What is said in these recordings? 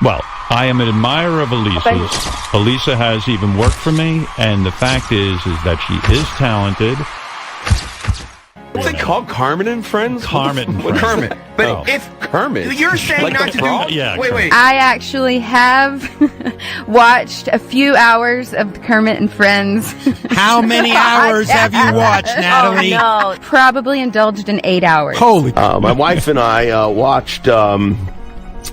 Well, I am an admirer of Elisa's. Elisa has even worked for me, and the fact is that she is talented. What's it called? Kermit and Friends? Kermit and Friends. Kermit. But if Kermit. You're saying like not to do... Yeah, wait. I actually have watched a few hours of Kermit and Friends. How many hours have you watched, Natalie? Oh, no. Probably indulged in 8 hours. Holy. My wife and I watched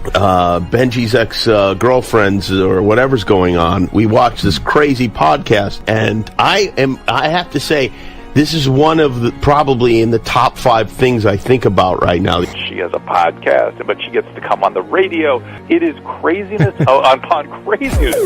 Benji's ex-girlfriends or whatever's going on. We watched this crazy podcast, and I have to say, this is one of the, probably in the top 5 things I think about right now. She has a podcast, but she gets to come on the radio. It is craziness upon craziness.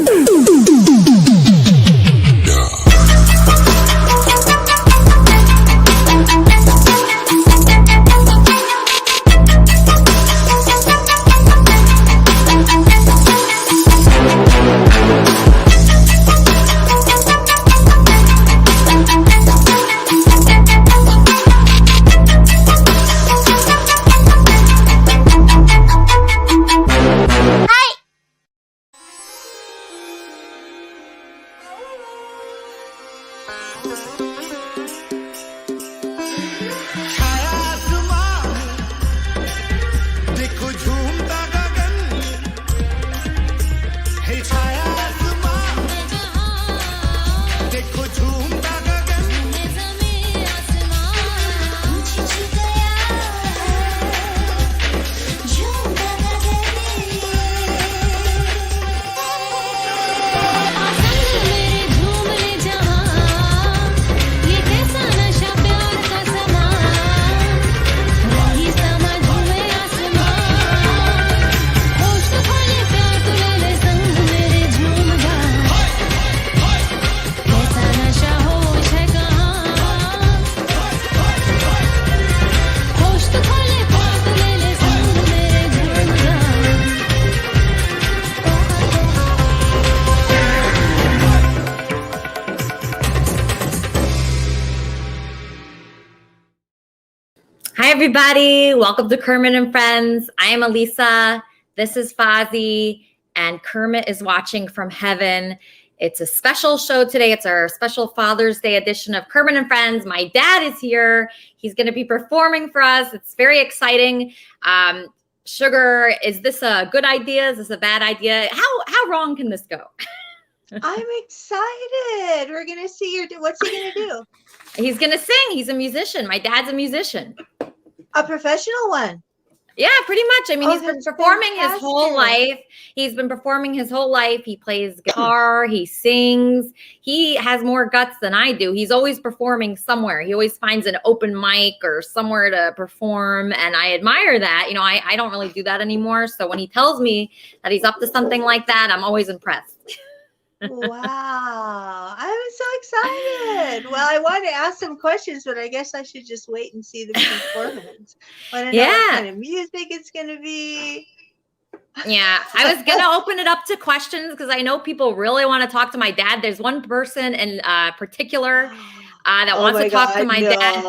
Hi, everybody. Welcome to Kermit and Friends. I am Elisa. This is Fozzie, and Kermit is watching from heaven. It's a special show today. It's our special Father's Day edition of Kermit and Friends. My dad is here. He's going to be performing for us. It's very exciting. Sugar, is this a good idea? Is this a bad idea? How wrong can this go? I'm excited. We're going to see what's he going to do? He's going to sing. He's a musician. My dad's a musician. A professional one? Yeah, pretty much. I mean, he's been performing fantastic. his whole life. He's been performing his whole life. He plays guitar. He sings. He has more guts than I do. He's always performing somewhere. He always finds an open mic or somewhere to perform. And I admire that. You know, I don't really do that anymore. So when he tells me that he's up to something like that, I'm always impressed. Wow. I'm so excited. Well, I want to ask some questions, but I guess I should just wait and see the performance. I want to know what kind of music it's going to be. Yeah, I was going to open it up to questions because I know people really want to talk to my dad. There's one person in particular that wants to talk to my dad.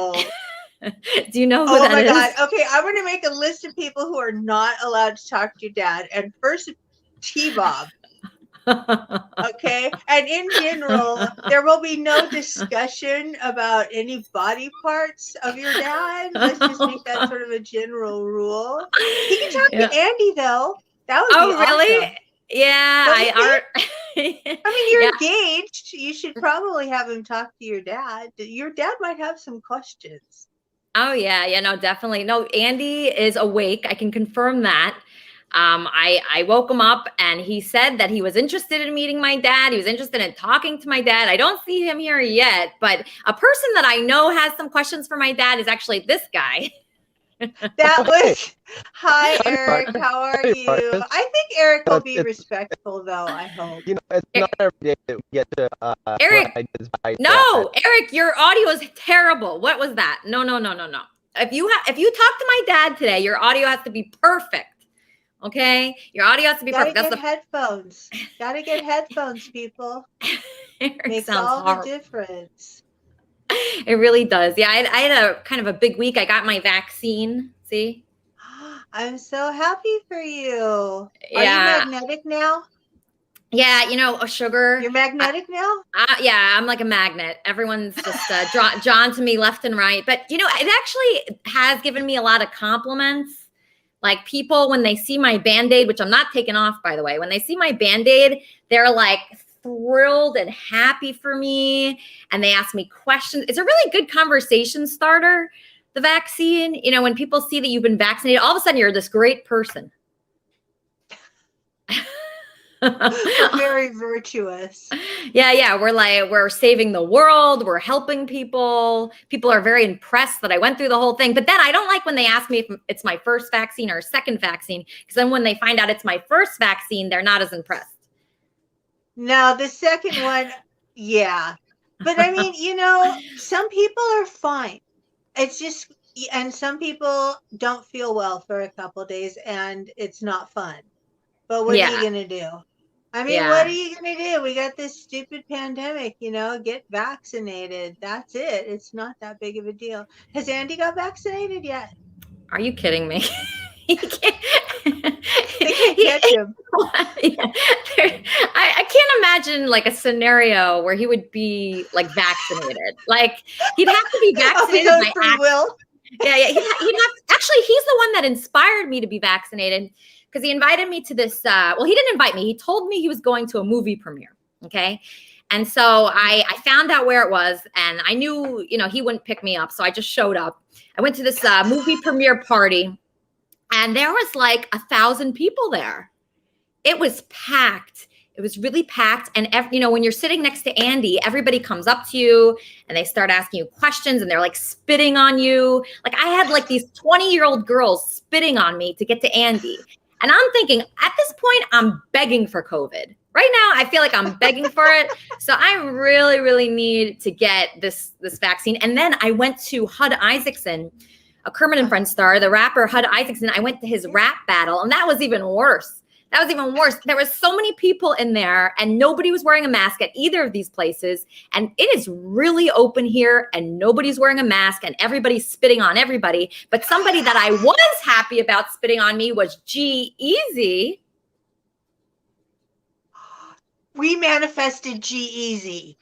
Do you know who that is? Oh my God. Okay, I'm going to make a list of people who are not allowed to talk to your dad. And first, T-Bob. Okay, and in general, there will be no discussion about any body parts of your dad. Let's just make that sort of a general rule. He can talk to Andy though. That would be awesome. Really? Yeah, I mean, you're engaged. You should probably have him talk to your dad. Your dad might have some questions. Oh yeah, no, definitely. No, Andy is awake. I can confirm that. I woke him up and he said that he was interested in meeting my dad. He was interested in talking to my dad. I don't see him here yet, but a person that I know has some questions for my dad is actually this guy. That was, hi Eric, how are you? I think Eric will be respectful though, I hope. You know, it's not every day that we get to Eric, Eric, your audio is terrible. What was that? No. If you talk to my dad today, your audio has to be perfect. Okay, your audio has to be perfect. Gotta get headphones. Gotta get headphones, people. Makes all the difference. It really does. Yeah, I had a kind of a big week. I got my vaccine. See? I'm so happy for you. Are Yeah. you magnetic now? Yeah, a sugar. You're magnetic now? Yeah, I'm like a magnet. Everyone's just drawn to me left and right. But, it actually has given me a lot of compliments. Like people, when they see my Band-Aid, which I'm not taking off, by the way, when they see my Band-Aid, they're like thrilled and happy for me. And they ask me questions. It's a really good conversation starter, the vaccine. When people see that you've been vaccinated, all of a sudden you're this great person. Very virtuous. Yeah. We're saving the world. We're helping people. People are very impressed that I went through the whole thing. But then I don't like when they ask me if it's my first vaccine or second vaccine, because then when they find out it's my first vaccine, they're not as impressed. No, the second one, yeah. But I mean, some people are fine. It's just, and some people don't feel well for a couple of days and it's not fun. But what are you going to do? I mean, what are you going to do? We got this stupid pandemic, get vaccinated. That's it. It's not that big of a deal. Has Andy got vaccinated yet? Are you kidding me? They can't catch him. I can't imagine like a scenario where he would be like vaccinated. Like he'd have to be vaccinated by free will. Yeah. He'd have actually, he's the one that inspired me to be vaccinated. Because he invited me to this, he didn't invite me. He told me he was going to a movie premiere, okay? And so I found out where it was, and I knew, he wouldn't pick me up, so I just showed up. I went to this movie premiere party, and there was like 1,000 people there. It was packed. It was really packed, and when you're sitting next to Andy, everybody comes up to you, and they start asking you questions, and they're like spitting on you. Like I had like these 20-year-old girls spitting on me to get to Andy. And I'm thinking, at this point, I'm begging for COVID. Right now, I feel like I'm begging for it. So I really, really need to get this vaccine. And then I went to Hud Isaacson, a Kermit and Friends star, the rapper Hud Isaacson. I went to his rap battle, and that was even worse. There was so many people in there, and nobody was wearing a mask at either of these places. And it is really open here, and nobody's wearing a mask, and everybody's spitting on everybody. But somebody that I was happy about spitting on me was G-Eazy. We manifested G-Eazy.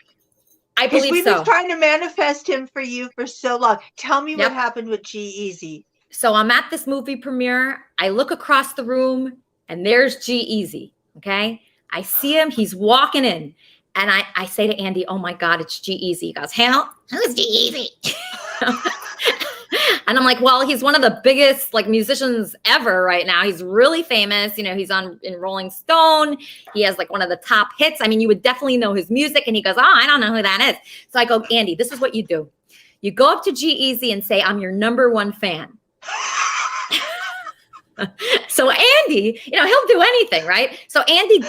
I believe we've so. Been trying to manifest him for you for so long. Tell me what happened with G-Eazy. So I'm at this movie premiere. I look across the room, and there's G-Eazy, okay? I see him. He's walking in. And I say to Andy, oh, my God, it's G-Eazy. He goes, hell, who's G-Eazy? And I'm like, well, he's one of the biggest like musicians ever right now. He's really famous. He's in Rolling Stone. He has like one of the top hits. I mean, you would definitely know his music. And he goes, oh, I don't know who that is. So I go, Andy, this is what you do. You go up to G-Eazy and say, I'm your #1 fan. So Andy, he'll do anything, right? So Andy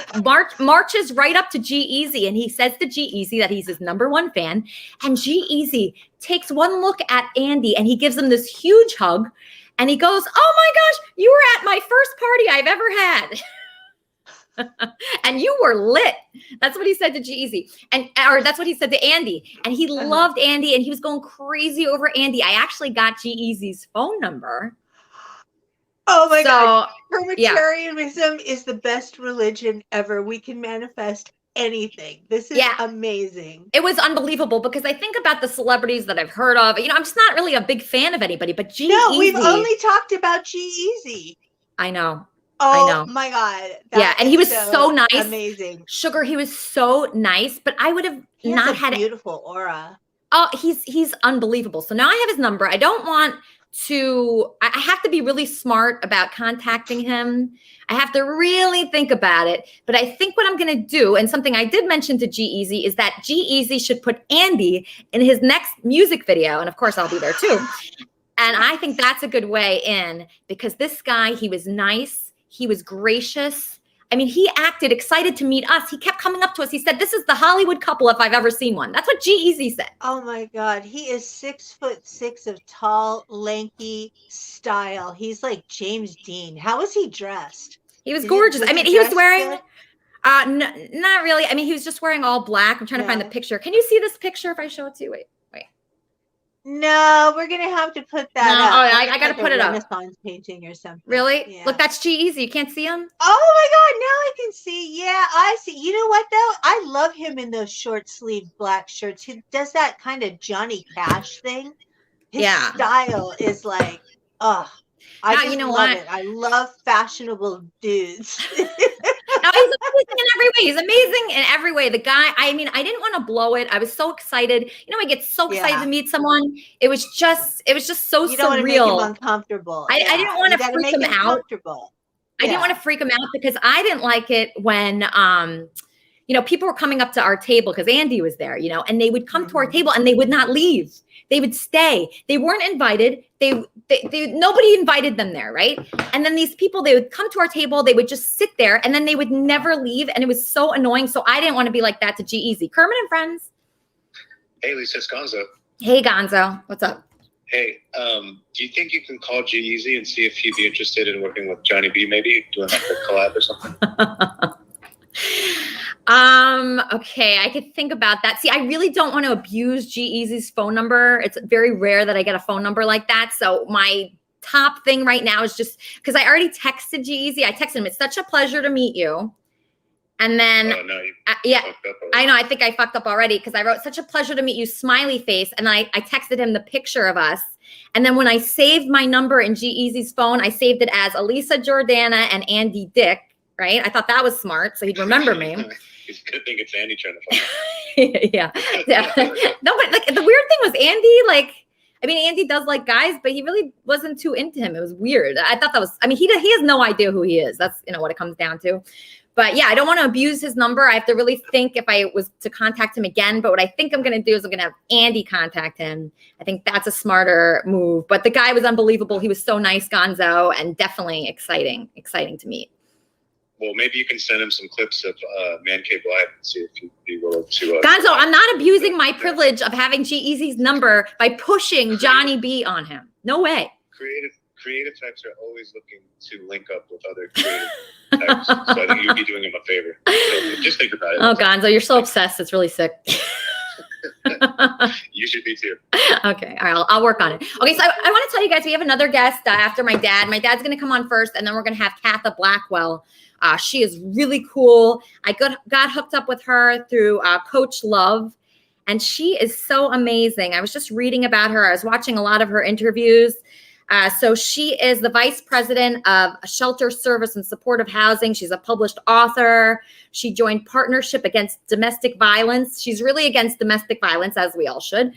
marches right up to G-Eazy, and he says to G-Eazy that he's his #1 fan. And G-Eazy takes one look at Andy, and he gives him this huge hug. And he goes, oh my gosh, you were at my first party I've ever had. And you were lit. That's what he said to G-Eazy. Or that's what he said to Andy. And he loved Andy, and he was going crazy over Andy. I actually got G-Eazy's phone number. Oh my God. Hermitarianism is the best religion ever. We can manifest anything. This is amazing. It was unbelievable because I think about the celebrities that I've heard of. I'm just not really a big fan of anybody, but G-Eazy. No, we've only talked about G-Eazy. I know. Oh, I know. My God. And he was so nice. Amazing. Sugar, he was so nice, but I would have not had a beautiful aura. Oh, he's unbelievable. So now I have his number. I don't want I have to be really smart about contacting him. I have to really think about it. But I think what I'm going to do, and something I did mention to G-Eazy, is that G-Eazy should put Andy in his next music video. And of course, I'll be there too. And I think that's a good way in because this guy, he was nice. He was gracious. I mean, he acted excited to meet us. He kept coming up to us. He said, this is the Hollywood couple if I've ever seen one. That's what G-Eazy said. Oh my God. He is 6'6" of tall, lanky style. He's like James Dean. How was he dressed? He was gorgeous. I mean, he was wearing, not really. I mean, he was just wearing all black. I'm trying to find the picture. Can you see this picture if I show it to you? Wait. No, we're gonna have to put that No, up. I gotta put it up. Renaissance painting or something. Really? Yeah. Look, that's G-Eazy. You can't see him? Oh my God! Now I can see. Yeah, I see. You know what though? I love him in those short sleeve black shirts. He does that kind of Johnny Cash thing. His style is like, I just love it. I love fashionable dudes. No, he's amazing in every way. He's amazing in every way. The guy, I mean, I didn't want to blow it. I was so excited. You know, I get so excited to meet someone. It was just so you don't surreal. Want to make him uncomfortable. I didn't want to freak him out. I didn't want to freak him out because I didn't like it when, you know, people were coming up to our table because Andy was there, you know, and they would come to our table and they would not leave. They would stay. They weren't invited. Nobody invited them there, right? And then these people, they would come to our table. They would just sit there, and then they would never leave, and it was so annoying. So I didn't want to be like that to G-Eazy. Kermit and Friends. Hey, Lisa, it's Gonzo. Hey, Gonzo. What's up? Hey, do you think you can call G-Eazy and see if he'd be interested in working with Johnny B, maybe doing like a collab or something? Okay, I could think about that. See, I really don't want to abuse G-Eazy's phone number. It's very rare that I get a phone number like that. So my top thing right now is just because I already texted G-Eazy. I texted him, it's such a pleasure to meet you. And then, I know, I think I fucked up already because I wrote such a pleasure to meet you, smiley face. And I texted him the picture of us. And then when I saved my number in G-Eazy's phone, I saved it as Elisa Jordana and Andy Dick. Right? I thought that was smart, so he'd remember me. It's a good thing it's Andy trying to find yeah. No, but like the weird thing was Andy, like, I mean, Andy does like guys, but he really wasn't too into him. It was weird. I thought that was, I mean, he has no idea who he is. That's, you know, what it comes down to. But yeah, I don't want to abuse his number. I have to really think if I was to contact him again. But what I think I'm going to do is I'm going to have Andy contact him. I think that's a smarter move. But the guy was unbelievable. He was so nice, Gonzo, and definitely exciting to meet. Well, maybe you can send him some clips of Man Cave Live and see if he'd be willing to. Gonzo, I'm not abusing my privilege of having G-Eazy's number by pushing Johnny B on him. No way. Creative types are always looking to link up with other creative types. So I think you'd be doing him a favor. So just think about it. Oh, Gonzo, you're so obsessed. It's really sick. You should be too. Okay. All right. I'll work on it. Okay. So I want to tell you guys, we have another guest after my dad. My dad's going to come on first, and then we're going to have Katha Blackwell. She is really cool. I got hooked up with her through Coach Love, and she is so amazing. I was just reading about her. I was watching a lot of her interviews. So she is the vice president of Shelter Service and Supportive Housing. She's a published author. She joined Partnership Against Domestic Violence. She's really against domestic violence, as we all should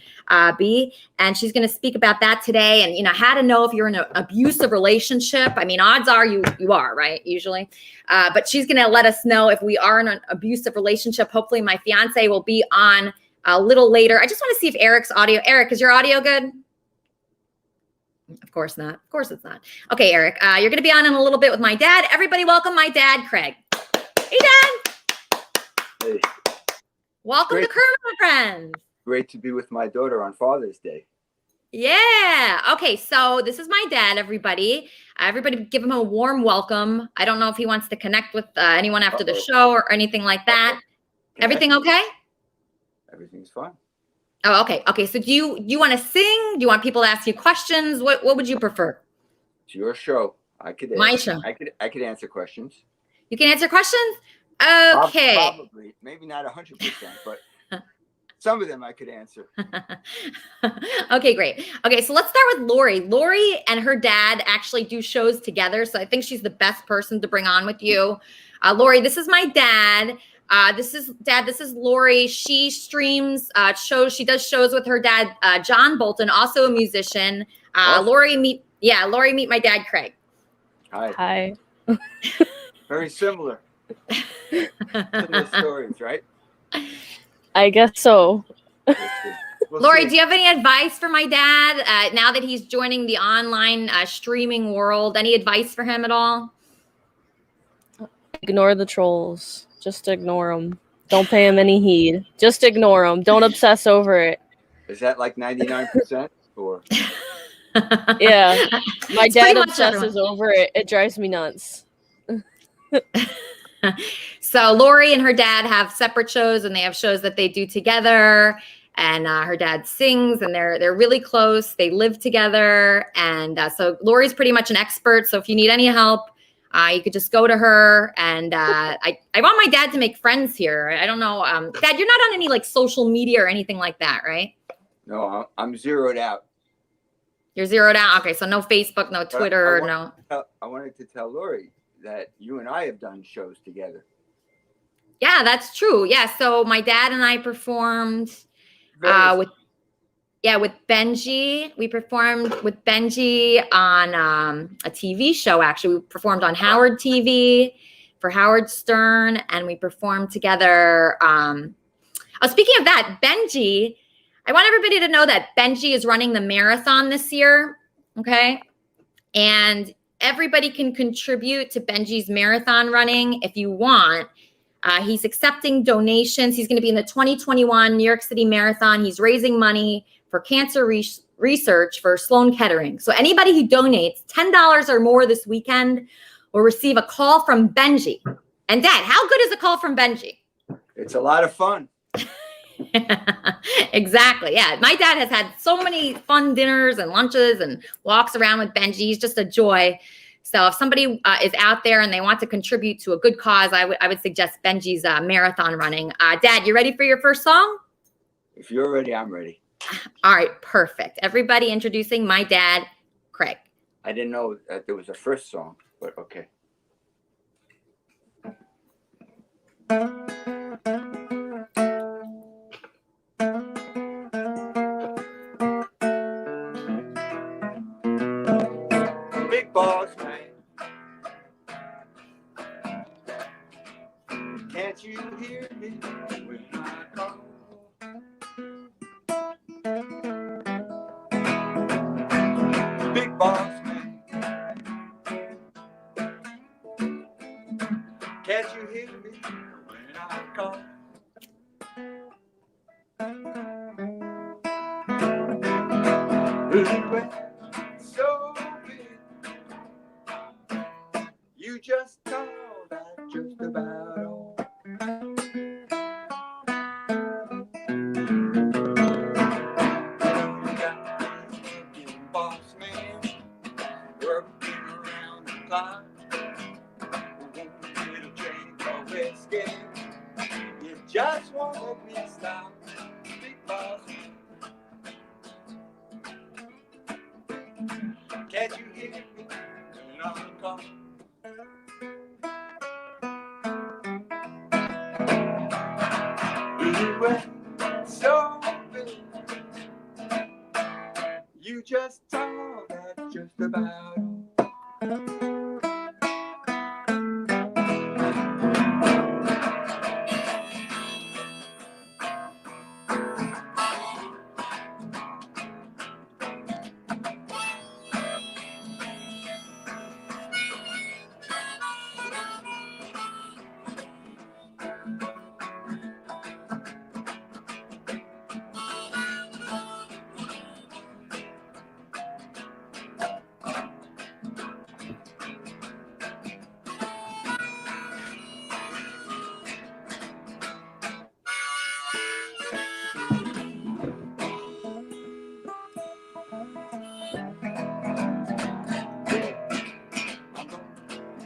be. And she's going to speak about that today. And, you know, how to know if you're in an abusive relationship. I mean, odds are you are, right? Usually. But she's going to let us know if we are in an abusive relationship. Hopefully my fiance will be on a little later. I just want to see if Eric's audio. Eric, is your audio good? Of course not. Of course it's not. Okay, Eric, you're going to be on in a little bit with my dad. Everybody welcome my dad, Craig. Hey, Dad. Hey. Welcome to Kermit and Friends. Great to be with my daughter on Father's Day. Yeah. Okay, so this is my dad, everybody. Everybody give him a warm welcome. I don't know if he wants to connect with anyone after the show or anything like that. Everything okay? Everything's fine. Oh, okay. Okay. So do you want to sing? Do you want people to ask you questions? What would you prefer? It's your show. I could My show. I could answer questions. You can answer questions? Okay. Probably. Maybe not 100%, but some of them I could answer. Okay, great. Okay, so let's start with Lori. Lori and her dad actually do shows together, so I think she's the best person to bring on with you. Lori, this is my dad. This is Lori. She streams shows. She does shows with her dad, John Bolton, also a musician. Awesome. Lori, meet my dad, Craig. Hi. Very similar. Similar stories, right? I guess so. We'll Lori, see. do you have any advice for my dad now that he's joining the online streaming world? Any advice for him at all? Ignore the trolls. Just ignore them. Don't pay them any heed. Just ignore them. Don't obsess over it. Is that like 99% or? Yeah. My It's dad pretty much obsesses over it. It drives me nuts. So Lori and her dad have separate shows, and they have shows that they do together. and her dad sings, and they're really close. They live together, and so Lori's pretty much an expert. So if you need any help, you could just go to her. And I want my dad to make friends here. I don't know, Dad, you're not on any like social media or anything like that, right? No, I'm zeroed out. You're zeroed out. Okay, so no Facebook, no Twitter, no. I wanted to tell Lori that you and I have done shows together. Yeah, that's true. Yeah, so my dad and I performed with Benji. We performed with Benji on a TV show. Actually, we performed on Howard TV for Howard Stern, and we performed together. Speaking of that, Benji, I want everybody to know that Benji is running the marathon this year. Okay, and everybody can contribute to Benji's marathon running if you want. He's accepting donations. He's going to be in the 2021 New York City Marathon. He's raising money for cancer research for Sloan Kettering. So anybody who donates $10 or more this weekend will receive a call from Benji. And Dad, how good is a call from Benji? It's a lot of fun. Exactly. Yeah. My dad has had so many fun dinners and lunches and walks around with Benji. He's just a joy. So if somebody is out there and they want to contribute to a good cause, I would suggest Benji's marathon running. Dad, you ready for your first song? If you're ready, I'm ready. All right. Perfect. Everybody introducing my dad, Craig. I didn't know that there was a first song, but okay. Big boss man, can't you hear me when I call? Big boss man, can't you hear me when I call? So big, you just call that just about all. You got this thinking boss man working around the clock. Won't get a drink or whiskey. You just won't let me stop. Big boss man. Can't you hear me when I call? You were so big, you just told that just about all.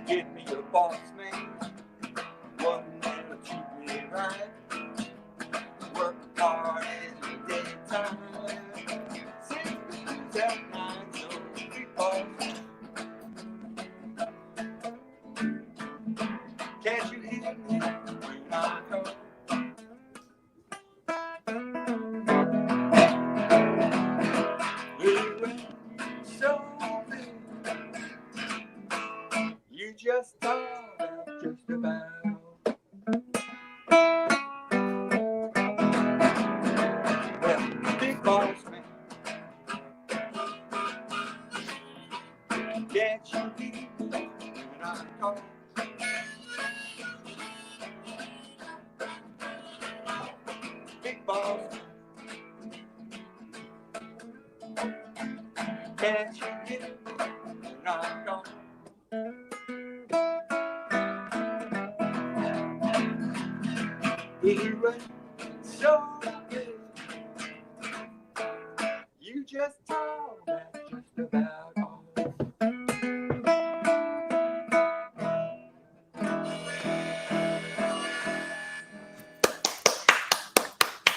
Give me your boss man, one that'll treat me right. Work hard in the daytime, sing the blues at night, so we boss. Can't you hear me when I call? We were so big, you just thought that just about all. Well, big boss man, can't you hear me when I call? Big boss man, can't you hear me when I call? We were so good, you just tell, that's just about all.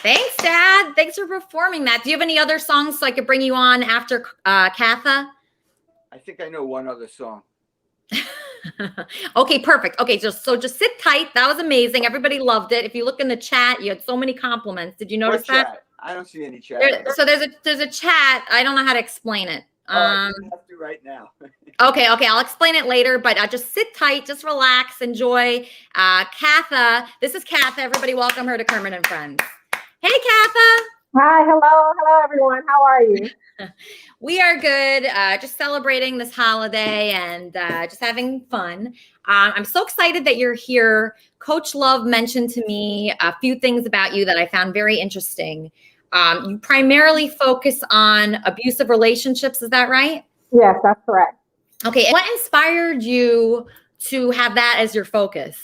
Thanks, Dad. Thanks for performing that. Do you have any other songs so I could bring you on after Katha? I think I know one other song. Okay, perfect. Okay, just sit tight. That was amazing. Everybody loved it. If you look in the chat, you had so many compliments. Did you notice What that? chat? I don't see any chat. There's a chat. I don't know how to explain it. I have to right now. Okay. I'll explain it later, but just sit tight, just relax, enjoy. Katha, this is Katha. Everybody welcome her to Kermit and Friends. Hey, Katha. Hi, hello everyone. How are you? We are good. Just celebrating this holiday and just having fun. I'm so excited that you're here. Coach Love mentioned to me a few things about you that I found very interesting. You primarily focus on abusive relationships. Is that right? Yes, that's correct. Okay. What inspired you to have that as your focus?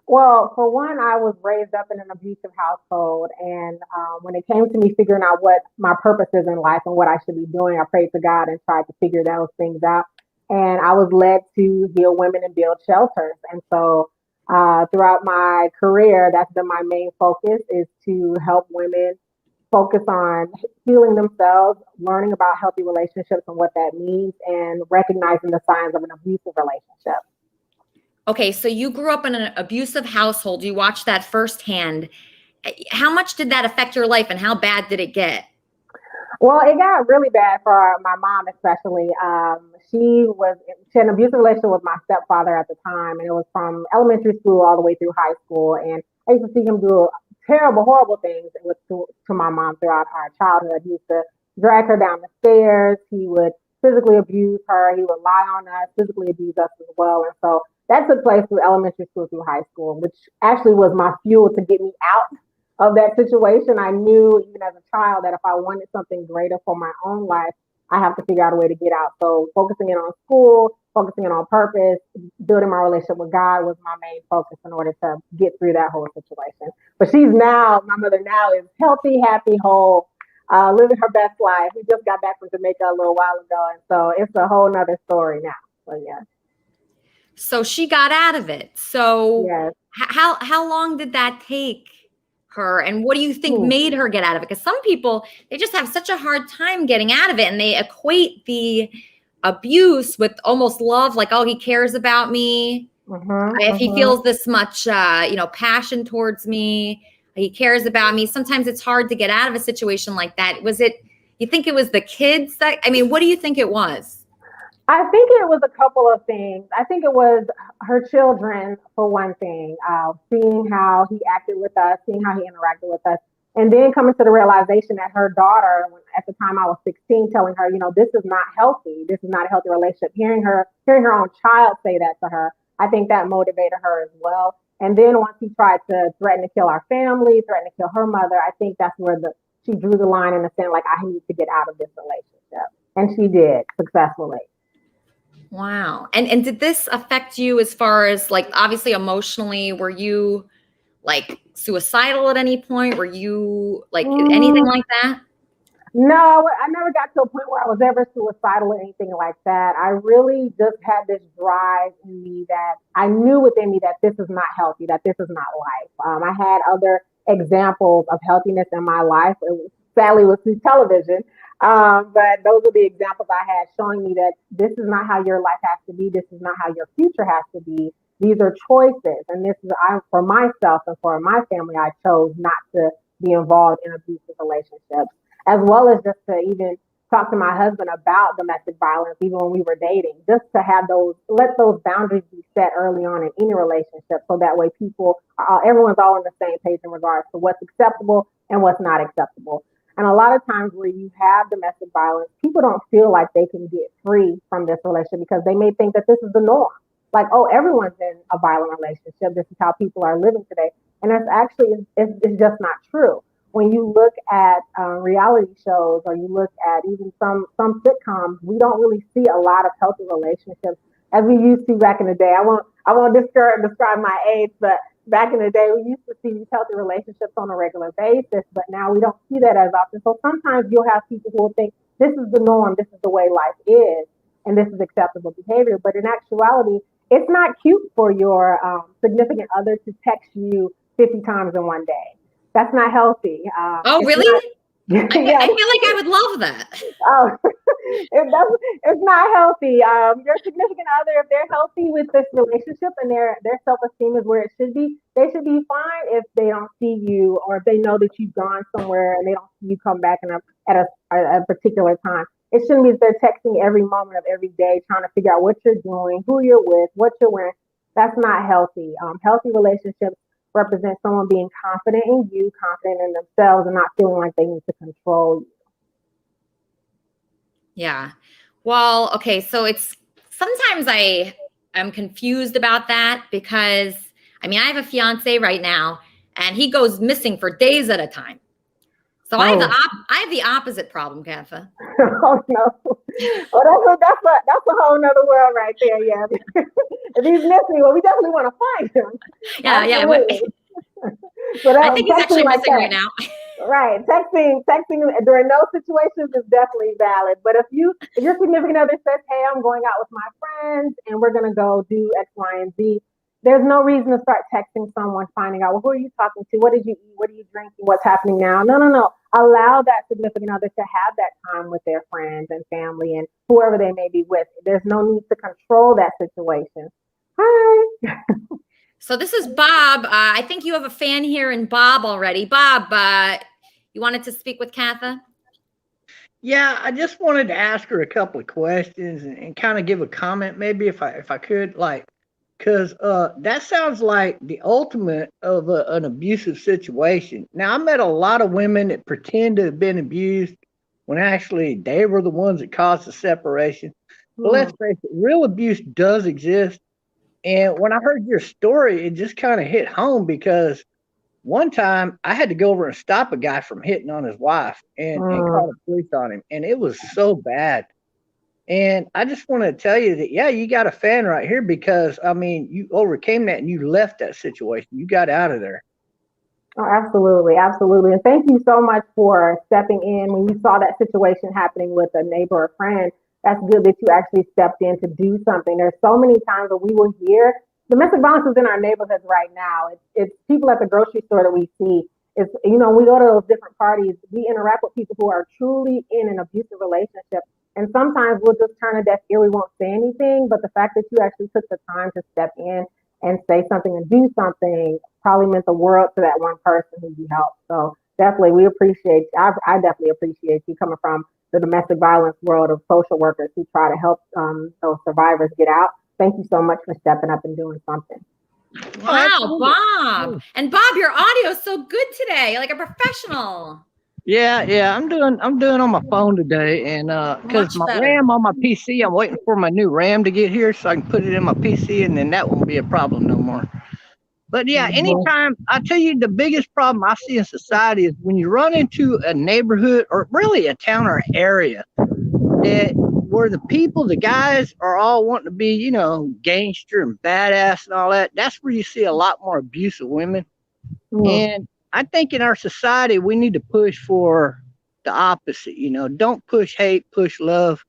Well, for one, I was raised up in an abusive household. And when it came to me figuring out what my purpose is in life and what I should be doing, I prayed to God and tried to figure those things out. And I was led to heal women and build shelters. And so throughout my career, that's been my main focus, is to help women focus on healing themselves, learning about healthy relationships and what that means, and recognizing the signs of an abusive relationship. Okay, so you grew up in an abusive household. You watched that firsthand. How much did that affect your life and how bad did it get? Well, it got really bad for my mom, especially. She had an abusive relationship with my stepfather at the time, and it was from elementary school all the way through high school. And I used to see him do terrible, horrible things to my mom throughout our childhood. He used to drag her down the stairs. He would physically abuse her. He would lie on us, physically abuse us as well. And so that took place through elementary school through high school, which actually was my fuel to get me out of that situation. I knew even as a child that if I wanted something greater for my own life, I have to figure out a way to get out. So focusing in on school, focusing in on purpose, building my relationship with God was my main focus in order to get through that whole situation. But my mother now is healthy, happy, whole, living her best life. We just got back from Jamaica a little while ago. And so it's a whole nother story now. So yeah. So she got out of it. So yes. How long did that take her? And what do you think made her get out of it? Because some people, they just have such a hard time getting out of it, and they equate the abuse with almost love, like, oh, he cares about me. If he feels this much, passion towards me, he cares about me. Sometimes it's hard to get out of a situation like that. You think it was the kids what do you think it was? I think it was a couple of things. I think it was her children, for one thing, seeing how he acted with us, seeing how he interacted with us, and then coming to the realization that her daughter, at the time I was 16, telling her, this is not healthy. This is not a healthy relationship. Hearing her own child say that to her, I think that motivated her as well. And then once he tried to threaten to kill our family, threaten to kill her mother, I think that's where she drew the line in the sense, like, I need to get out of this relationship. And she did successfully. Wow. And did this affect you as far as, like, obviously emotionally? Were you like suicidal at any point? Were you like anything like that? No, I never got to a point where I was ever suicidal or anything like that. I really just had this drive in me that I knew within me that this is not healthy, that this is not life. I had other examples of healthiness in my life. Sadly, it was through television. But those are the examples I had showing me that this is not how your life has to be. This is not how your future has to be. These are choices. And this is, for myself and for my family, I chose not to be involved in abusive relationships, as well as just to even talk to my husband about domestic violence, even when we were dating, just to have let those boundaries be set early on in any relationship. So that way everyone's all on the same page in regards to what's acceptable and what's not acceptable. And a lot of times where you have domestic violence, people don't feel like they can get free from this relationship because they may think that this is the norm. Like, oh, everyone's in a violent relationship. This is how people are living today. And that's actually, it's just not true. When you look at reality shows, or you look at even some sitcoms, we don't really see a lot of healthy relationships as we used to back in the day. I won't describe my age, but back in the day, we used to see these healthy relationships on a regular basis, but now we don't see that as often. So sometimes you'll have people who will think this is the norm, this is the way life is, and this is acceptable behavior. But in actuality, it's not cute for your significant other to text you 50 times in one day. That's not healthy. Oh, really? Not, I feel like I would love that. Oh, it's not healthy. Your significant other, if they're healthy with this relationship and their self-esteem is where it should be, they should be fine if they don't see you or if they know that you've gone somewhere and they don't see you come back at a particular time. It shouldn't be that they're texting every moment of every day trying to figure out what you're doing, who you're with, what you're wearing. That's not healthy. Healthy relationships represent someone being confident in you, confident in themselves, and not feeling like they need to control you. Yeah. Well, okay. So it's sometimes I'm confused about that because I mean, I have a fiance right now and he goes missing for days at a time. So I have the opposite problem, Katha. Oh no. Well, that's a whole nother world right there. Yeah. If he's missing, well, we definitely want to find him. Yeah. But I think he's actually like missing that, right now. Right. Texting during those situations is definitely valid. But if your significant other says, hey, I'm going out with my friends and we're going to go do X, Y, and Z, there's no reason to start texting someone, finding out, well, who are you talking to? What did you eat? What are you drinking? What's happening now? No. Allow that significant other to have that time with their friends and family and whoever they may be with. There's no need to control that situation. Hi. So this is Bob. I think you have a fan here in Bob already. Bob, you wanted to speak with Katha? Yeah, I just wanted to ask her a couple of questions and kind of give a comment, maybe if I could, because that sounds like the ultimate of an abusive situation. Now, I met a lot of women that pretend to have been abused when actually they were the ones that caused the separation. But let's face it, real abuse does exist. And when I heard your story, it just kind of hit home because one time I had to go over and stop a guy from hitting on his wife and call the police on him. And it was so bad. And I just want to tell you that, yeah, you got a fan right here because, I mean, you overcame that and you left that situation. You got out of there. Oh, absolutely. Absolutely. And thank you so much for stepping in when you saw that situation happening with a neighbor or friend. That's good that you actually stepped in to do something. There's so many times that we will hear domestic violence is in our neighborhoods right now. It's people at the grocery store that we see. It's, we go to those different parties. We interact with people who are truly in an abusive relationship. And sometimes we'll just turn a deaf ear. We won't say anything. But the fact that you actually took the time to step in and say something and do something probably meant the world to that one person who you helped. So definitely, we appreciate you. I definitely appreciate you coming from the domestic violence world of social workers who try to help those survivors get out. Thank you so much for stepping up and doing something. Wow, Bob. And Bob, your audio is so good today. You're like a professional. Yeah, I'm doing on my phone today, and because my RAM on my PC, I'm waiting for my new RAM to get here so I can put it in my PC, and then that won't be a problem no more. But yeah, anytime, I tell you, the biggest problem I see in society is when you run into a neighborhood or really a town or area where the guys are all wanting to be, gangster and badass and all that. That's where you see a lot more abuse of women. And I think in our society, we need to push for the opposite. Don't push hate, push love.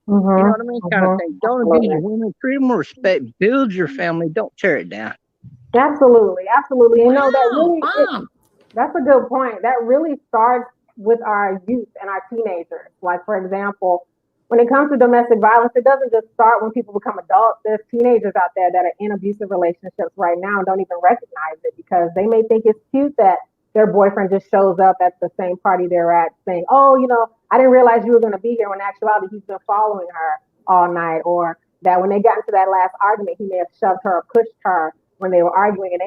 You know what I mean? Kind of thing. Don't abuse your women. Treat them with respect. Build your family. Don't tear it down. Absolutely. Wow, that really that's a good point. That really starts with our youth and our teenagers. Like, for example, when it comes to domestic violence, it doesn't just start when people become adults. There's teenagers out there that are in abusive relationships right now and don't even recognize it because they may think it's cute that their boyfriend just shows up at the same party they're at saying, oh, I didn't realize you were going to be here, when in actuality he's been following her all night. Or that when they got into that last argument, he may have shoved her or pushed her when they were arguing. And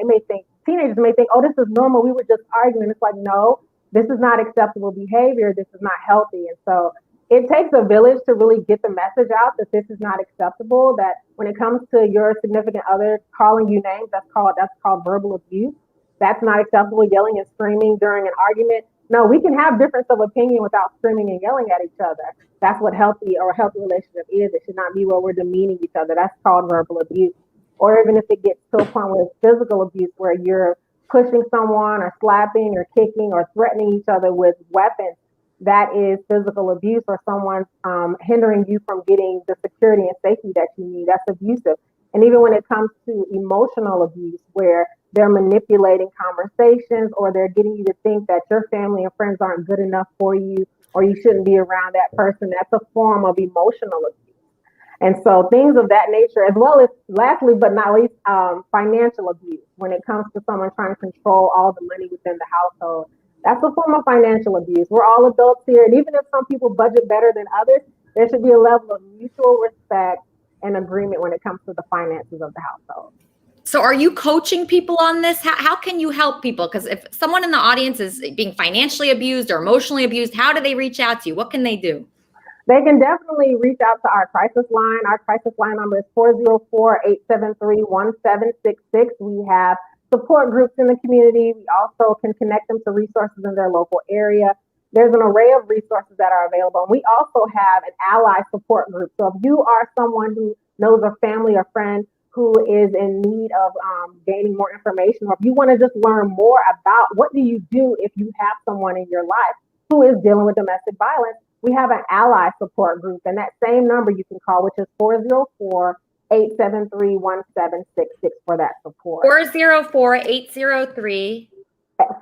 teenagers may think, oh, this is normal. We were just arguing. It's like, no, this is not acceptable behavior. This is not healthy. And so it takes a village to really get the message out that this is not acceptable, that when it comes to your significant other calling you names, that's called verbal abuse. That's not acceptable. Yelling and screaming during an argument. No, we can have difference of opinion without screaming and yelling at each other. That's what a healthy relationship is. It should not be where we're demeaning each other. That's called verbal abuse. or even if it gets to a point where it's physical abuse, where you're pushing someone or slapping or kicking or threatening each other with weapons, that is physical abuse, or someone's hindering you from getting the security and safety that you need. That's abusive. And even when it comes to emotional abuse, where they're manipulating conversations or they're getting you to think that your family and friends aren't good enough for you or you shouldn't be around that person, that's a form of emotional abuse. And so things of that nature, as well as, lastly but not least, financial abuse, when it comes to someone trying to control all the money within the household. That's a form of financial abuse. We're all adults here, and even if some people budget better than others, there should be a level of mutual respect and agreement when it comes to the finances of the household. So are you coaching people on this? How can you help people? Because if someone in the audience is being financially abused or emotionally abused, how do they reach out to you? What can they do? They can definitely reach out to our crisis line. Our crisis line number is 404-873-1766. We have support groups in the community. We also can connect them to resources in their local area. There's an array of resources that are available. And we also have an ally support group. So if you are someone who knows a family or friend who is in need of gaining more information, or if you want to just learn more about what do you do if you have someone in your life who is dealing with domestic violence, we have an ally support group. And that same number you can call, which is 404-873-1766 for that support. 404-803.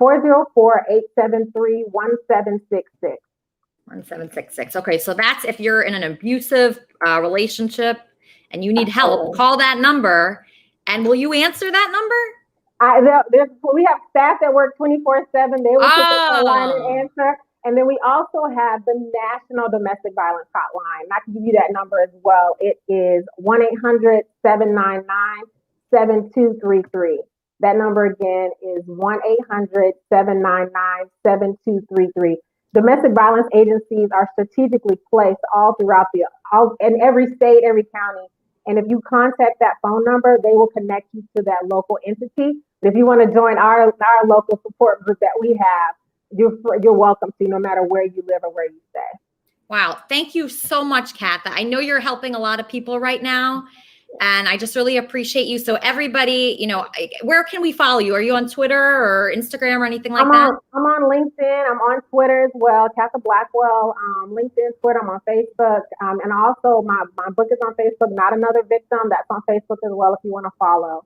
404-873-1766. 1766. Okay, so that's if you're in an abusive relationship and you need help, call that number. And will you answer that number? We have staff that work 24/7. They will pick up the line and answer. And then we also have the National Domestic Violence Hotline. I can give you that number as well. It is 1-800-799-7233. That number again is 1-800-799-7233. Domestic violence agencies are strategically placed all throughout in every state, every county. And if you contact that phone number, they will connect you to that local entity. If you want to join our local support group that we have, you're welcome to, no matter where you live or where you stay. Wow. Thank you so much, Kat. I know you're helping a lot of people right now, and I just really appreciate you. So everybody, where can we follow you? Are you on Twitter or Instagram or anything like that? I'm on LinkedIn. I'm on Twitter as well. Katha Blackwell, LinkedIn, Twitter. I'm on Facebook. And also my book is on Facebook, Not Another Victim. That's on Facebook as well if you want to follow.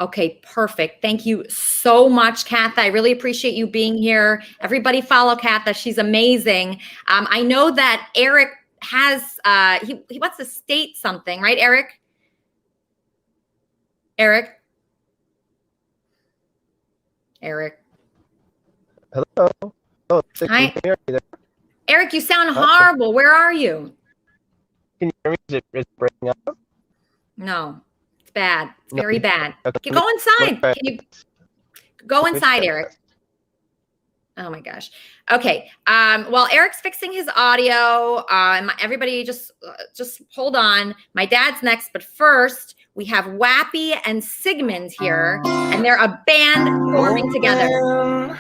Okay, perfect. Thank you so much, Katha. I really appreciate you being here. Everybody follow Katha. She's amazing. I know that Eric has, he wants to state something, right, Eric? Eric? Hello. Oh, hi. Eric, you sound horrible. Where are you? Can you hear me? Is it breaking up? No. It's bad. It's very bad. Go inside. Can you go inside, Eric? Oh my gosh. Okay. While Eric's fixing his audio, everybody just hold on. My dad's next, but first we have Wappy and Sigmund here, and they're a band forming together.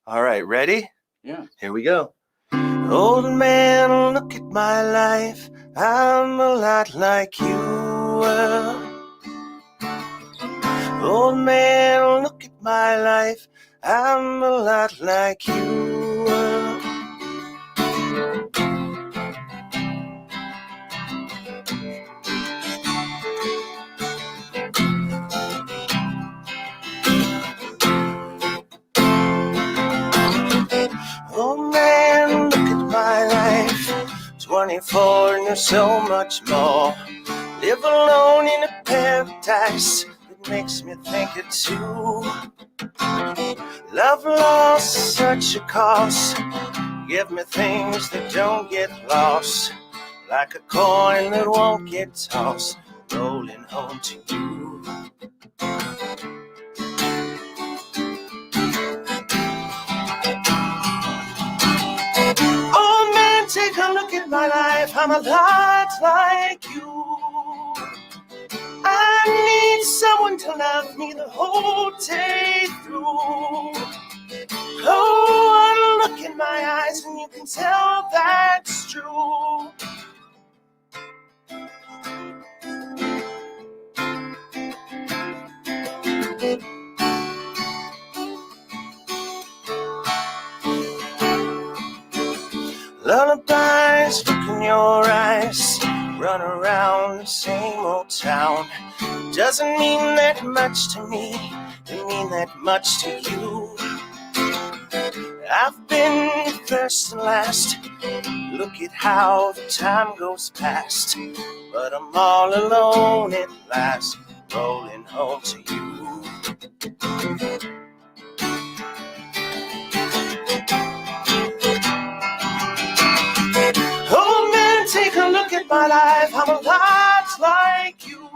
All right, ready? Yeah. Here we go. Old man, look at my life. I'm a lot like you were. Old man, look at my life. I'm a lot like you were. Old man, look at my life. 24 and there's so much more. Live alone in a paradise. Makes me think it too. Love lost such a cost. Give me things that don't get lost, like a coin that won't get tossed, rolling home to you. Oh man, take a look at my life. I'm a lot like you. I need someone to love me the whole day through. Oh, one look in my eyes and you can tell that's true. your eyes. Run around the same old town. Doesn't mean that much to me. Doesn't mean that much to you. I've been first and last. Look at how the time goes past. But I'm all alone at last, rolling home to you. Oh man, take a look at my life. I'm a lot like you.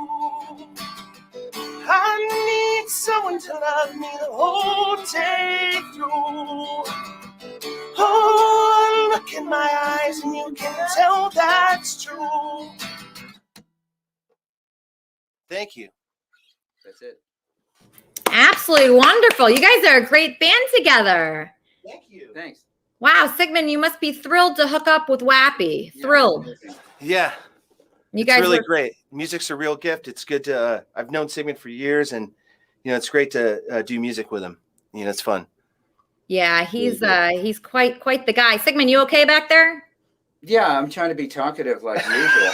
I need someone to love me the whole day through. Oh, look in my eyes and you can tell that's true. Thank you. That's it. Absolutely wonderful. You guys are a great band together. Thank you. Thanks. Wow, Sigmund, you must be thrilled to hook up with Wappy. Thrilled. Yeah. You guys it's really were- great. Music's a real gift. It's good to, I've known Sigmund for years, and, it's great to do music with him. It's fun. Yeah, he's quite the guy. Sigmund, you okay back there? Yeah, I'm trying to be talkative like usual.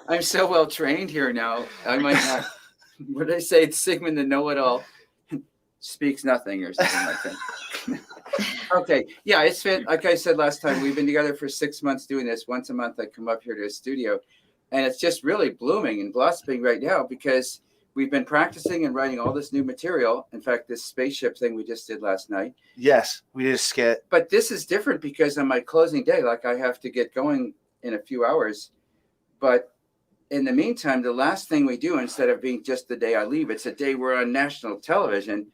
I'm so well trained here now. I might not. What did I say? It's Sigmund the know-it-all speaks nothing or something like that. Okay, yeah, it's been, like I said last time, we've been together for 6 months doing this. Once a month, I come up here to a studio, and it's just really blooming and blossoming right now because we've been practicing and writing all this new material. In fact, this spaceship thing we just did last night. Yes, we did a skit. But this is different because on my closing day, like I have to get going in a few hours. But in the meantime, the last thing we do, instead of being just the day I leave, it's a day we're on national television.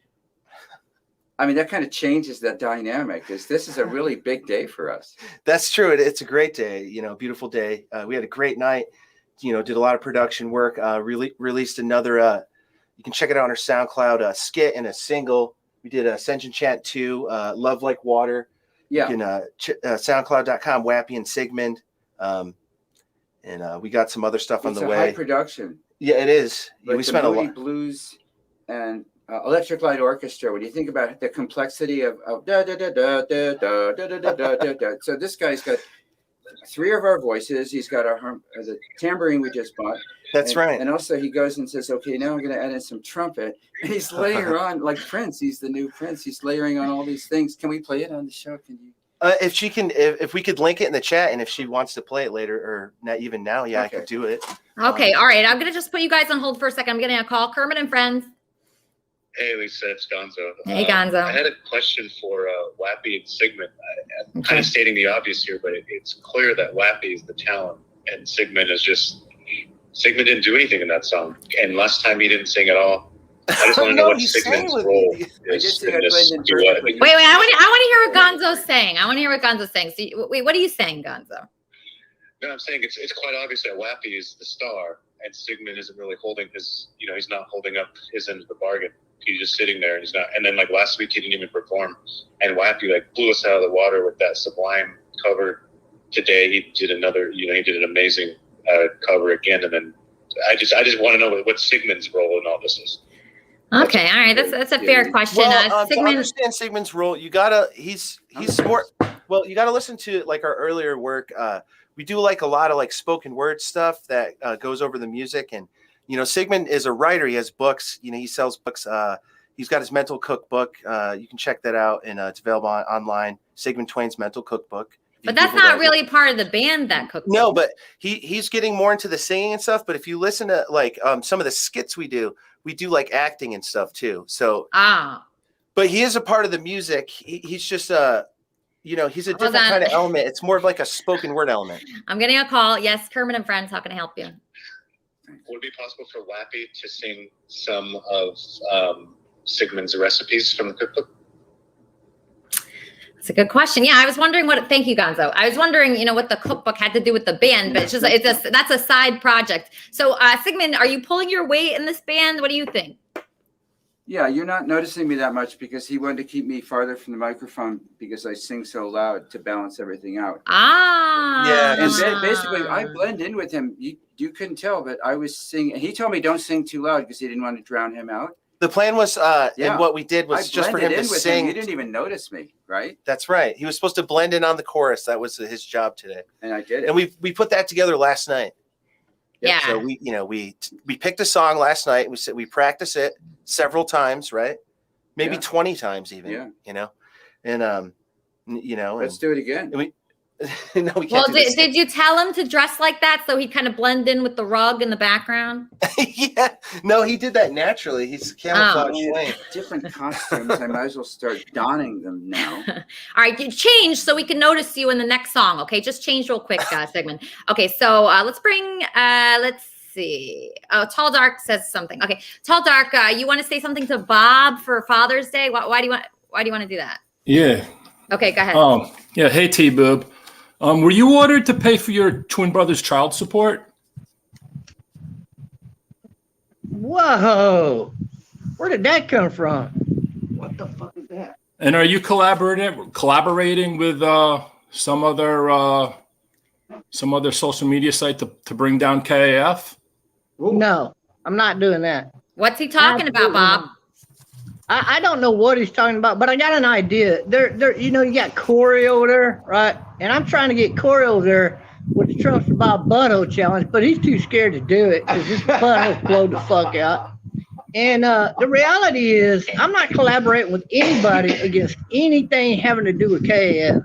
I mean, that kind of changes the dynamic. This is a really big day for us. That's true. It's a great day, beautiful day. We had a great night, did a lot of production work, released another, you can check it out on our SoundCloud, skit and a single. We did Ascension Chant 2, Love Like Water. Yeah. You can, soundcloud.com, Wappy and Sigmund. And we got some other stuff on the way. High production. Yeah, it is. Like we spent a lot. Blues and Electric Light Orchestra. When you think about the complexity of da da da da da da da da da da da. So this guy's got 3 of our voices. He's got the tambourine we just bought. That's right. And also he goes and says, "Okay, now I'm going to add in some trumpet." And he's layering on like Prince. He's the new Prince. He's layering on all these things. Can we play it on the show? Can you? If we could link it in the chat, and if she wants to play it later or not even now, yeah, I could do it. Okay, all right. I'm going to just put you guys on hold for a second. I'm getting a call. Kermit and Friends. Hey, Lisa, it's Gonzo. Hey, Gonzo. I had a question for Wappy and Sigmund. I'm kind of stating the obvious here, but it's clear that Wappy is the talent, and Sigmund didn't do anything in that song. And last time he didn't sing at all. I just want to know what Sigmund's role is in this duet. Wait, I want to hear what Gonzo's saying. So, wait, what are you saying, Gonzo? No, I'm saying it's quite obvious that Wappy is the star, and Sigmund isn't really holding his, he's not holding up his end of the bargain. He's just sitting there, and he's not. And then like last week, he didn't even perform, and Wappy blew us out of the water with that Sublime cover. Today, he did another. He did an amazing cover again, and then I just want to know what Sigmund's role in all this is. Okay, all right, that's a fair question. Well, Sigmund, to understand Sigmund's role, you gotta he's more. Well, you gotta listen to our earlier work. We do a lot of spoken word stuff that goes over the music, and Sigmund is a writer. He has books. He sells books. He's got his mental cookbook. You can check that out, and it's available online. Sigmund Twain's Mental Cookbook. but that's not really part of the band that cookbook. No, but he's getting more into the singing and stuff. But if you listen to some of the skits we do acting and stuff too. So but he is a part of the music. He's just he's a different kind of element. It's more of a spoken word element. I'm getting a call. Yes, Kermit and Friends. How can I help you? Would it be possible for Wappy to sing some of Sigmund's recipes from the cookbook? That's a good question. Yeah, I was wondering thank you, Gonzo. I was wondering, what the cookbook had to do with the band, but that's a side project. So, Sigmund, are you pulling your weight in this band? What do you think? Yeah, you're not noticing me that much because he wanted to keep me farther from the microphone because I sing so loud to balance everything out. Yeah. And basically, I blend in with him. You couldn't tell, but I was singing. He told me don't sing too loud because he didn't want to drown him out. The plan was, Yeah. and what we did was I just for him blended to in with sing. You didn't even notice me, right? That's right. He was supposed to blend in on the chorus. That was his job today. And I did it. And we put that together last night. Yeah. So we picked a song last night. We said we practice it several times, right? Maybe 20 times even. Yeah. And Let's do it again. And no, we can't. Well, do this. did you tell him to dress like that so he kind of blend in with the rug in the background? Yeah. No, he did that naturally. He's camouflage Wayne. Different costumes. I might as well start donning them now. All right, change so we can notice you in the next song. Okay, just change real quick, Sigmund. Okay, so let's bring. Let's see. Oh, Tall Dark says something. Okay, Tall Dark, you want to say something to Bob for Father's Day? Why do you want to do that? Yeah. Okay, go ahead. Yeah. Hey, T-Boob. Were you ordered to pay for your twin brother's child support? Whoa! Where did that come from? What the fuck is that? And are you collaborating with some other social media site to bring down KAF? No, I'm not doing that. What's he talking about, Bob? I don't know what he's talking about, but I got an idea. You got Corey over there, right? And I'm trying to get Corey over there with the Trumps Bob Butthole Challenge, but he's too scared to do it because his butthole flowed the fuck out. And the reality is, I'm not collaborating with anybody against anything having to do with KAF.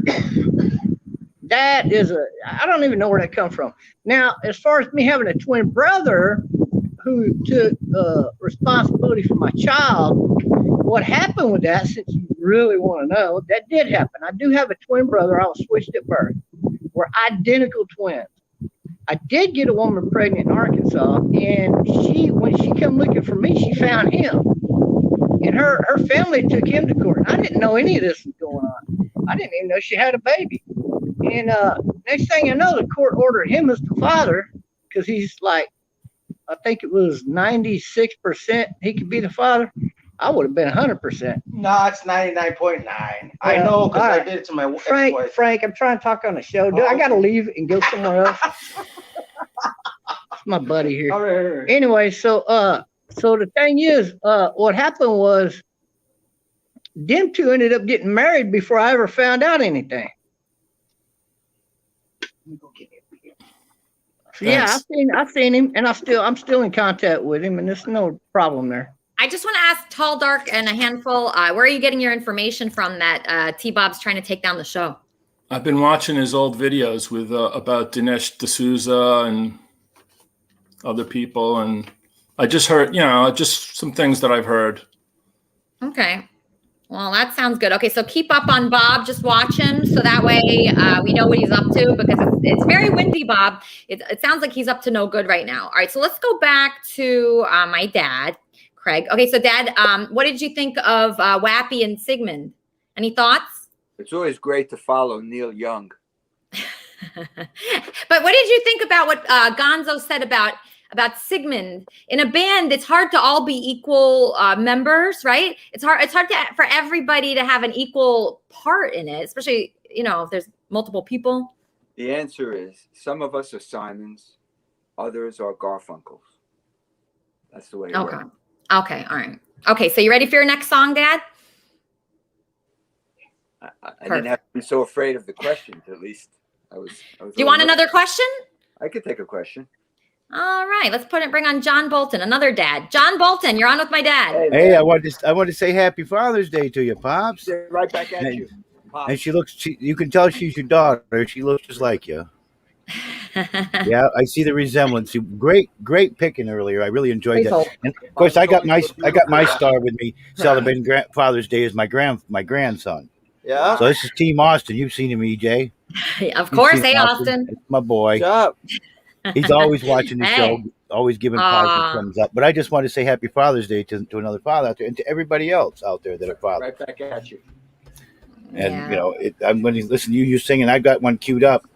That is I don't even know where that comes from. Now, as far as me having a twin brother who took responsibility for my child, what happened with that, since you really want to know, that did happen. I do have a twin brother. I was switched at birth. We're identical twins. I did get a woman pregnant in Arkansas, and when she come looking for me, she found him. And her family took him to court. And I didn't know any of this was going on. I didn't even know she had a baby. And next thing I know, the court ordered him as the father because he's like, I think it was 96% he could be the father. I would have been 100%. No, it's 99.9. I know because I did it to my ex-wife. Frank, I'm trying to talk on the show. Dude, I got to leave and go somewhere else. It's my buddy here. All right. Anyway, so the thing is, what happened was them two ended up getting married before I ever found out anything. So, yeah, I've seen him, and I'm still in contact with him, and there's no problem there. I just want to ask Tall Dark and a handful, where are you getting your information from that T-Bob's trying to take down the show? I've been watching his old videos with about Dinesh D'Souza and other people, and I just heard, just some things that I've heard. Okay. Well, that sounds good. Okay, so keep up on Bob. Just watch him, so that way we know what he's up to, because it's very windy, Bob. It sounds like he's up to no good right now. All right, so let's go back to my dad, Craig. Okay, so Dad, what did you think of Wappy and Sigmund? Any thoughts? It's always great to follow Neil Young. But what did you think about what Gonzo said about Sigmund? In a band, it's hard to all be equal members, right? It's hard for everybody to have an equal part in it, especially, if there's multiple people. The answer is some of us are Simons, others are Garfunkels. That's the way it works. Okay, all right. Okay, so you ready for your next song, Dad? I didn't have to be so afraid of the questions. At least I was. Do you want another question? I could take a question. All right, let's bring on John Bolton, another dad. John Bolton, you're on with my dad. Hey, I want to say Happy Father's Day to you, Pops. Right back at you. Pops. And you can tell she's your daughter. She looks just like you. Yeah, I see the resemblance. Great picking earlier. I really enjoyed that. And of course, I got my star with me celebrating Father's Day as my grandson. Yeah. So this is Team Austin. You've seen him, EJ. Of course, hey Austin. It's my boy. He's always watching the show, always giving positive thumbs up. But I just want to say Happy Father's Day to another father out there, and to everybody else out there that are fathers. Right back at you. And I'm going to listen to you singing. I got one queued up.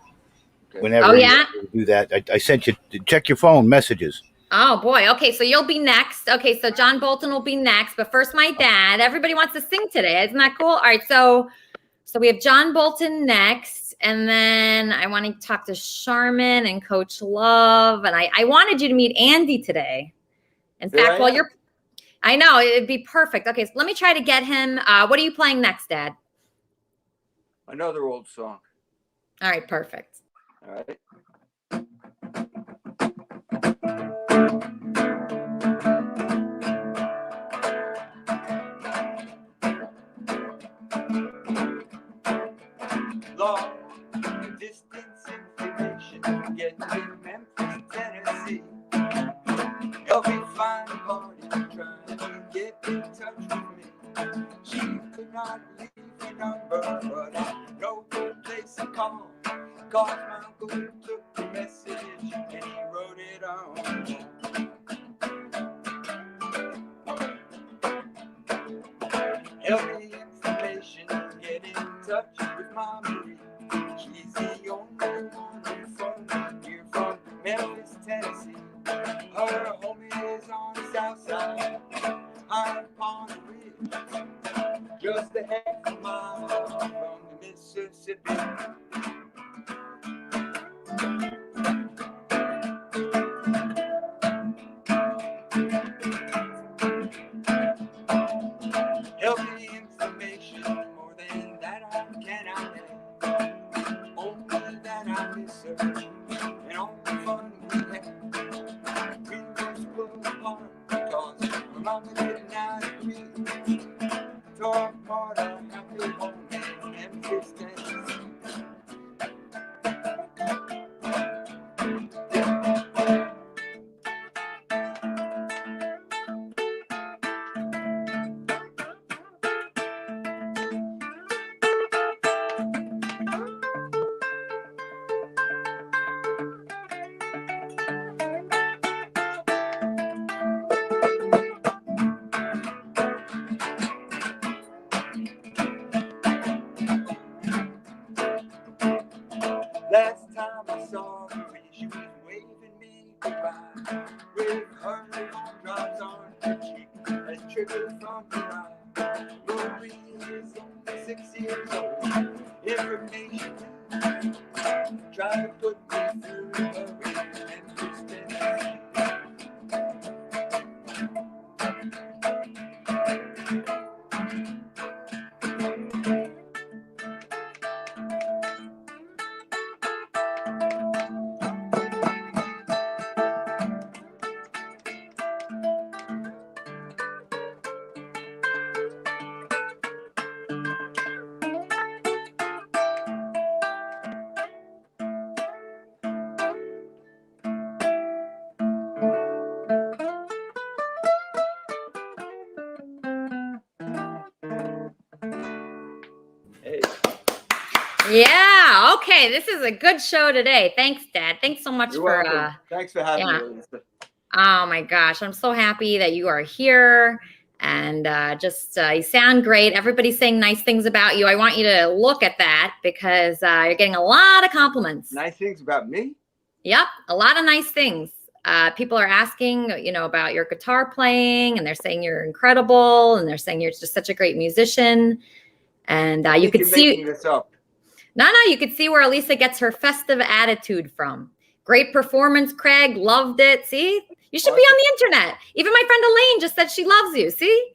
Whenever you do that, I sent you to check your phone messages. Oh boy. Okay, so you'll be next. Okay, so John Bolton will be next, but first my dad. Everybody wants to sing today. Isn't that cool? All right, so we have John Bolton next, and then I want to talk to Charmin and Coach Love, and I wanted you to meet Andy today. In fact, I know, it'd be perfect. Okay, so let me try to get him. What are you playing next, Dad? Another old song. All right, perfect. All right. Long distance information getting to Memphis, Tennessee. Every fine party trying to get in touch with me. She could not leave her number, but I know the place to call. Cause my uncle took the message and he wrote it on. Every information, get in touch with my Marie. She's the only one who phoned me here from Memphis, Tennessee. Her home is on the south side, high upon the ridge, just a half a mile from the Mississippi. Every information, more than that I cannot add. Only that I miss her, and all the fun we had. We was pulled apart, cause my mama did not agree. Tore apart our happy home in Memphis, Tennessee. Last time I saw her, she was waving me goodbye. With her long drops on her cheek, a trickle from her eye. Marie is only 6 years old. Information try to put me through Marie and Kristen. Yeah. Okay. This is a good show today. Thanks, Dad. Thanks so much You're for welcome. Thanks for having yeah. me, Lisa. Oh my gosh, I'm so happy that you are here, and you sound great. Everybody's saying nice things about you. I want you to look at that because you're getting a lot of compliments. Nice things about me? Yep, a lot of nice things. People are asking, about your guitar playing, and they're saying you're incredible, and they're saying you're just such a great musician. And you could see making this up. No, you could see where Elisa gets her festive attitude from. Great performance, Craig. Loved it. See? You should be on the internet. Even my friend Elaine just said she loves you. See?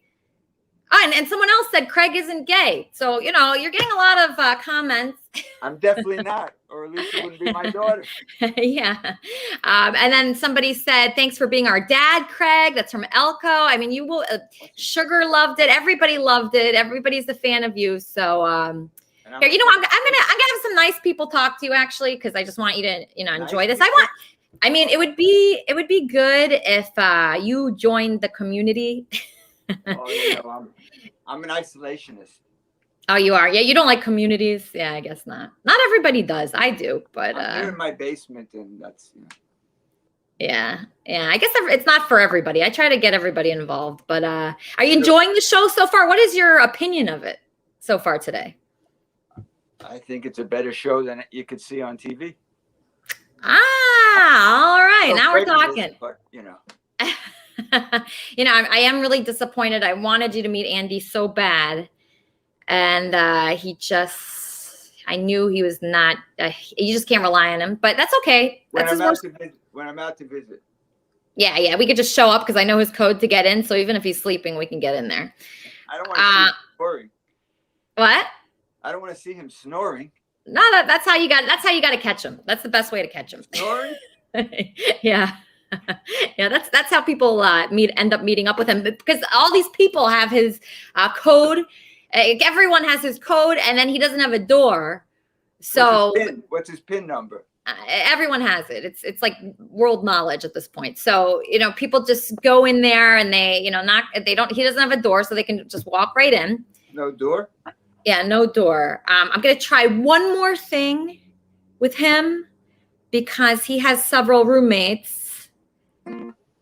Oh, and someone else said Craig isn't gay. So, you're getting a lot of comments. I'm definitely not, or at least it wouldn't be my daughter. Yeah. And then somebody said, thanks for being our dad, Craig. That's from Elko. I mean, you will. Sugar loved it. Everybody loved it. Everybody's a fan of you. So, I'm gonna have some nice people talk to you actually, because I just want you to enjoy this. It would be good if you joined the community. I'm an isolationist. Oh, you are? Yeah, you don't like communities? Yeah, I guess not. Not everybody does. I do, but I'm here in my basement, and that's yeah. I guess it's not for everybody. I try to get everybody involved, but are you enjoying the show so far? What is your opinion of it so far today? I think it's a better show than you could see on TV. All right. Now we're talking. But, I am really disappointed. I wanted you to meet Andy so bad. And I knew he was not, you just can't rely on him. But that's okay. When I'm out to visit. Yeah. We could just show up because I know his code to get in. So even if he's sleeping, we can get in there. I don't want to see him snoring. What? I don't want to see him snoring. No, that's how you got to catch him. That's the best way to catch him. Snoring? Yeah. Yeah, that's how people end up meeting up with him, because all these people have his code. Everyone has his code, and then he doesn't have a door. So what's his PIN number? Everyone has it. It's like world knowledge at this point. So people just go in there and they he doesn't have a door, so they can just walk right in. No door? Yeah, no door. I'm gonna try one more thing with him because he has several roommates.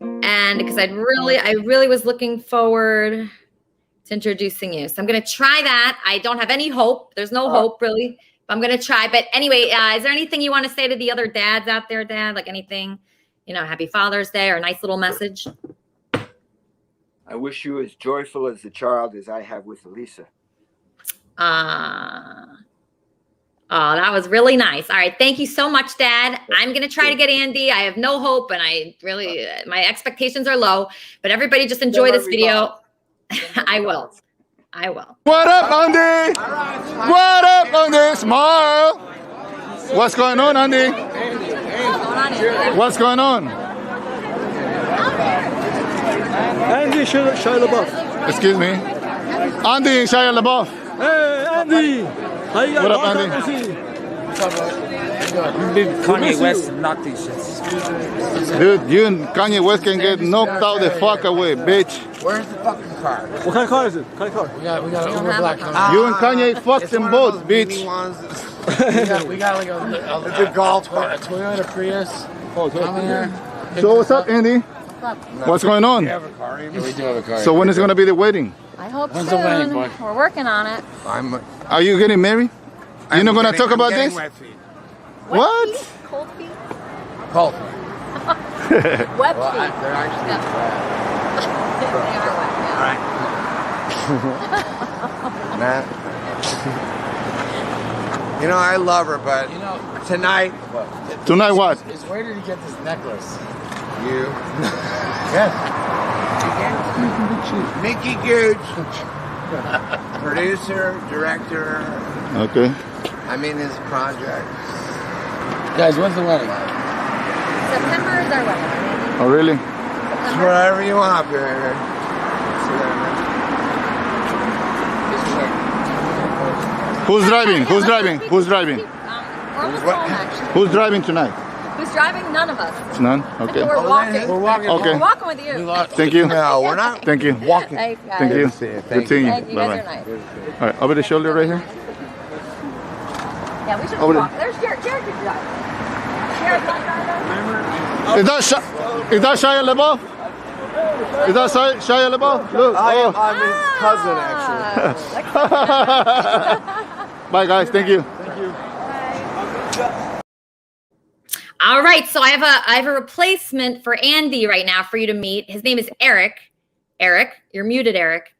And because I really was looking forward to introducing you. So I'm going to try that. I don't have any hope. There's no hope really, but I'm going to try. But anyway, is there anything you want to say to the other dads out there, Dad? Like anything, happy Father's Day or a nice little message? I wish you as joyful as a child as I have with Elisa. Oh, that was really nice. All right. Thank you so much, Dad. I'm going to try to get Andy. I have no hope, and my expectations are low, but everybody just enjoy this video. I will. What up, Andy? What up, Andy? Smile. What's going on, Andy? What's going on? Andy Shia LaBeouf. Excuse me. Andy Shia LaBeouf. Hey, Andy. What up, Andy? Kanye West knocked these shits. Dude, you and Kanye West can get knocked out the fuck away, bitch. Where's the fucking car? What kind of car is it? What kind of car? We got an Uber Black car. You and Kanye fucked them both, bitch. we got like a golf car, a Toyota Prius. Come in here. So what's up, Andy? What's going on? We have a car. We do have a car. So when is going to be the wedding? I hope When's soon. the wedding, boy? We're working on it. Are you getting married? You're not going to talk about this? Wet feet. What? Cold feet? Cold. Wet Well, feet. they're actually Yeah. Matt. I love her, but tonight. Tonight what? Is where did he get this necklace? You. Yes. Mickey Gooch. Producer, director. Okay. I'm in his project. Guys, when's the wedding? September is our wedding. Oh, really? It's wherever you want, baby. Who's driving? Who's driving? Who's driving? We're almost home, actually. Who's driving tonight? Who's driving? None of us. None? Okay. We're walking. We're walking. Okay. We're walking with you. Thank you. No, we're not. Thank you. Walking. Thanks, guys. Thank you. Good seeing you. Thank you. You guys Bye-bye. are nice. All right, over the shoulder right here. Yeah, we should Over walk. There's Jared. Jared could drive. Jared, can I drive? Is that Shia LaBeouf? Is that Shia LaBeouf? Look. I'm his cousin, actually. Bye, guys. Thank you. All right, so I have a replacement for Andy right now for you to meet. His name is Eric. Eric, you're muted, Eric.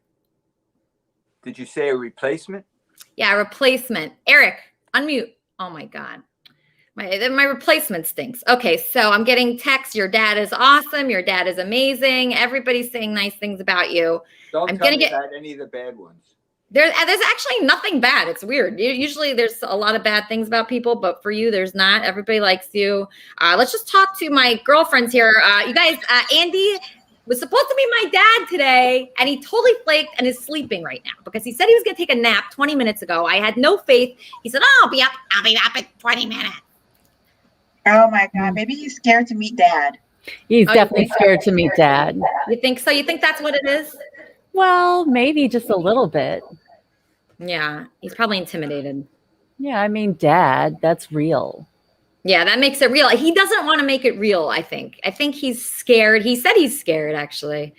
Did you say a replacement? Yeah, replacement. Eric, unmute. Oh my God. My replacement stinks. Okay, so I'm getting texts. Your dad is awesome. Your dad is amazing. Everybody's saying nice things about you. Don't I'm tell gonna me get about any of the bad ones. there's actually nothing bad. It's weird. Usually there's a lot of bad things about people, but for you, there's not. Everybody likes you. Let's just talk to my girlfriends here. You guys, Andy was supposed to be my dad today, and he totally flaked and is sleeping right now because he said he was going to take a nap 20 minutes ago. I had no faith. He said, "Oh, I'll be up in 20 minutes." Oh my God, maybe he's scared to meet Dad. He's definitely scared to meet Dad. You think so? You think that's what it is? Well, maybe just a little bit. Yeah, he's probably intimidated. Yeah, I mean, Dad, that's real. Yeah, that makes it real. He doesn't want to make it real, I think. I think he's scared. He said he's scared, actually.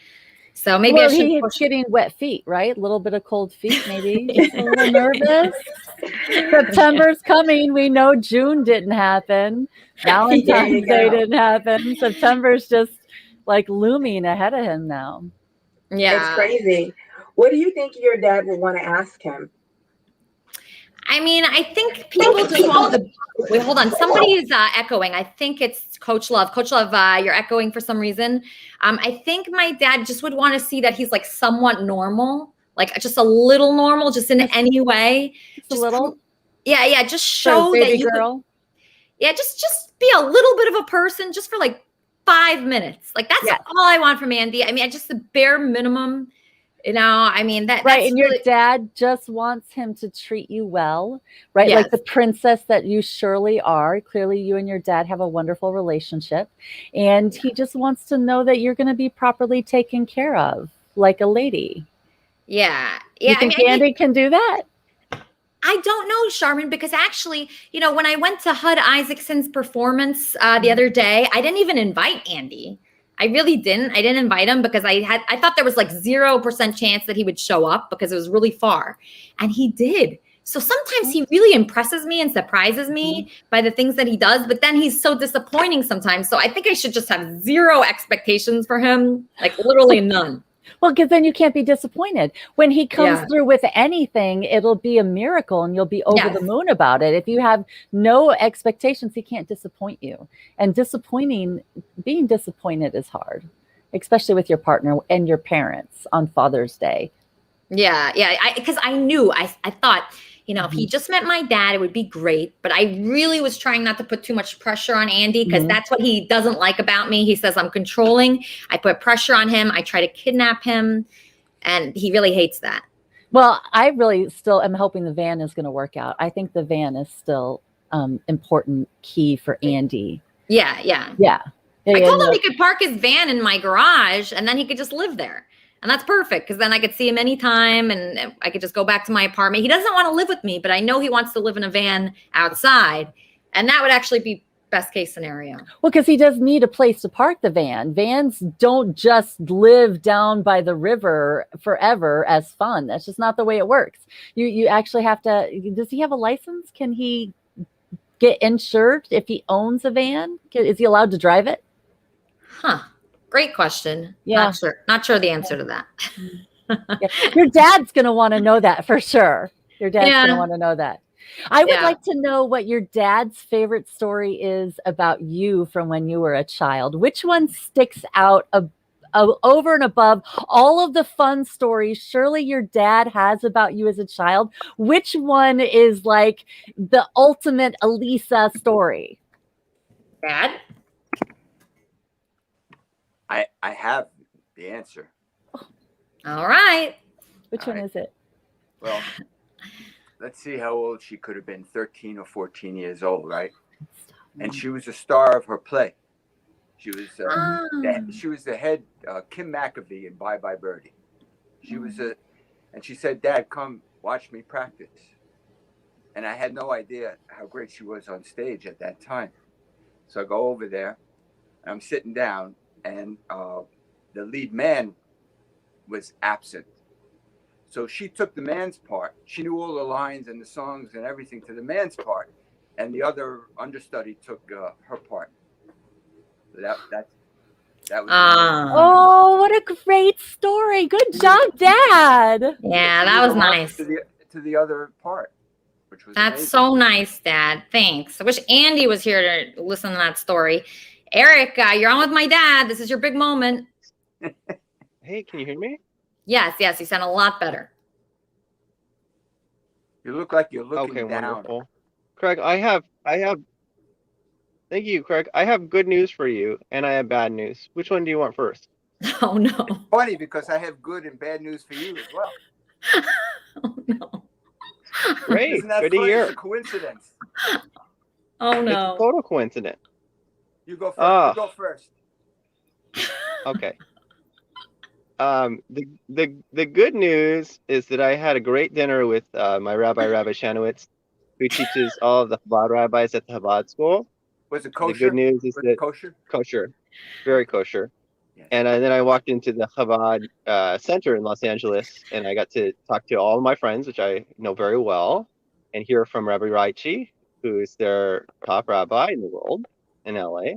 So maybe I should he's getting wet feet, right? A little bit of cold feet, maybe. Just a little nervous. September's coming. We know June didn't happen. Valentine's Day didn't happen. September's just like looming ahead of him now. Yeah. It's crazy. What do you think your dad would want to ask him? I mean, I think people just want the. Wait, hold on. Somebody is echoing. I think it's Coach Love. Coach Love, you're echoing for some reason. I think my dad just would want to see that he's like somewhat normal, like just a little normal, just in any way. Just a little. Yeah. Just show baby that you. girl. Yeah, just be a little bit of a person, just for like 5 minutes. Like that's all I want from Andy. I mean, just the bare minimum. You know, I mean Right, that's and really, your dad just wants him to treat you well, right? Yes. Like the princess that you surely are. Clearly, you and your dad have a wonderful relationship, and he just wants to know that you're going to be properly taken care of, like a lady. Yeah. You I think mean, Andy can do that? I don't know, Charmin, because actually, you know, when I went to Hud Isaacson's performance the other day, I didn't even invite Andy. I really didn't. I didn't invite him because I thought there was like 0% chance that he would show up because it was really far. And he did. So sometimes he really impresses me and surprises me by the things that he does, but then he's so disappointing sometimes. So I think I should just have 0 expectations for him, like literally none. Well, because then you can't be disappointed. When he comes Yeah. through with anything, it'll be a miracle and you'll be over Yes. the moon about it. If you have no expectations, he can't disappoint you. And being disappointed is hard, especially with your partner and your parents on Father's Day. Yeah. Because I knew, I thought, you know, if he just met my dad, it would be great. But I really was trying not to put too much pressure on Andy because that's what he doesn't like about me. He says I'm controlling. I put pressure on him. I try to kidnap him. And he really hates that. Well, I really still am hoping the van is going to work out. I think the van is still important key for Andy. Yeah. I told him no. he could park his van in my garage and then he could just live there. And that's perfect because then I could see him anytime and I could just go back to my apartment. He doesn't want to live with me, but I know he wants to live in a van outside. And that would actually be best case scenario. Well, because he does need a place to park the van. Vans don't just live down by the river forever as fun. That's just not the way it works. You actually have to. Does he have a license? Can he get insured if he owns a van? Is he allowed to drive it? Huh. Great question. Yeah. Not sure the answer to that. Yeah. Your dad's going to want to know that for sure. Your dad's going to want to know that. I would like to know what your dad's favorite story is about you from when you were a child. Which one sticks out over and above all of the fun stories surely your dad has about you as a child? Which one is like the ultimate Elisa story? Dad? I have the answer. All right. Which one is it? Well, let's see how old she could have been, 13 or 14 years old, right? And she was a star of her play. She was the head Kim McAfee in Bye Bye Birdie. And she said, "Dad, come watch me practice." And I had no idea how great she was on stage at that time. So I go over there, and I'm sitting down, and the lead man was absent. So she took the man's part. She knew all the lines and the songs and everything to the man's part, and the other understudy took her part. So that was. Oh, what a great story! Good job, Dad. Yeah, that was nice. To the other part, which was That's amazing. so nice, Dad. Thanks. I wish Andy was here to listen to that story. Eric, you're on with my dad. This is your big moment. Hey, can you hear me? Yes, you sound a lot better. You look like you're looking Okay, down. wonderful. Craig, I have. Thank you, Craig. I have good news for you, and I have bad news. Which one do you want first? Oh no! Funny because I have good and bad news for you as well. Great, Isn't that good to funny? hear. It's a coincidence. Oh It's a total coincidence. You go first. Ah. You go first. Okay. The good news is that I had a great dinner with my Rabbi Shanowitz, who teaches all of the Chabad rabbis at the Chabad school. Was it kosher? The good news is Was that it kosher? kosher, very kosher. And then I walked into the Chabad Center in Los Angeles, and I got to talk to all of my friends, which I know very well, and hear from Rabbi Raichi, who is their top rabbi in the world in LA.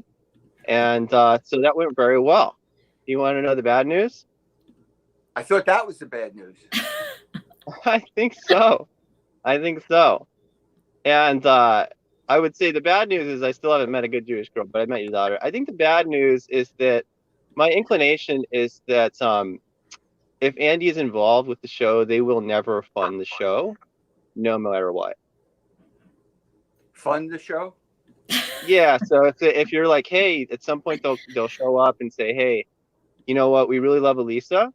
And so that went very well. You want to know the bad news? I thought that was the bad news. I think so. And I would say the bad news is I still haven't met a good Jewish girl, but I met your daughter. I think the bad news is that my inclination is that if Andy is involved with the show, they will never fund the show, no matter what. Fund the show? Yeah. So if you're like, hey, at some point they'll show up and say, hey, you know what? We really love Elisa.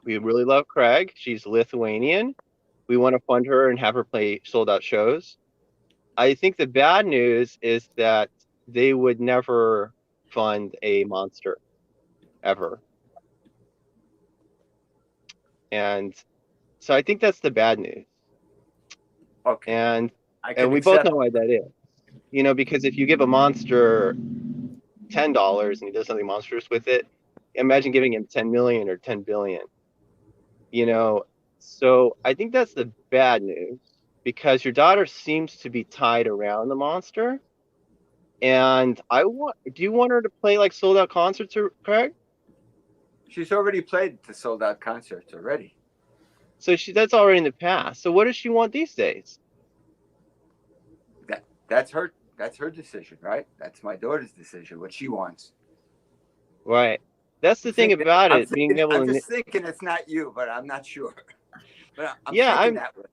We really love Craig. She's Lithuanian. We want to fund her and have her play sold out shows. I think the bad news is that they would never fund a monster ever. And so I think that's the bad news. Okay. And can we both accept- know why that is. You know, because if you give a monster $10 and he does something monstrous with it, imagine giving him 10 million or 10 billion. You know, so I think that's the bad news, because your daughter seems to be tied around the monster. And do you want her to play like sold out concerts, or Craig? She's already played the sold out concerts already. So that's already in the past. So what does she want these days? That's her decision, right? That's my daughter's decision, what she wants. Right. That's the thing about it, being able I'm to. just thinking it's not you, but I'm not sure. But I'm Yeah, thinking that way.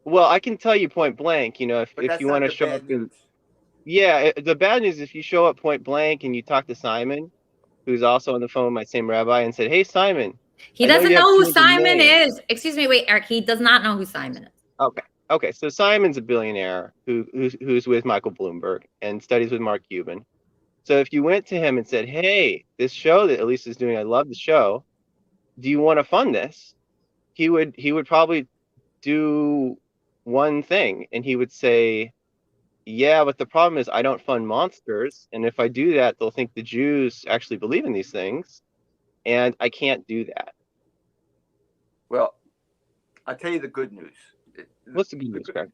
Well, I can tell you point blank, you know, if But that's you not want to the show bad up in, news. yeah, the bad news is if you show up point blank and you talk to Simon, who's also on the phone with my same rabbi, and said, hey, Simon. He I know doesn't you have know who 200 Simon million. is. Excuse me, wait, Eric. He does not know who Simon is. Okay. So Simon's a billionaire who's with Michael Bloomberg and studies with Mark Cuban. So if you went to him and said, hey, this show that Elisa's doing, I love the show. Do you want to fund this? He would probably do one thing, and he would say, yeah, but the problem is I don't fund monsters, and if I do that, they'll think the Jews actually believe in these things, and I can't do that. Well, I'll tell you the good news. What's the good news, Craig?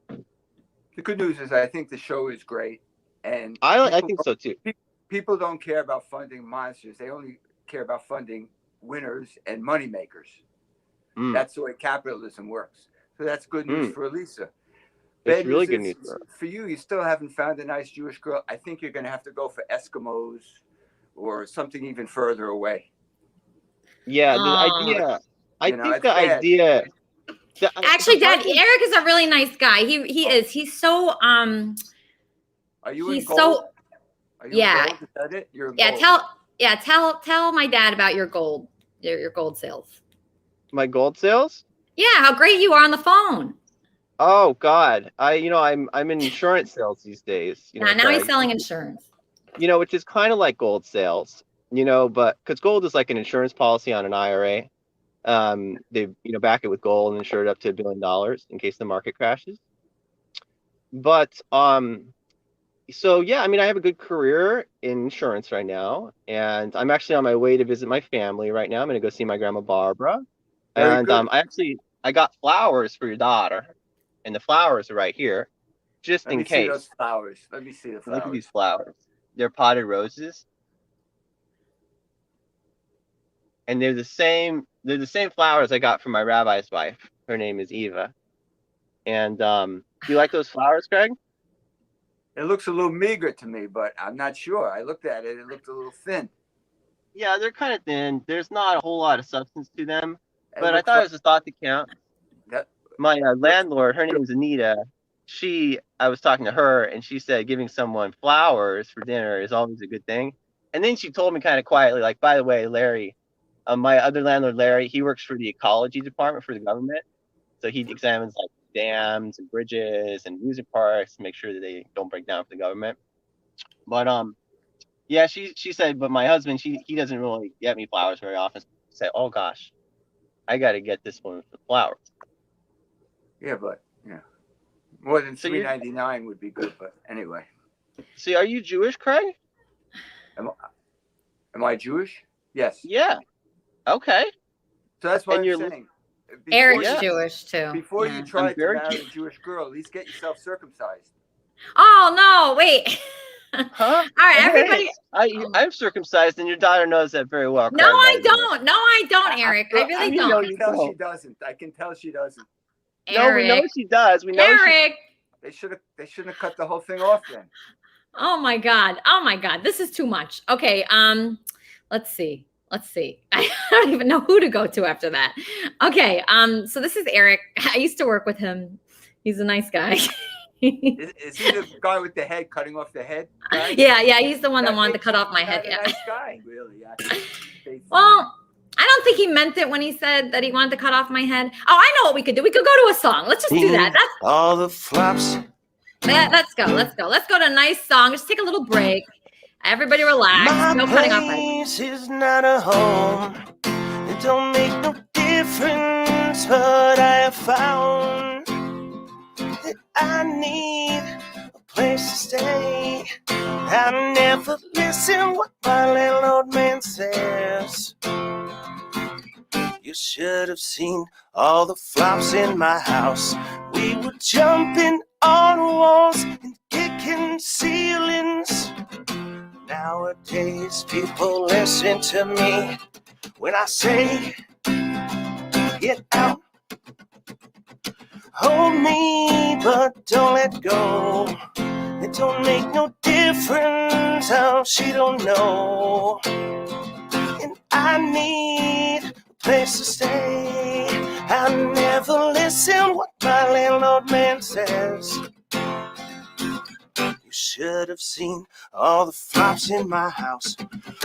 The good news is I think the show is great, and I think so too. People don't care about funding monsters; they only care about funding winners and money makers. That's the way capitalism works. So that's good news for Elisa. It's Bad really news good is, news for her. for you. You still haven't found a nice Jewish girl. I think you're going to have to go for Eskimos or something even further away. Yeah, the idea. I You know, think it's the bad. idea. Actually, Dad, Eric is a really nice guy. He is. He's so Are you he's in gold? so Are you yeah. in gold? Is that it? You're in Yeah, gold. tell my dad about your gold sales. My gold sales? Yeah, how great you are on the phone. Oh God, I'm in insurance sales these days. You know, Now he's Craig. selling insurance. You know, which is kind of like gold sales. You know, but because gold is like an insurance policy on an IRA. They back it with gold and insure it up to $1 billion in case the market crashes. But so yeah, I mean, I have a good career in insurance right now, and I'm actually on my way to visit my family right now. I'm going to go see my grandma Barbara, Very and good. I got flowers for your daughter, and the flowers are right here, just Let in me see case. those flowers. Let me see the flowers. Look at these flowers. They're potted roses, and they're the same flowers I got from my rabbi's wife. Her name is Eva. And you like those flowers, Craig? It looks a little meager to me, but I'm not sure. I looked at it. It looked a little thin. Yeah, they're kind of thin. There's not a whole lot of substance to them, It but I looks thought like- it was a thought to count. My landlord, her name is Anita. I was talking to her, and she said giving someone flowers for dinner is always a good thing. And then she told me kind of quietly, like, by the way, Larry, my other landlord, Larry, he works for the ecology department for the government. So he examines like dams and bridges and amusement parks to make sure that they don't break down for the government. But yeah, she said, but my husband, he doesn't really get me flowers very often. She said, oh gosh, I got to get this one for flowers. Yeah, but yeah, more than So you're- $3.99 would be good. But anyway, See, are you Jewish, Craig? am I Jewish? Yes. Yeah. Okay. So that's what And I'm you're- saying. Eric's Yeah. Jewish too. Before Yeah. you try I'm to very marry a Jewish. Jewish girl, at least get yourself circumcised. Oh no, wait. Huh? All right, Hey, everybody. I'm circumcised, and your daughter knows that very well. No, Craig, by I the way. don't. No, I don't, Eric. I really I know don't. you I can tell she don't. doesn't. I can tell she doesn't. No, we know Eric. she does. We know Eric. They shouldn't have cut the whole thing off then. Oh my God. This is too much. Okay. Let's see. I don't even know who to go to after that. Okay. So this is Eric. I used to work with him. He's a nice guy. Is he the guy with the head cutting off the head? Guy? Yeah. He's the one that wanted to cut off my head. A Yeah. nice guy, really. Well, I don't think he meant it when he said that he wanted to cut off my head. Oh, I know what we could do. We could go to a song. Let's just do that. All the flops. Let's go. Let's go to a nice song. Just take a little break. Everybody relax. My No cutting off my place is not a home. It don't make no difference, but I have found that I need a place to stay. I never listen what my landlord man says. You should have seen all the flops in my house. We were jumping on walls and kicking ceilings. Nowadays, people listen to me when I say, get out. Hold me, but don't let go. It don't make no difference how she don't know. And I need a place to stay. I never listen what my landlord man says. You should have seen all the flops in my house.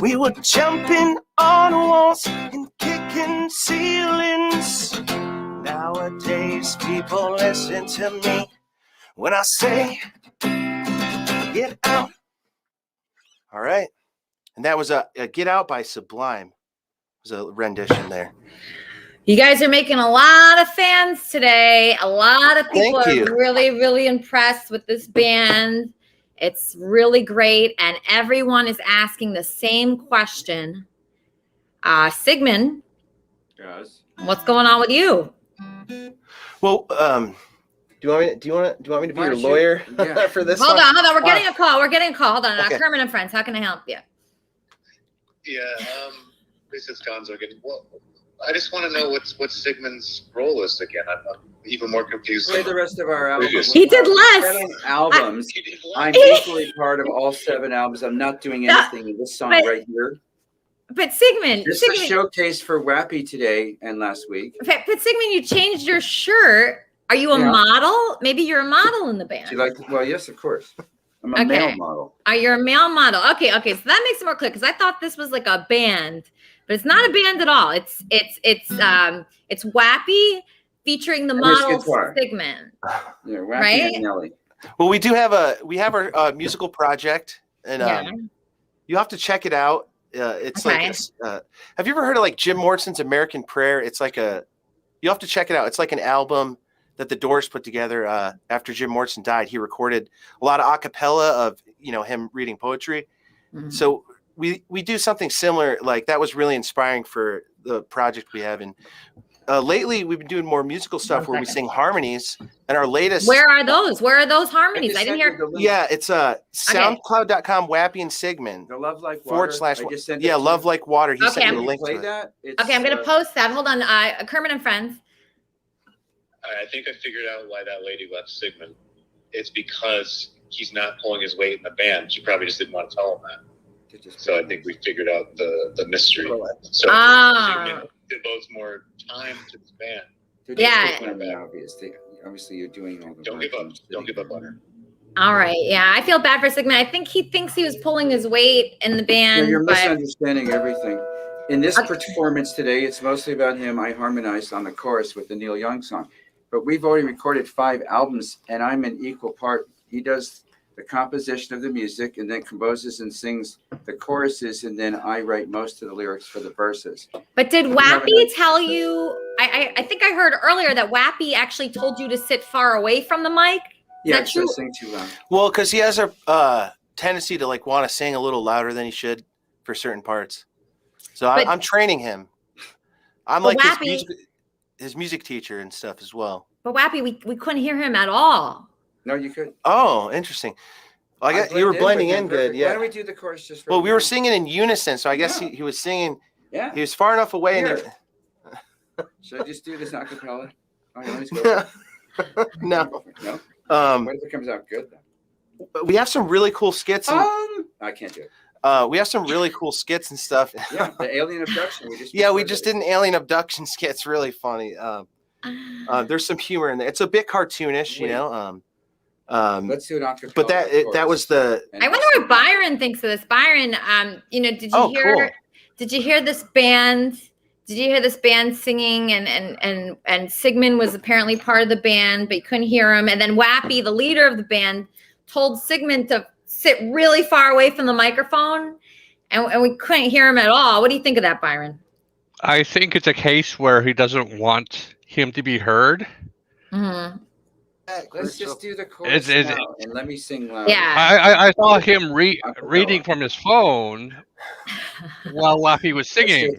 We were jumping on walls and kicking ceilings. Nowadays, people listen to me when I say, get out. All right. And that was a Get Out by Sublime. It was a rendition there. You guys are making a lot of fans today. A lot of people Thank you. are really, really impressed with this band. It's really great. And everyone is asking the same question. Sigmund, Yes. what's going on with you? Well, do you want me to be Why your don't you- lawyer yeah. for this? Hold one? on. We're getting a call. Hold on. Okay. Kermit and Friends, how can I help you? Yeah, this is Gonzo again. Well, I just want to know what Sigmund's role is again. I'm even more confused. Play the rest of our albums. He did less. 7 albums. I'm He- equally part of all 7 albums. I'm not doing anything in this song but- right here. But Sigmund, This is a showcase for Wappy today and last week. but Sigmund, you changed your shirt. Are you a Yeah. model? Maybe you're a model in the band. Do you like? Well, yes, of course. I'm a Okay. male model. Are you a male model? Okay. So that makes it more clear because I thought this was like a band, but it's not a band at all. It's Wappy featuring the And his model guitar. Sigmund. Yeah, Wappy Right? and Nelly. Well, we have our musical project, and Yeah. you have to check it out. It's Okay. like, have you ever heard of like Jim Morrison's American Prayer? It's like you have to check it out. It's like an album that the Doors put together after Jim Morrison died. He recorded a lot of a cappella of him reading poetry. Mm-hmm. So we do something similar. Like that was really inspiring for the project we have. And lately we've been doing more musical stuff where we sing harmonies. And our latest. Where are those? Where are those harmonies? I didn't hear. Yeah, it's soundcloud.com Wappy and Sigmund. The Love Like / Water. I just sent it yeah, to Love you. Like Water. He Okay, sent me I'm- the link Play to it. that. Okay, I'm gonna post that. Hold on. Kermit and Friends. I think I figured out why that lady left Sigmund. It's because he's not pulling his weight in the band. She probably just didn't want to tell him that. So I think we figured out the mystery. So Sigmund devotes more time to this band. Yeah. Obviously, you're doing all the. Don't give up. Don't give up on her. All right. Yeah, I feel bad for Sigmund. I think he thinks he was pulling his weight in the band. You're but misunderstanding everything. In this performance today, it's mostly about him. I harmonized on the chorus with the Neil Young song. But we've already recorded 5 albums, and I'm an equal part. He does the composition of the music and then composes and sings the choruses, and then I write most of the lyrics for the verses. But did Wappy tell you? I think I heard earlier that Wappy actually told you to sit far away from the mic. Is that true? I sing too loud. Well, because he has a tendency to like want to sing a little louder than he should for certain parts. So I'm training him. I'm like his music teacher and stuff as well. But Wappy, we couldn't hear him at all. No, you could. Oh, interesting. Well, I guess you were blending in good. Yeah. Why don't we do the chorus just for? Well, we were singing in unison, so I guess he was singing. Yeah. He was far enough away. Here. Should I just do this a cappella? I always go. No. No. What if it comes out good then? We have some really cool skits. I can't do it. We have some really cool skits and stuff. Yeah, the alien abduction. We just did an alien abduction skit. It's really funny. There's some humor in there. It's a bit cartoonish, you know. Let's do it on. But that was the. I wonder what Byron thinks of this. Byron, did you hear? Cool. Did you hear this band? Did you hear this band singing? And Sigmund was apparently part of the band, but you couldn't hear him. And then Wappy, the leader of the band, told Sigmund to sit really far away from the microphone, and we couldn't hear him at all. What do you think of that, Byron? I think it's a case where he doesn't want him to be heard. Mm-hmm. Let's just do the chorus now, and let me sing loud. Yeah. I saw him reading from his phone while Wappy was singing.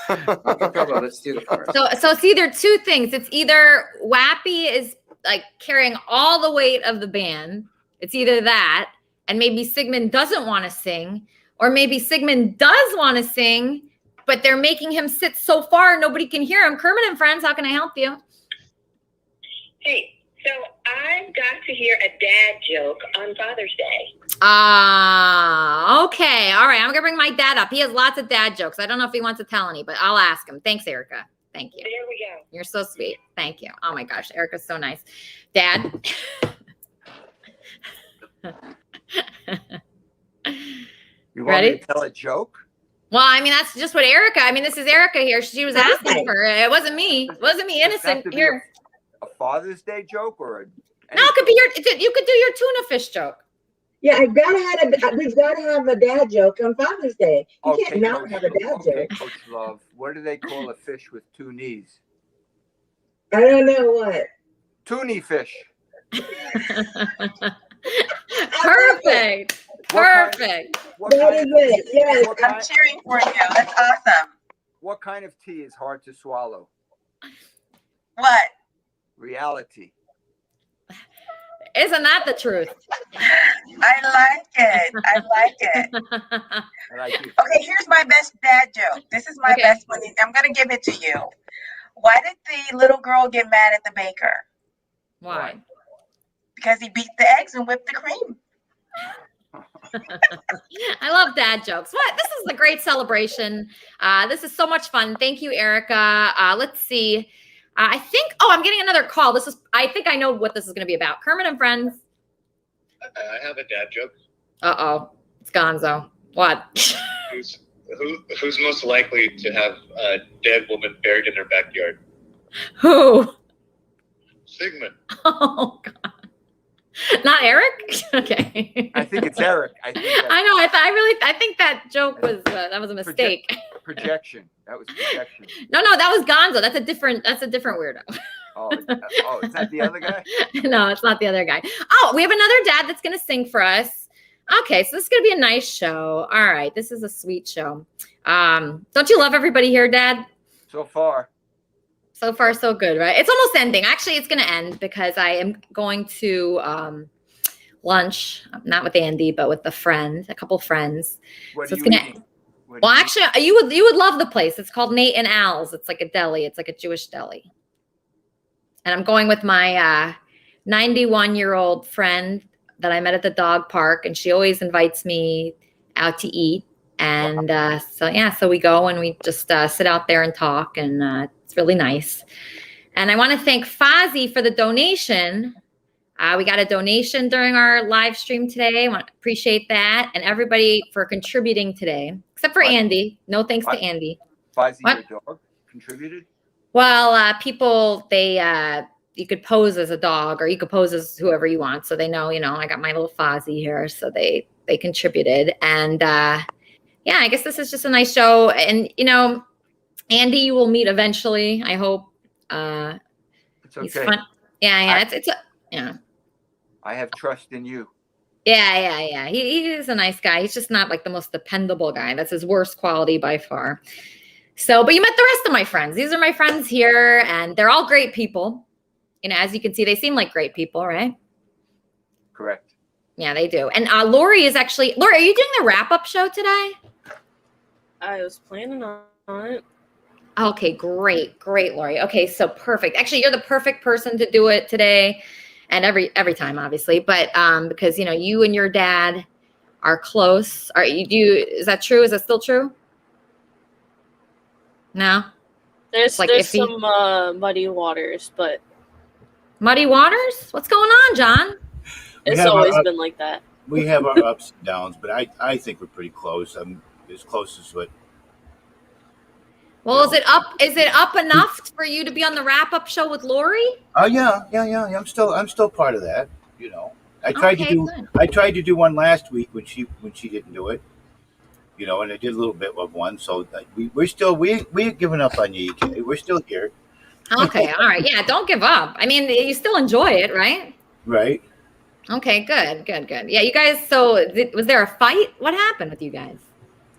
Let's do the chorus. So it's either two things. It's either Wappy is like carrying all the weight of the band. It's either that, and maybe Sigmund doesn't want to sing, or maybe Sigmund does want to sing, but they're making him sit so far nobody can hear him. Kermit and Friends, how can I help you? Hey, so I got to hear a dad joke on Father's Day. Okay. All right. I'm going to bring my dad up. He has lots of dad jokes. I don't know if he wants to tell any, but I'll ask him. Thanks, Erica. Thank you. There we go. You're so sweet. Thank you. Oh my gosh. Erica's so nice. Dad. You want Ready? me to tell a joke? Well, I mean, that's just what this is Erica here. She was asking for it. It wasn't me. It wasn't me, innocent here. A Father's Day joke or No, it could be you could do your tuna fish joke. Yeah, we've got to have a dad joke on Father's Day. You can't not have a dad joke. Coach Love, what do they call a fish with two knees? I don't know what. Toonie fish. Perfect. Perfect. That is it. Yes, I'm cheering for you. That's awesome. What kind of tea is hard to swallow? What? Reality. Isn't that the truth? I like it. I like it. I like it. Okay, here's my best dad joke. This is my best one. I'm going to give it to you. Why did the little girl get mad at the baker? Why? Because he beat the eggs and whipped the cream. I love dad jokes. This is a great celebration. This is so much fun. Thank you, Erica. Let's see. I think, I'm getting another call. I think I know what this is going to be about. Kermit and Friends. I have a dad joke. Uh-oh. It's Gonzo. What? Who's most likely to have a dead woman buried in their backyard? Who? Sigmund. Oh, God. Not Eric? Okay. I think it's Eric. I know. I think that joke was that was a mistake. Projection. That was projection. No, that was Gonzo. That's a different weirdo. Oh, is that the other guy? No, it's not the other guy. Oh, we have another dad that's going to sing for us. Okay, so this is going to be a nice show. All right, this is a sweet show. Don't you love everybody here, Dad? So far. So far, so good, right? It's almost ending. Actually, it's going to end because I am going to lunch, not with Andy, but with a couple friends. What so are it's you going to eating? Well, actually, you would love the place. It's called Nate and Al's. It's like a deli. It's like a Jewish deli. And I'm going with my 91-year-old friend that I met at the dog park, and she always invites me out to eat. And so we go and we just sit out there and talk, and it's really nice. And I want to thank Fozzie for the donation. We got a donation during our live stream today. I want to appreciate that, and everybody for contributing today, except for Andy. No thanks to Andy. Fozzie, your dog, contributed? Well, people, you could pose as a dog, or you could pose as whoever you want, so they know, I got my little Fozzie here, so they contributed. And yeah, I guess this is just a nice show. And Andy, you will meet eventually, I hope. It's okay. He's fun. Yeah. I have trust in you. Yeah. He is a nice guy. He's just not like the most dependable guy. That's his worst quality by far. So, but you met the rest of my friends. These are my friends here, and they're all great people. As you can see, they seem like great people, right? Correct. Yeah, they do. And Lori, are you doing the wrap-up show today? I was planning on it. Okay, great, Lori. Okay, so perfect. Actually, you're the perfect person to do it today. and every time, obviously. But because you and your dad are close. Is that true? Is that still true? No. There's like there's iffy? some muddy waters, but Muddy waters? What's going on, John? it's have our always up- been like that. We have our ups and downs, but I think we're pretty close. I'm as close as what. Well, is it up enough for you to be on the wrap-up show with Lori? Oh yeah. I'm still part of that. I tried Okay, to do good. I tried to do one last week when she didn't do it. And I did a little bit of one. So we ain't giving up on you. We're still here. Okay, all right. Yeah, don't give up. I mean, you still enjoy it, right? Right. Okay, good. Yeah, you guys, so was there a fight? What happened with you guys?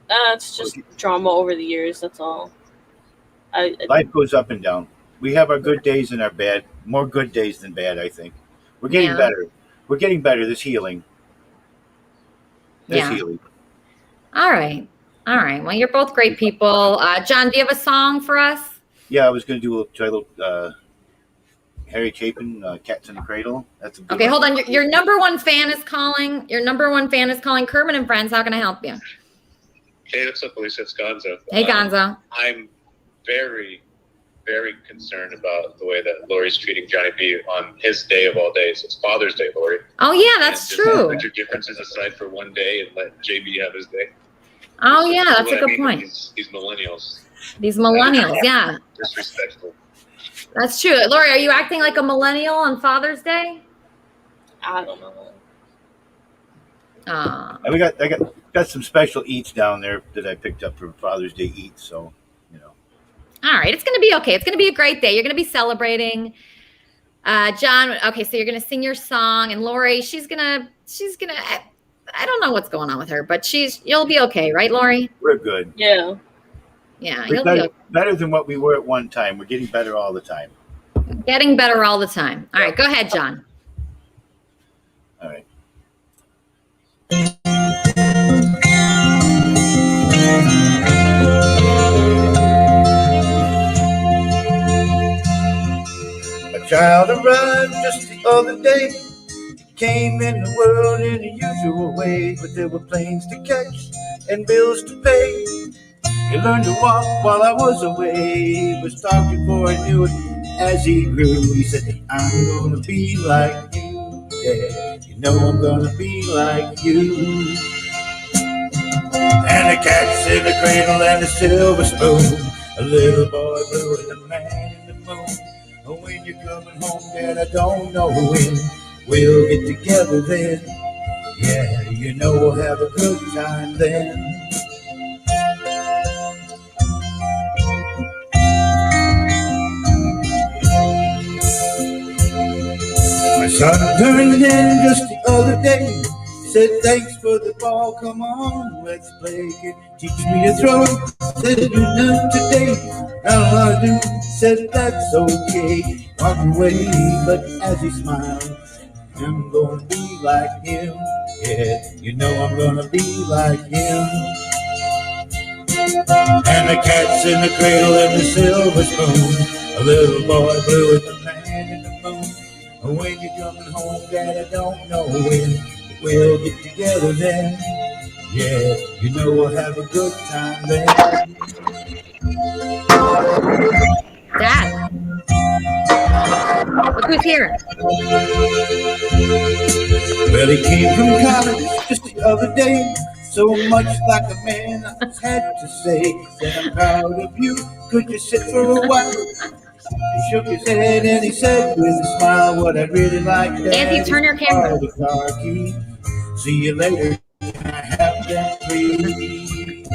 It's just drama over the years. That's all. Life goes up and down. We have our good days and our bad. More good days than bad, I think. We're getting better. We're getting better. There's healing. There's healing. All right. Well, you're both great people. John, do you have a song for us? Yeah, I was going to do a little Harry Chapin, Cats in the Cradle. That's a good Okay, one. hold on. Your number one fan is calling. Kermit and Friends, how can I help you? Hey, what's up, Alicia? It's Gonzo. Hey, Gonzo. I'm very, very concerned about the way that Lori's treating Johnny B on his day of all days. It's Father's Day, Lori. Oh, yeah, that's And just true. put your differences aside for one day and let JB have his day. Oh, yeah, that's a What I good mean point. is These millennials. These millennials, yeah. Disrespectful. That's true. Lori, are you acting like a millennial on Father's Day? I don't know. And I got some special eats down there that I picked up for Father's Day eats. So, All right, it's going to be okay. It's going to be a great day. You're going to be celebrating. John, okay, so you're going to sing your song, and Lori, she's going to, I don't know what's going on with her, but you'll be okay, right, Lori? we're good. Yeah. Yeah, We're you'll be okay. better than what we were at one time. We're getting better all the time. Getting better all the time. All right, go ahead, John. All right. A child arrived just the other day. Came in the world in the usual way, but there were planes to catch and bills to pay. He learned to walk while I was away. He was talking before I knew it. As he grew, he said, I'm gonna be like you. Yeah, I'm gonna be like you. And the cat's in the cradle and the silver spoon. A little boy blue and a man in the moon. Oh, when you're coming home, Dad, I don't know when. We'll get together then. Yeah, we'll have a good time then. My son turned in just the other day. Said, thanks for the ball, come on, let's play. Teach me to throw. Said, do none today. I do. Said, that's okay. Walk away, but as he smiled, I'm gonna be like him. Yeah, I'm gonna be like him. And the cat's in the cradle and the silver spoon. A little boy blue and the man in the moon. When you're coming home, Dad, I don't know when. We'll get together then. Yeah, we'll have a good time then. Dad. Look who's here. Well, he came from college just the other day. So much like a man, I just had to say that I'm proud of you. Could you sit for a while? He shook his head and he said with a smile, what I really like, Dad, Andy, turn your camera. the car key. See you later. Can I have that please?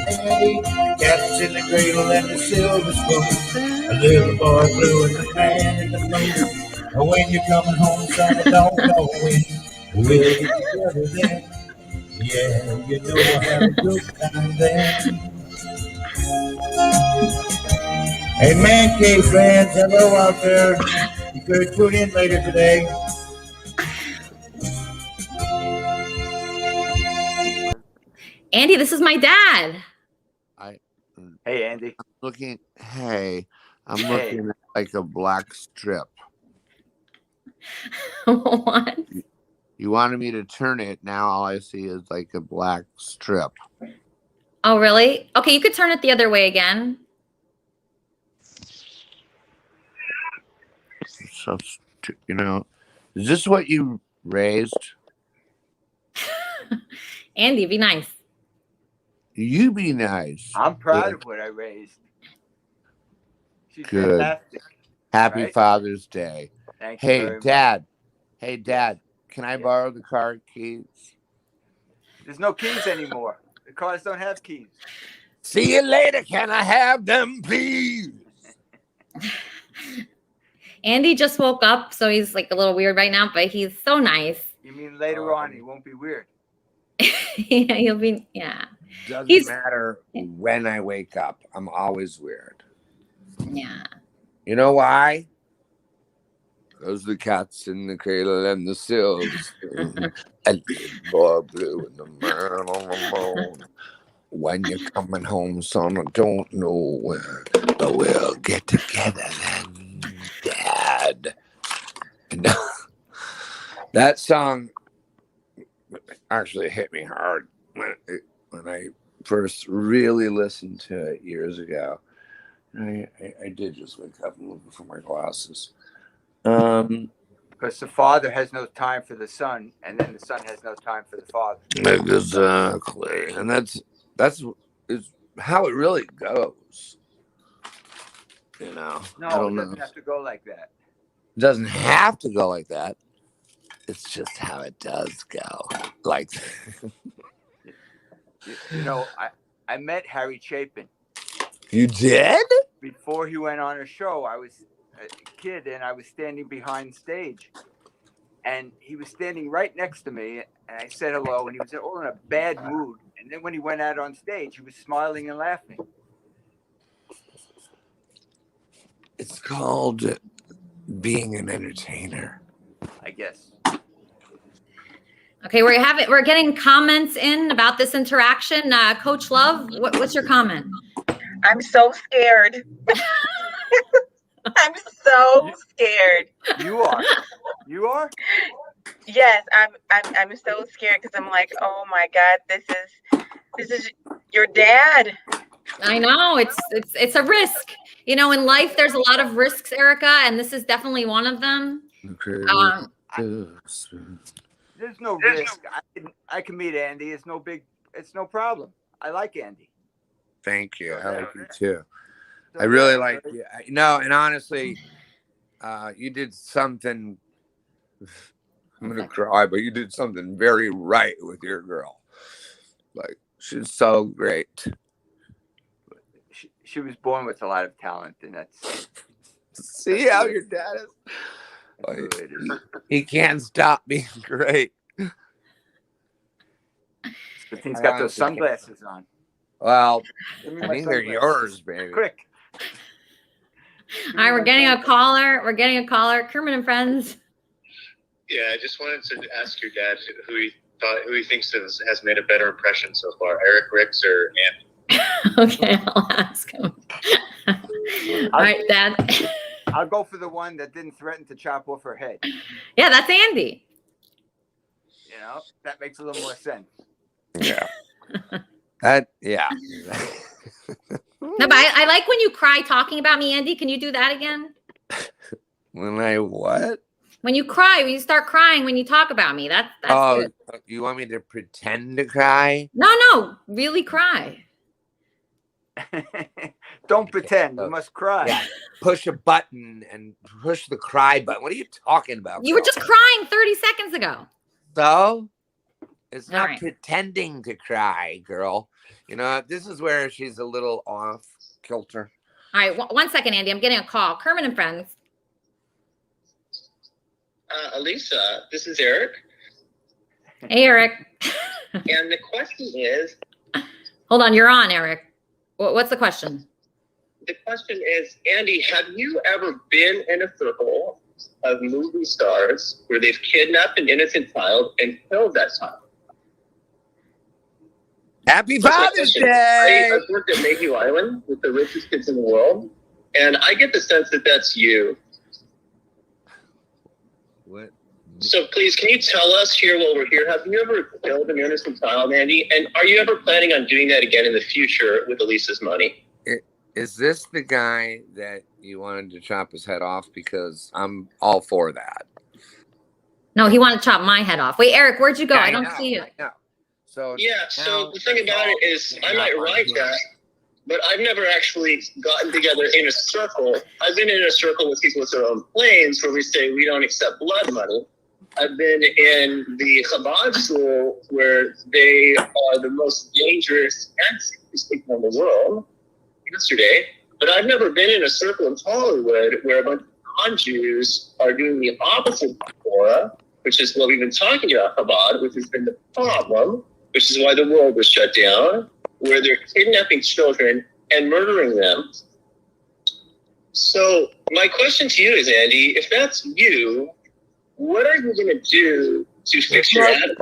Andy, the cat's in the cradle and the silver spoon. A little boy blue and the man in the moon. When you're coming home, son, I don't know when. We'll get together then. Yeah, we'll have a good time then. Hey, Man Cave friends, hello out there. You could tune in later today. Andy, this is my dad. Hey, Andy. I'm looking at like a black strip. What? You wanted me to turn it. Now all I see is like a black strip. Oh, really? Okay, you could turn it the other way again. So, is this what you raised? Andy, be nice. You be nice. I'm proud of what I raised. She's Good. fantastic. Happy right? Father's Day. Thank you very much. Dad. Hey, Dad. Can I borrow the car keys? There's no keys anymore. The cars don't have keys. See you later. Can I have them, please? Andy just woke up, so he's like a little weird right now, but he's so nice. You mean later on he won't be weird? Yeah, he'll be, yeah. Doesn't matter when I wake up. I'm always weird. Yeah. You know why? Because the cat's in the cradle and the sills. And the boy blue and the man on the moon. When you're coming home, son, I don't know where, but we'll get together then, Dad. And that song actually hit me hard when I first really listened to it years ago. I did just wake up and look for my glasses. Because the father has no time for the son, and then the son has no time for the father. Exactly, and that's is how it really goes. No, I don't it know. doesn't have to go like that. It doesn't have to go like that. It's just how it does go. Like, You know, I met Harry Chapin. you did? Before he went on a show, I was a kid and I was standing behind stage. And he was standing right next to me, and I said hello, and he was all in a bad mood. And then when he went out on stage, he was smiling and laughing. It's called being an entertainer. I guess. Okay, we're getting comments in about this interaction. Coach Love, what's your comment? I'm so scared. I'm so scared. You are. You are? Yes, I'm so scared because I'm like, oh my God, this is your dad. I know it's a risk. You know, in life there's a lot of risks, Erica, and this is definitely one of them. There's no risk. I can meet Andy. It's no problem. I like Andy. Thank you. I like you too. I really like you. No, and honestly, you did something. I'm gonna cry, but you did something very right with your girl. Like, she's so great. She was born with a lot of talent, and that's. See how your dad is. Like, he can't stop being great. But he's got those sunglasses on. Well, Give me I my think they're sunglasses. yours, baby. Quick. All right, we're getting a caller. Kermit and Friends. Yeah, I just wanted to ask your dad who he thinks has made a better impression so far, Eric Ricks or Andy. Okay, I'll ask him. All right, Dad. I'll go for the one that didn't threaten to chop off her head. Yeah, that's Andy. You know, that makes a little more sense. Yeah. Yeah. No, but I like when you cry talking about me, Andy. Can you do that again? When I what? When you cry, when you start crying, when you talk about me, that's good. You want me to pretend to cry? No, really cry. Don't pretend. You must cry. Yeah. Push a button and push the cry button. What are you talking about? You were just crying 30 seconds ago. So? It's All not right. pretending to cry, girl. You know, this is where she's a little off kilter. All right, one second, Andy. I'm getting a call. Kermit and Friends. Elisa, this is Eric. Hey, Eric. And the question is, Hold on, you're on, Eric. What's the question? the question is, Andy, have you ever been in a circle of movie stars where they've kidnapped an innocent child and killed that child? Happy That's my Father's question. Day! I've worked at Mayhew Island with the richest kids in the world, and I get the sense that that's you. What? So please, can you tell us here while we're here, have you ever killed an innocent child, Andy? And are you ever planning on doing that again in the future with Elisa's money? Is this the guy that you wanted to chop his head off? Because I'm all for that. No, he wanted to chop my head off. Wait, Eric, where'd you go? Yeah, I don't see you. No. So Yeah, so the thing about it is, I might write that, but I've never actually gotten together in a circle. I've been in a circle with people with their own planes where we say we don't accept blood money. I've been in the Chabad school where they are the most dangerous and sickest people in the world yesterday. But I've never been in a circle in Hollywood where a bunch of non-Jews are doing the opposite of Torah, which is what we've been talking about Chabad, which has been the problem, which is why the world was shut down, where they're kidnapping children and murdering them. So my question to you is, Andy, if that's you, what are you going to do to fix your attitude?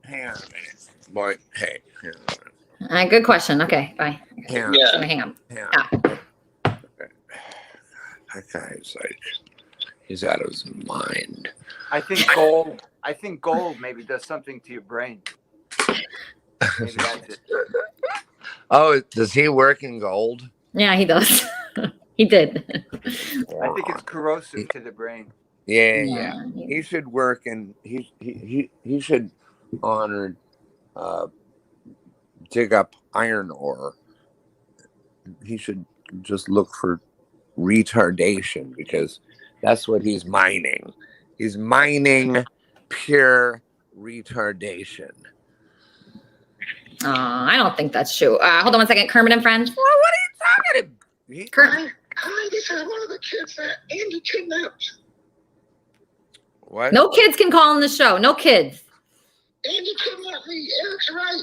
Hang on a minute. Boy, hey. Hang on. Good question. Okay, bye. Hang on. Yeah. Hang on. Hang on. That guy's like, he's out of his mind. I think gold maybe does something to your brain. Maybe that's it. Oh, does he work in gold? Yeah, he does. He did. I think it's corrosive to the brain. Yeah. He should work and he should honor, dig up iron ore. He should just look for retardation because that's what he's mining. He's mining pure retardation. I don't think that's true. Hold on one second. Kermit and friends. Well, what are you talking about? Kermit. Hi, this is one of the kids that Andy kidnapped. What? No kids can call on the show. No kids. Andy kidnapped me. Eric's right.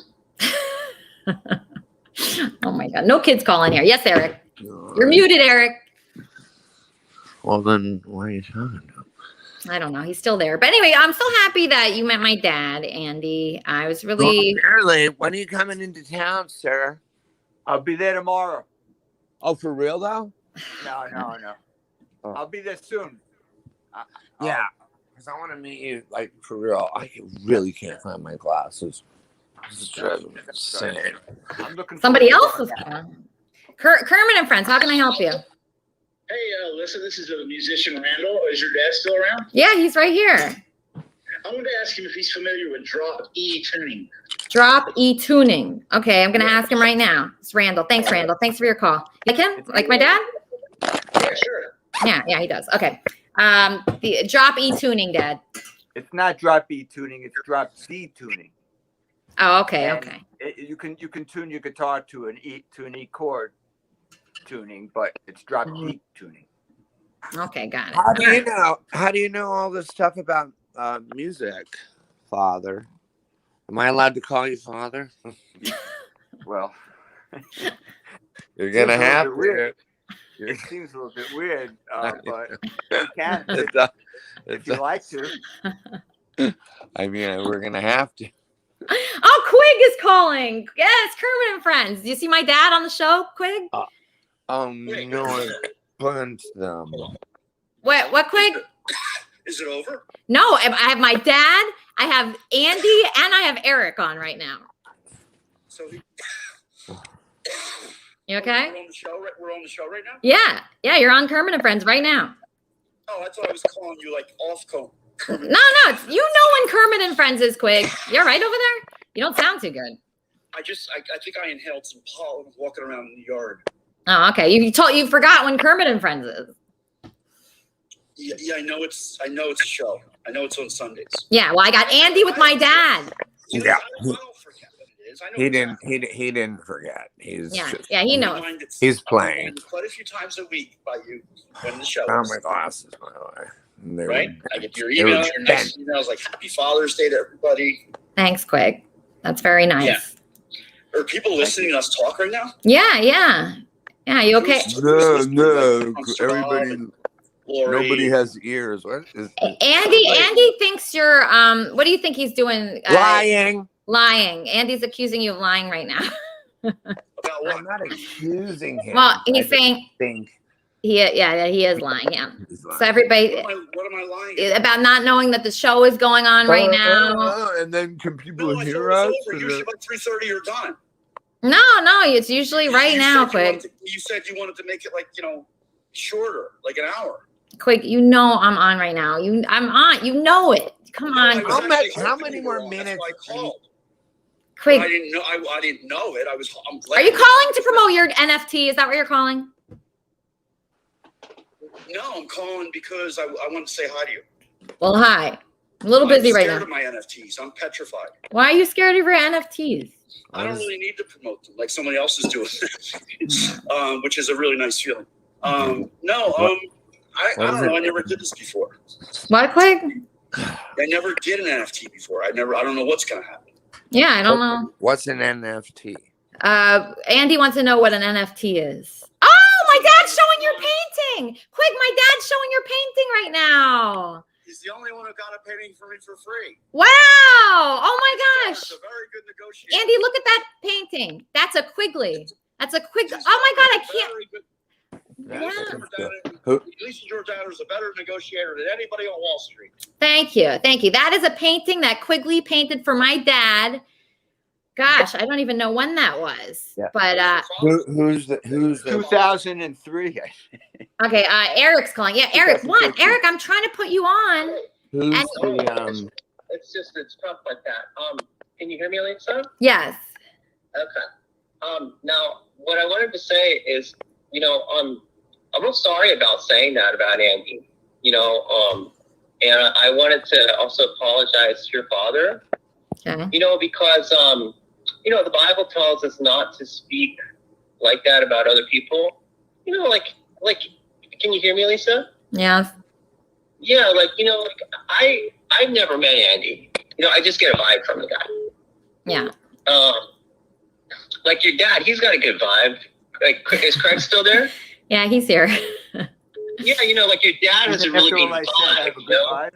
Oh my God. No kids call in here. Yes, Eric. You're muted, Eric. Well, then why are you talking to him? I don't know. He's still there. But anyway, I'm so happy that you met my dad, Andy. I was really... Apparently, when are you coming into town, sir? I'll be there tomorrow. Oh, for real, though? No. Oh. I'll be there soon. Yeah, because I want to meet you, like, for real. I really can't find my glasses. This is driving me insane. I'm looking. Somebody else is coming. Kermit and friends, how can I help you? Hey, listen, this is a musician, Randall. Is your dad still around? Yeah, he's right here. I wanted to ask him if he's familiar with drop E tuning. Drop E tuning. Okay, I'm going to ask him right now. It's Randall. Thanks, Randall. Thanks for your call. Like him? Like my dad? Yeah, sure. Yeah, he does. Okay. The drop E tuning, Dad. It's not drop E tuning. It's drop C tuning. Oh, okay, And okay. You can tune your guitar to an E chord tuning, but it's drop D tuning. Okay, got it. How do you know all this stuff about music, Father? Am I allowed to call you Father? Well, you're gonna have to. Weird. It seems a little bit weird, but you can if you like to. I mean, we're gonna have to. Oh, Quig is calling. Yes, Kermit and friends. Do you see my dad on the show, Quig? No, I punched them. What, Quig? Is it over? No, I have my dad, I have Andy, and I have Eric on right now. So You okay? We're on the show right now? Yeah, you're on Kermit and Friends right now. Oh, I thought I was calling you like off code. No, you know when Kermit and Friends is, Quig. You're right over there? You don't sound too good. I think I inhaled some pollen walking around in the yard. Oh, okay. You forgot when Kermit and Friends is. Yeah, I know it's a show. I know it's on Sundays. Yeah, well, I got Andy with my dad. Yeah. He didn't forget. He's he knows. He's playing. Quite a few times a week by you when the show. Found my glasses, by the way. Right? I get your email, your nice emails like Happy Father's Day to everybody. Thanks, Quig. That's very nice. Yeah. Are people listening to us talk right now? Yeah. Yeah, you okay? No. Everybody. Nobody has ears. What is Andy thinks you're what do you think he's doing? Lying. Andy's accusing you of lying right now. I'm not accusing him. Well, he's saying he is lying. Yeah. He's lying. So everybody What am I lying about not knowing that the show is going on right now. And then can people No, I hear thought us? it was over. Usually by 3:30 you're done. No, it's usually right now, Quick. You said you wanted to make it shorter, like an hour. Quick, I'm on right now. I'm on. You know it. Come on. How many more minutes? Quick. I didn't know. I didn't know it. I'm glad. Are you calling to promote your NFT? Is that what you're calling? No, I'm calling because I want to say hi to you. Well, hi. I'm a little busy right now. I'm scared of my NFTs. I'm petrified. Why are you scared of your NFTs? I don't really need to promote them like somebody else is doing, which is a really nice feeling. I don't know. I never did this before. What, Quick? I never did an NFT before. I don't know what's going to happen. Yeah, I don't know. What's an NFT? Andy wants to know what an NFT is. Oh, my dad's showing your painting. Quick, my dad's showing your painting right now. He's the only one who got a painting for me for free. Wow. Oh, my gosh. He's a very good negotiator. Andy, look at that painting. That's a Quigley. That's a Quigley. Oh, my God, I can't. Lisa Giordano is a better negotiator than anybody on Wall Street. Thank you. That is a painting that Quigley painted for my dad. Gosh, I don't even know when that was. Yeah. But who's the 2003. Okay, Eric's calling. Yeah, Eric, what? Eric, I'm trying to put you on. It's tough like that. Can you hear me, Lisa? Yes. Okay. Now, what I wanted to say is, I'm real sorry about saying that about Andy. And I wanted to also apologize to your father. Okay. Because the Bible tells us not to speak like that about other people. Can you hear me, Lisa? Yeah. Yeah, I've never met Andy. I just get a vibe from the guy. Yeah. Like your dad, he's got a good vibe. Is Craig still there? Yeah, he's here. Yeah, like your dad has a really good vibe.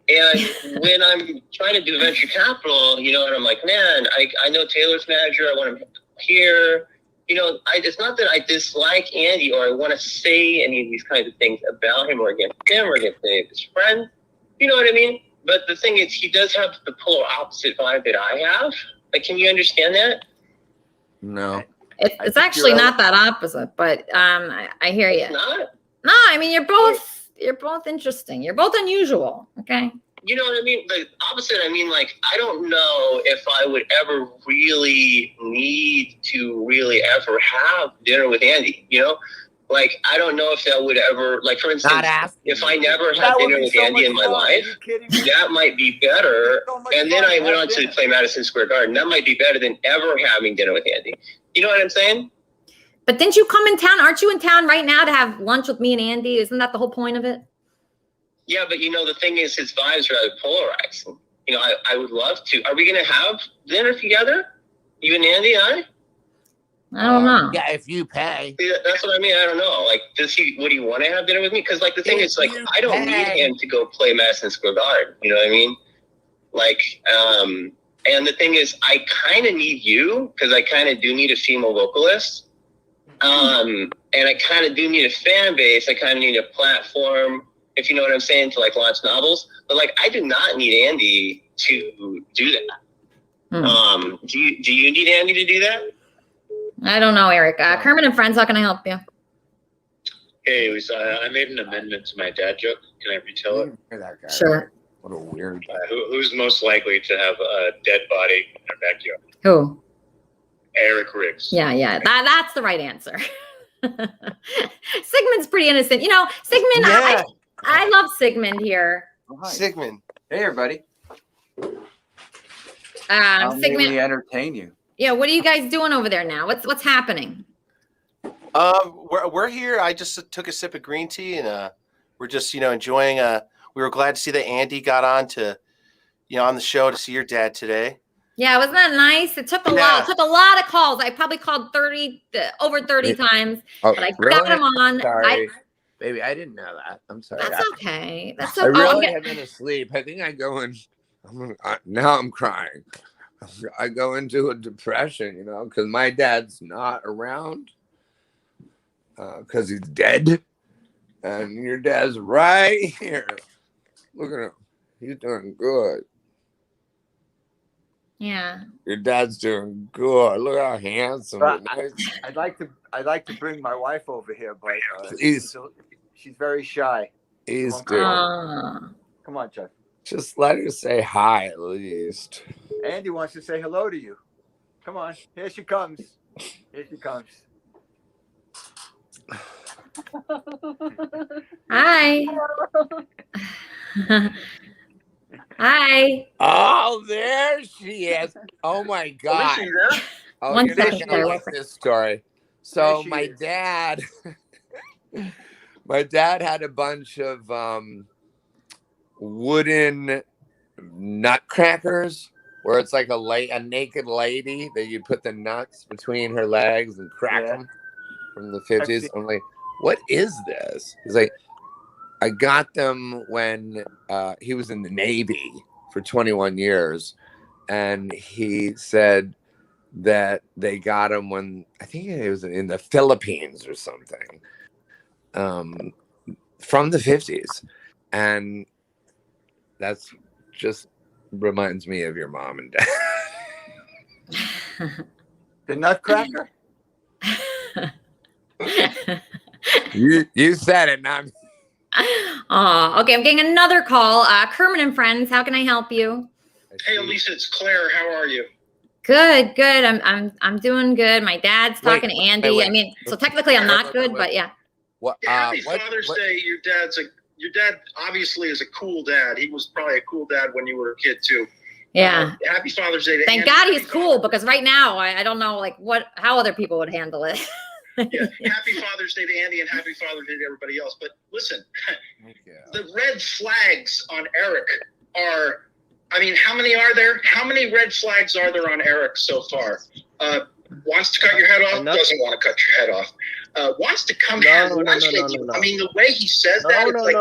And when I'm trying to do venture capital, and I'm like, man, I know Taylor's manager. I want him here. It's not that I dislike Andy or I want to say any of these kinds of things about him or against him or against any of his friends. You know what I mean? But the thing is, he does have the polar opposite vibe that I have. Can you understand that? No. It's actually not that opposite, but I hear you. It's not? No, I mean you're both interesting. You're both unusual. Okay. You know what I mean? The opposite, I don't know if I would ever really need to really ever have dinner with Andy, I don't know if that would ever, for instance, if I never had dinner with Andy in my life, that might be better. And then I went on to play Madison Square Garden. That might be better than ever having dinner with Andy. You know what I'm saying? But didn't you come in town? Aren't you in town right now to have lunch with me and Andy? Isn't that the whole point of it? Yeah, but the thing is, his vibes are polarized. I would love to. Are we going to have dinner together? You and Andy and I don't know. Yeah, if you pay. See, that's what I mean. I don't know. Would he want to have dinner with me? Because, the thing is, I don't need him to go play Madison Square Garden. You know what I mean? And the thing is, I kind of need you because I kind of do need a female vocalist. And I kind of do need a fan base. I kind of need a platform, if you know what I'm saying, to launch novels. But I do not need Andy to do that. Do you need Andy to do that? I don't know, Eric. Kermit and Friends, how can I help you? Hey, Lisa, I made an amendment to my dad joke. Can I retell it? That guy. Sure. What a weird guy. Who's most likely to have a dead body in their backyard? Who? Eric Riggs. Yeah. That's the right answer. Sigmund's pretty innocent. Sigmund, Yeah. I love Sigmund here. Sigmund. Hey, everybody. How may Sigmund, we entertain you? yeah, what are you guys doing over there now? What's happening? We're here. I just took a sip of green tea and we're just enjoying. We were glad to see that Andy got on to on the show to see your dad today. Yeah, wasn't that nice? It took a lot. It took a lot of calls. I probably called over 30 times, but I got him on. Sorry. Baby, I didn't know that. I'm sorry. That's okay. That's I okay. really have been asleep. I think I go in. Now I'm crying. I go into a depression, because my dad's not around because he's dead. And your dad's right here. Look at him. He's doing good. Yeah. Your dad's doing good. Look how handsome. But Nice. I'd like to bring my wife over here, but Please. she's very shy. Please Come do. on, Come on, Jeff. Just let her say hi at least. Andy wants to say hello to you. Come on. Here she comes. Here she comes. Hi. Hi. Oh, there she is. Oh my God. Oh, One you're not second, gonna Claire. like this story. So my dad, my dad had a bunch of wooden nutcrackers where it's like a naked lady that you put the nuts between her legs and crack them from the 50s. I'm like, what is this? He's like, I got them when he was in the Navy for 21 years. And he said that they got him when, I think it was in the Philippines or something, from the 50s. And that's just reminds me of your mom and dad. The Nutcracker? You said it, not me. Oh, okay. I'm getting another call. Kermit and Friends, how can I help you? Hey, Elisa, it's Claire. How are you? Good. I'm doing good. My dad's talking to Andy. wait. I mean, so technically I'm not good, but yeah. What? Happy Father's Day. Your dad obviously is a cool dad. He was probably a cool dad when you were a kid too. Yeah. Happy Father's Day to Thank Andy. God he's cool, because right now I don't know how other people would handle it. Yeah, happy Father's Day to Andy and happy Father's Day to everybody else. But listen, the red flags on Eric are, I mean, how many are there? How many red flags are there on Eric so far? Wants to cut your head off, doesn't want to cut your head off. Wants to come have lunch with you. I mean, the way he says that, it's like,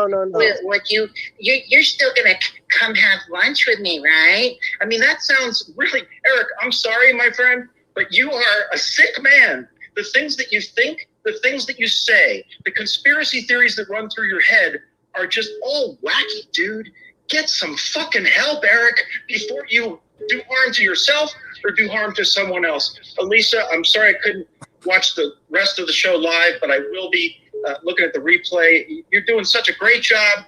what you're still gonna come have lunch with me, right? I mean, that sounds really, Eric, I'm sorry, my friend, but you are a sick man. The things that you think, the things that you say, the conspiracy theories that run through your head are just all wacky, dude. Get some fucking help, Eric, before you do harm to yourself or do harm to someone else. Elisa, I'm sorry I couldn't watch the rest of the show live, but I will be looking at the replay. You're doing such a great job.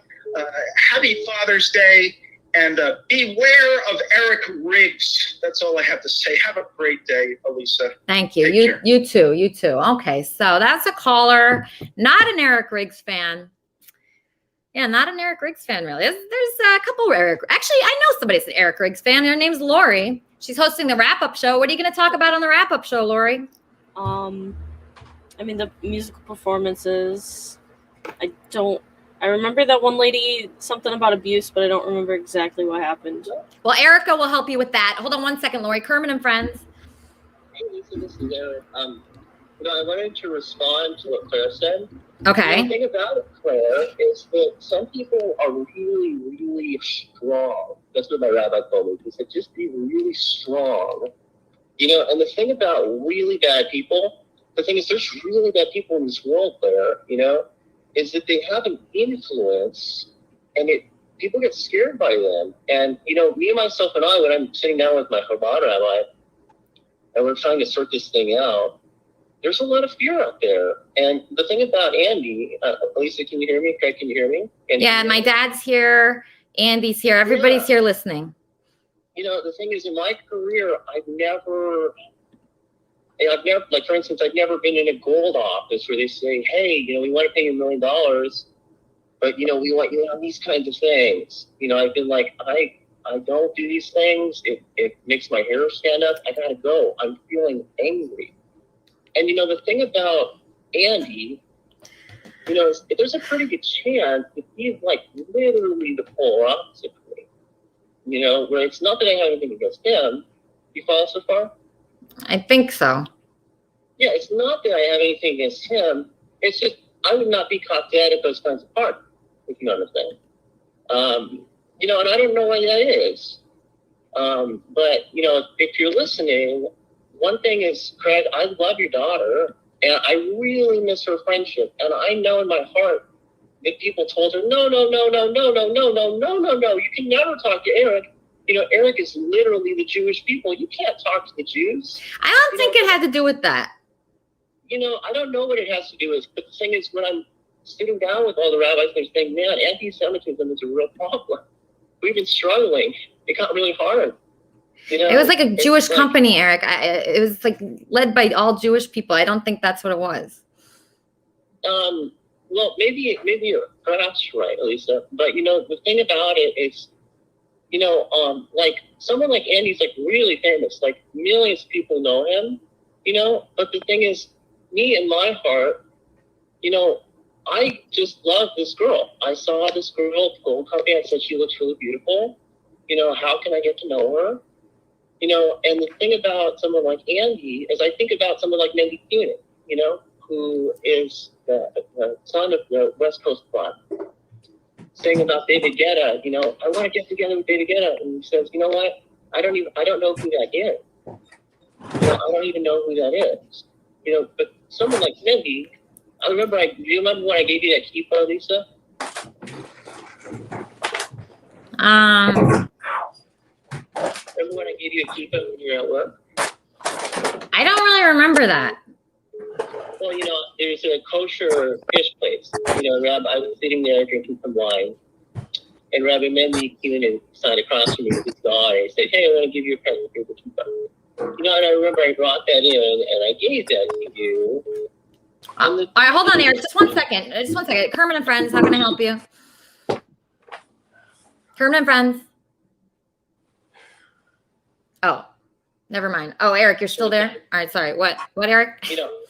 Happy Father's Day, and beware of Eric Riggs. That's all I have to say. Have a great day, Elisa. Thank you. You too. Okay, so that's a caller, not an Eric Riggs fan. Yeah, not an Eric Riggs fan, really. There's a couple of Eric. Actually, I know somebody's an Eric Riggs fan. Her name's Lori. She's hosting the wrap-up show. What are you going to talk about on the wrap-up show, Lori? I mean, the musical performances. I remember that one lady, something about abuse, but I don't remember exactly what happened. Well, Erica will help you with that. Hold on one second, Lori. Kermit and Friends. Hey, Lisa, this is Eric. I wanted to respond to what Claire said. Okay. The thing about it, Claire, is that some people are really, really strong. That's what my rabbi told me. He said, just be really strong. And the thing about really bad people, the thing is there's really bad people in this world, Claire, is that they have an influence, and people get scared by them. And, me, myself, and I, when I'm sitting down with my Chabad rabbi, and we're trying to sort this thing out, there's a lot of fear out there. And the thing about Andy, Lisa, can you hear me? Craig, can you hear me? Yeah, my dad's here. Andy's here. Everybody's here listening. The thing is, in my career, I've never, like, for instance, I've never been in a gold office where they say, hey, we want to pay you $1 million, but, we want you on these kinds of things. I've been like, I don't do these things. It makes my hair stand up. I got to go. I'm feeling angry. And, the thing about Andy, there's a pretty good chance that he's, like, literally the polar opposite of me. Where it's not that I have anything against him. You follow so far? I think so. Yeah, it's not that I have anything against him. It's just I would not be caught dead at those kinds of parties, if you understand. And I don't know why that is. But, if you're listening, one thing is, Craig, I love your daughter, and I really miss her friendship. And I know in my heart if people told her, no, you can never talk to Eric. Eric is literally the Jewish people. You can't talk to the Jews. I don't think it had to do with that. I don't know what it has to do with, but the thing is, when I'm sitting down with all the rabbis, they're saying, man, anti-Semitism is a real problem. We've been struggling. It got really hard. It was like a Jewish company, Eric. It was like led by all Jewish people. I don't think that's what it was. Well, maybe you're perhaps right, Elisa. But the thing about it is, like someone like Andy's like really famous. Like millions of people know him. But the thing is, me in my heart, I just love this girl. I saw this girl at the Gold Company. I said she looks really beautiful. How can I get to know her? And the thing about someone like Andy is I think about someone like Mendy Kunin, who is the son of the West Coast Front, saying about David Guetta, I want to get together with David Guetta. And he says, you know what? I don't know who that is. I don't even know who that is. But someone like Mendy, do you remember when I gave you that kippah, Lisa? Remember when I gave you a kippah when you were at work? I don't really remember that. Well, there's a kosher fish place. I was sitting there drinking some wine, and Rabbi Mendy Kunin sat across from me with his daughter. He said, hey, I want to give you a present for the kippah. And I remember I brought that in, and I gave that to you. All right, hold on, Eric. Just one second. Kermit and Friends, how can I help you? Kermit and Friends. Oh, never mind. Oh, Eric, you're still there? All right, sorry. What, Eric?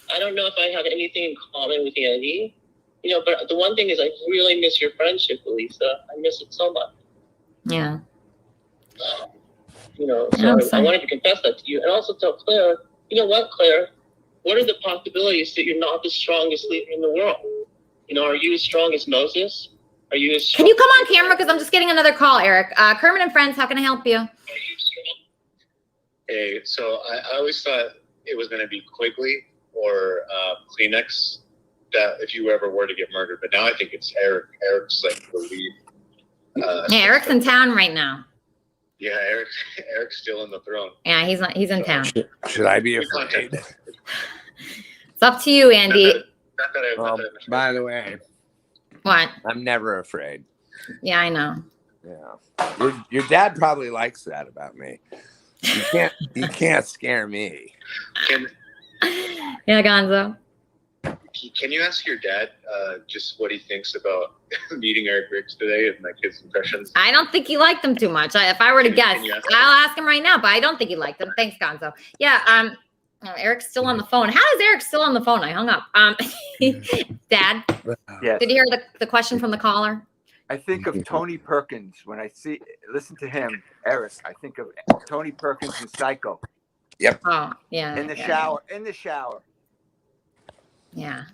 I don't know if I have anything in common with Andy, but the one thing is I really miss your friendship, Elisa. I miss it so much. Yeah. So I wanted to confess that to you, and also tell Claire, Claire, what are the possibilities that you're not the strongest leader in the world? Are you as strong as Moses? Are you as strong? Can you come on camera? Because I'm just getting another call, Eric. Kermit and Friends, how can I help you? Hey, so I always thought it was going to be Quigley or Kleenex that if you ever were to get murdered, but now I think it's Eric. Eric's like the lead. Yeah, Eric's in town right now. Yeah, Eric's still in the throne. Yeah, he's in town. Should I be afraid? It's up to you, Andy. By the way, What? I'm never afraid. Yeah, I know. Yeah, your dad probably likes that about me. You can't scare me. Yeah, Gonzo. Can you ask your dad just what he thinks about meeting Eric Ricks today and like his impressions? I don't think he liked them too much. If I were to guess, I'll ask him right now, but I don't think he liked them. Thanks, Gonzo. Yeah, Eric's still on the phone. How is Eric still on the phone? I hung up. Dad, Yes. did you hear the question from the caller? I think of Tony Perkins when I listen to him, Eric. I think of Tony Perkins in Psycho. Yep. Oh, yeah. In the yeah. shower. In the shower. Yeah.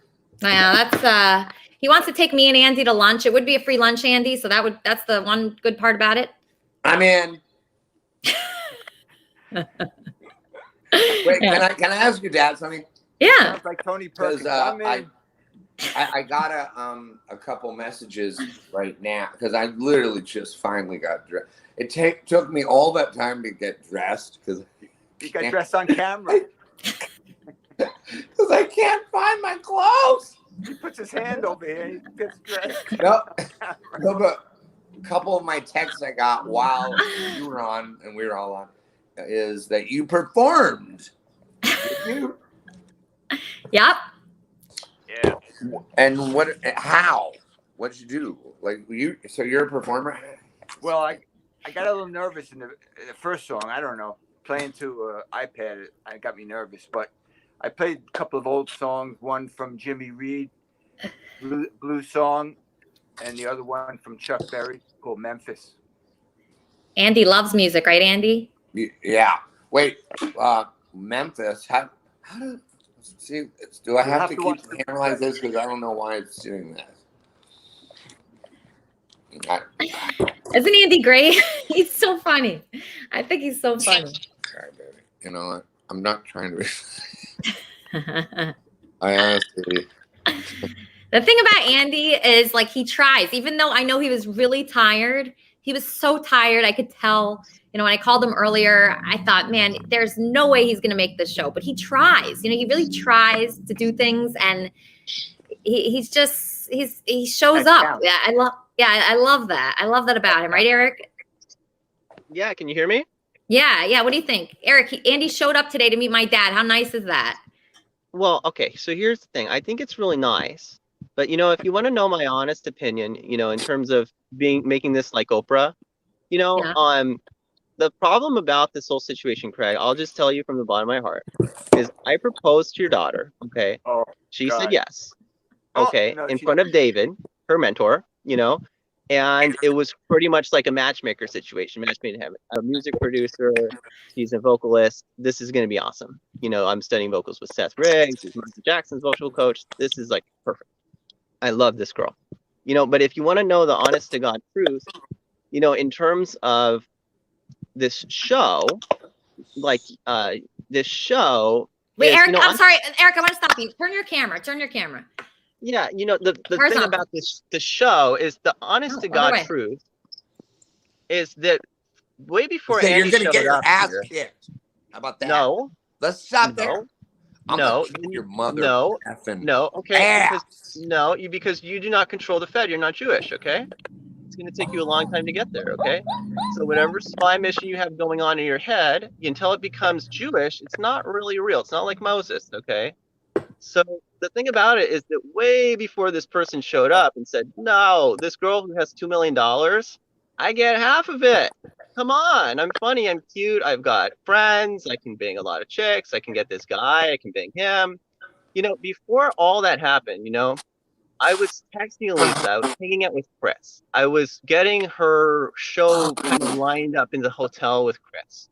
Yeah, that's he wants to take me and Andy to lunch. It would be a free lunch, Andy, so that's the one good part about it. I'm in. Wait, can I ask your dad something? Yeah. Sounds like Tony Perkins. I'm in. I got a couple messages right now because I literally just finally got dressed. It took me all that time to get dressed because You got dressed on camera. Because I can't find my clothes. He puts his hand over here. He gets dressed. No, but a couple of my texts I got while you were on and we were all on is that you performed. Did you? Yep. Yeah. And how? What did you do? So you're a performer? Well, I got a little nervous in the first song. I don't know. Playing to iPad, it got me nervous. But I played a couple of old songs. One from Jimmy Reed, blues song, and the other one from Chuck Berry called Memphis. Andy loves music, right, Andy? Yeah. Wait, Memphis. How do I have to keep the camera like this because I don't know why it's doing that? Isn't Andy great? He's so funny. I think he's so funny. Sorry, baby. You know what? I'm not trying to. I honestly. The thing about Andy is like he tries, even though I know he was really tired. He was so tired. I could tell, you know, when I called him earlier, I thought, man, there's no way he's going to make this show, but he tries, you know, he really tries to do things. And he shows up. Yeah. I love that. I love that about him. Right, Eric? Yeah. Can you hear me? Yeah. Yeah. What do you think? Eric, Andy showed up today to meet my dad. How nice is that? Well, okay. So here's the thing. I think it's really nice. But, you know, if you want to know my honest opinion, you know, in terms of making this like Oprah, you know, the problem about this whole situation, Craig, I'll just tell you from the bottom of my heart, is I proposed to your daughter. Okay. Oh, she God. said yes. Okay. No, in front of David, her mentor, you know, and it was pretty much like a matchmaker situation. Match made in heaven. A music producer, he's a vocalist. This is going to be awesome. You know, I'm studying vocals with Seth Riggs. He's Michael Jackson's vocal coach. This is like perfect. I love this girl, you know, but if you want to know the honest to God truth, you know, in terms of this show, like this show. Wait, is, Eric, you know, I'm sorry. Eric, I want to stop you. Turn your camera. Yeah. You know, the thing about the show is the honest to God truth is that way before So Andy you're going to showed get your up ass here- kicked. How about that? No. Let's stop there. I'm No, gonna kick your mother effing no, okay, ass. because you do not control the Fed. You're not Jewish, okay? It's going to take you a long time to get there, okay? So whatever spy mission you have going on in your head, until it becomes Jewish, it's not really real. It's not like Moses, okay? So the thing about it is that way before this person showed up and said, no, this girl who has $2 million, I get half of it. Come on, I'm funny, I'm cute, I've got friends, I can bang a lot of chicks, I can get this guy, I can bang him. You know, before all that happened, you know, I was texting Elisa, I was hanging out with Chris. I was getting her show kind of lined up in the hotel with Chris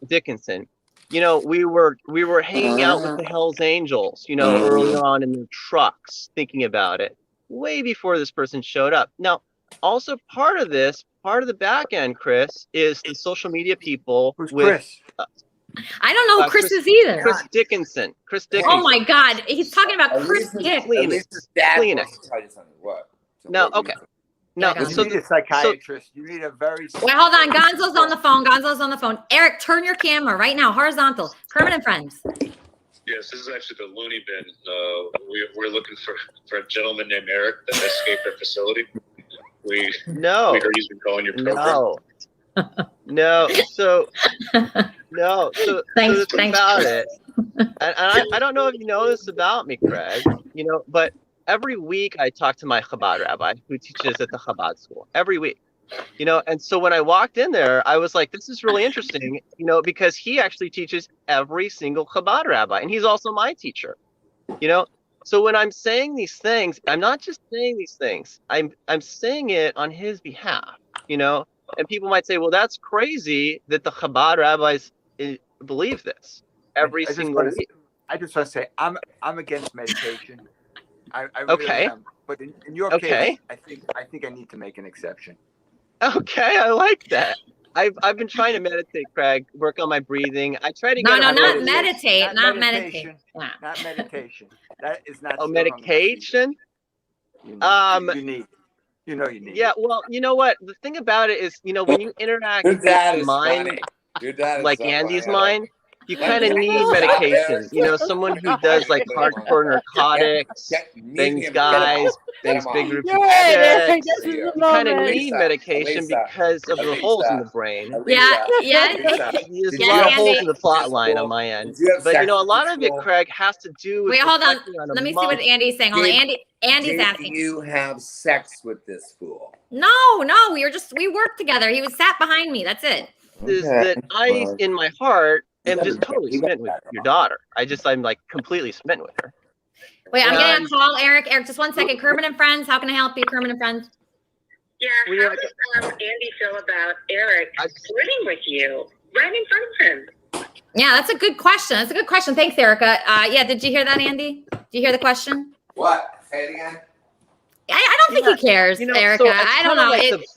Dickinson. You know, we were hanging out with the Hells Angels, you know, early on in their trucks, thinking about it, way before this person showed up. Now, also part of the back end, Chris, is the social media people. Who's with Chris? I don't know who Chris is either. Chris Dickinson. Oh my God, he's talking about Chris Dick. Kleenex. What? No, okay. No, You so need a psychiatrist. You need a very. Wait, hold on. Gonzo's on the phone. Eric, turn your camera right now, horizontal. Kermit and Friends. Yes, this is actually the loony bin. We're looking for a gentleman named Eric that escaped our facility. We heard he's been calling your program. No. So Thanks, the thing about it, and I don't know if you know this about me, Craig, you know, but every week I talk to my Chabad rabbi who teaches at the Chabad school every week, you know, and so when I walked in there, I was like, this is really interesting, you know, because he actually teaches every single Chabad rabbi, and he's also my teacher, you know. So when I'm saying these things, I'm not just saying these things. I'm saying it on his behalf, you know. And people might say, well, that's crazy that the Chabad rabbis believe this every single week. I just want to say I'm against meditation. I really am. But in your case, I think I need to make an exception. Okay, I like that. I've been trying to meditate, Craig. Work on my breathing. I try to get not meditate. Not meditation. That is not. Oh, medication. You need. You know you need. Yeah, well, you know what? The thing about it is, you know, when you interact with mind, like Andy's mind, you kind of need medication. You know, someone who does like hardcore narcotics, bangs guys, bangs big groups of chicks. You kind of need medication because of the holes in the brain. Yeah. There's a lot of holes in the plot line on my end. But you know, a lot of it, Craig, has to do with. Wait, hold on. Let me see what Andy's saying. Hold on. Andy's asking. Did you have sex with this fool? No. We worked together. He was sat behind me. That's it. Is that I, in my heart, am just totally smitten with your daughter. I'm like completely smitten with her. Wait, I'm getting a call, Eric. Eric, just 1 second. Kermit and Friends. How can I help you, Kermit and Friends? Yeah, how does Andy feel about Eric flirting with you right in front of him? Yeah, that's a good question. Thanks, Erica. Yeah, did you hear that, Andy? Did you hear the question? What? Say it again. I don't think he cares, you know, Erica. so I don't know. It's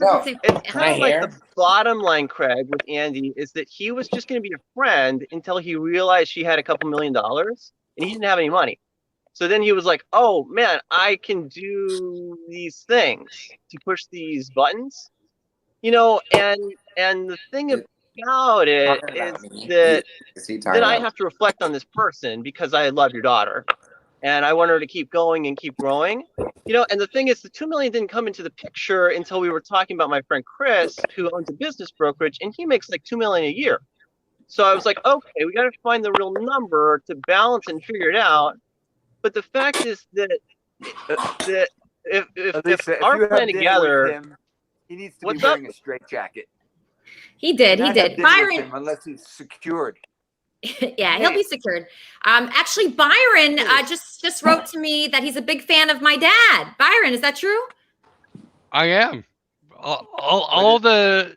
kind of like the bottom line, Craig, with Andy is that he was just going to be a friend until he realized she had a couple $1 million and he didn't have any money. So then he was like, "Oh man, I can do these things to push these buttons, you know." And the thing about it is that then I have to reflect on this person because I love your daughter, and I want her to keep going and keep growing, you know. And the thing is, the $2 million didn't come into the picture until we were talking about my friend Chris, who owns a business brokerage, and he makes like $2 million a year. So I was like, okay, we got to find the real number to balance and figure it out. But the fact is that if our plan together, him, he needs to what's be wearing up? a straitjacket. He did. Not He have did. dinner with Byron. him unless he's secured. Yeah, he'll be secured. Actually, Byron just wrote to me that he's a big fan of my dad. Byron, is that true? I am. All the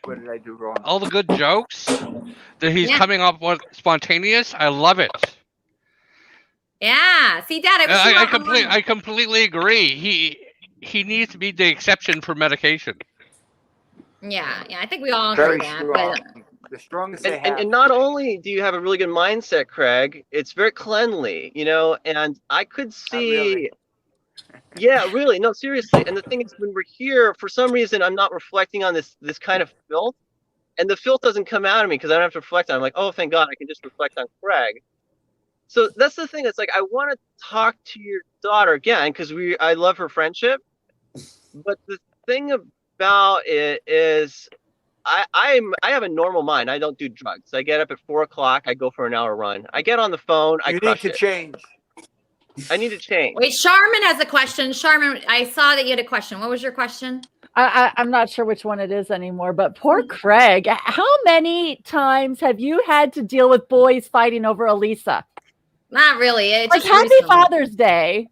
What did I do wrong? all the good jokes that he's coming up with spontaneous. I love it. Yeah. See, Dad, I completely agree. He needs to be the exception for medication. Yeah, I think we all Very agree that. strong. But The strongest they And, have. and not only do you have a really good mindset, Craig, it's very cleanly, you know. And I could see, yeah, really, no, seriously. And the thing is, when we're here, for some reason, I'm not reflecting on this kind of filth, and the filth doesn't come out of me because I don't have to reflect on it. I'm like, oh, thank God, I can just reflect on Craig. So that's the thing. It's like I want to talk to your daughter again because I love her friendship. But the thing about it is, I have a normal mind. I don't do drugs. I get up at 4 o'clock. I go for an hour run. I get on the phone. I crush it. Change. I need to change. wait, Charmin has a question. Charmin, I saw that you had a question. What was your question? I'm not sure which one it is anymore, but poor Craig. How many times have you had to deal with boys fighting over Elisa? Not really. It's Like, just happy recently. Father's Day.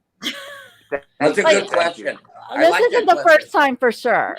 That's a Like, good question. I This like isn't that the question. first time for sure.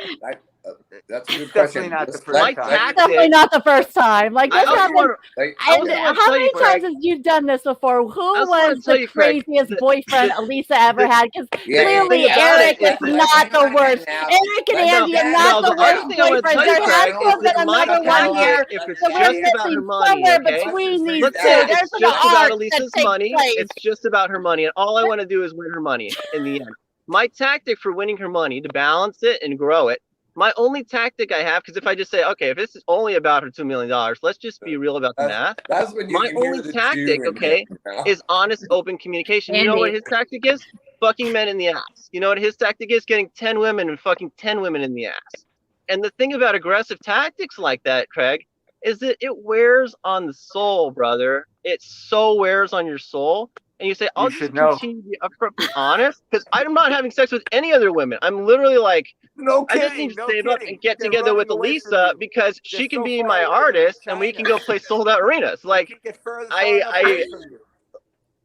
That's a good It's question. definitely not the Let's first let time. Craig- Definitely not the first time. Like, this I also happened. wanna- Like, I And also wanna how tell many you, Craig, times have you done this before? Who I also wanna was tell the you, Craig, craziest boyfriend Elisa ever had? Because Yeah, clearly the thing about Eric it is is that- not the worst. now. Eric and Let Andy me- are not no, the the other worst thing I want to boyfriends. tell There you, has Craig, to have is that been my another one here. tactic, if it's So we're just about her missing money, somewhere okay? between these Let's two. say There's it's an just about arc that Elisa's takes money. place. It's just about her money, and all I want to do is win her money in the end. My tactic for winning her money, to balance it and grow it, my only tactic I have, because if I just say, okay, if this is only about her $2 million, let's just be real about the math. That's when you My can hear only the tactic, Jew in okay, you, you know? is honest, open communication. You know what Andy. his tactic is? Fucking men in the ass. You know what his tactic is? Getting 10 women and fucking 10 women in the ass. And the thing about aggressive tactics like that, Craig, is that it wears on the soul, brother. It so wears on your soul. And you say, I'll just should know. continue to be upfront and honest because I'm not having sex with any other women. I'm literally like, No I just kidding. need to No save up kidding. and get They're together with running away from Elisa you. because They're she can so be far my away from artist and we China. can go play sold out arenas. Like, You get further I- far enough away from you.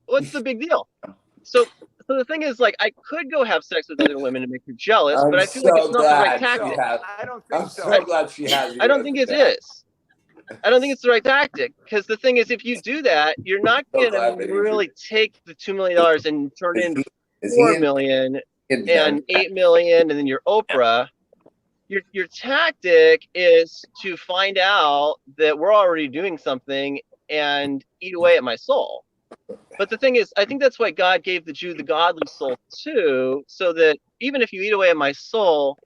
what's the big deal? So the thing is, like, I could go have sex with other women to make her jealous, I'm but I feel like it's not the right tactic. I don't think I'm so. so glad she has you. I don't think it is. I don't think it's the right tactic because the thing is, if you do that, you're not So going glad to that you really take the $2 million and turn it into Is he 4 in- million in and Denver? 8 million, and then you're Oprah. Your tactic is to find out that we're already doing something and eat away at my soul. But the thing is, I think that's why God gave the Jew the godly soul too, so that even if you eat away at my soul,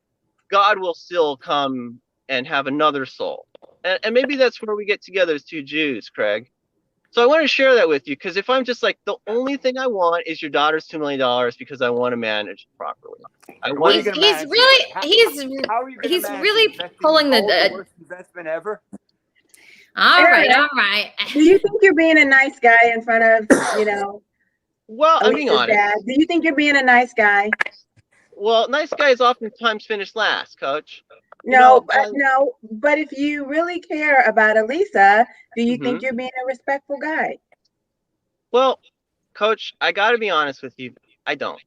God will still come and have another soul. And maybe that's where we get together as two Jews, Craig. So I want to share that with you because if I'm just like, the only thing I want is your daughter's $2 million because I want to manage it properly. I want He's to really How are you gonna he's manage really investing pulling in the. gold, the worst investment ever? All right, Eric, all right. Do you think you're being a nice guy in front of, you know, Well, I'm being Elisa's honest. dad? Do you think you're being a nice guy? Well, nice guys oftentimes finish last, Coach. No, no. But if you really care about Elisa, do you think Mhm. you're being a respectful guy? Well, Coach, I got to be honest with you. I don't.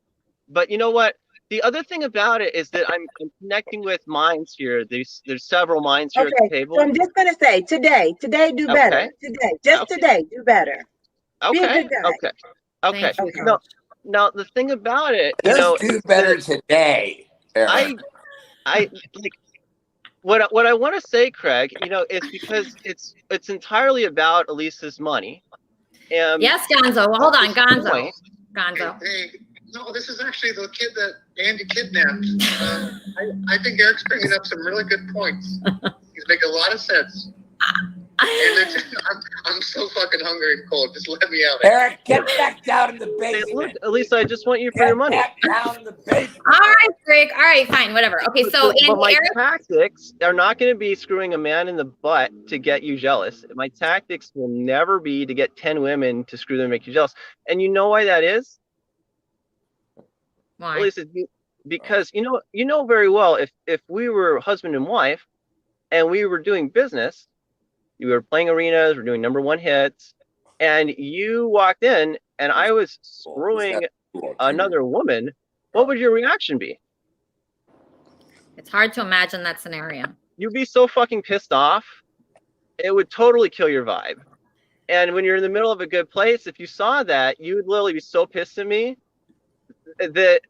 But you know what? The other thing about it is that I'm connecting with minds here. There's several minds here at the Okay, table. so I'm just gonna say today do better. Okay. Today, just Okay. today, do better. Be a Okay. good guy. Okay. Okay. Thank you, No. Now the thing about it, Just you know, do is better that today, Eric. I like what I want to say, Craig. You know, is because it's entirely about Elisa's money. Yes, Gonzo. Well, hold on, at this Gonzo. point- Gonzo. Hey, no, this is actually the kid that Andy kidnapped. I think Eric's bringing up some really good points. He's making a lot of sense. And I'm so fucking hungry and cold. Just let me out. Eric, get back down in the Hey, basement. look, Elisa, I just want you for your money. Back down in the basement. All right, Greg. All right, fine, whatever. Okay, so But my Eric. tactics are not going to be screwing a man in the butt to get you jealous. My tactics will never be to get 10 women to screw them and make you jealous. And you know why that is? Why? Elisa, because you know very well if we were husband and wife and we were doing business, we were playing arenas, we're doing #1 hits, and you walked in and I was screwing another woman, what would your reaction be? It's hard to imagine that scenario. You'd be so fucking pissed off. It would totally kill your vibe. And when you're in the middle of a good place, if you saw that, you would literally be so pissed at me that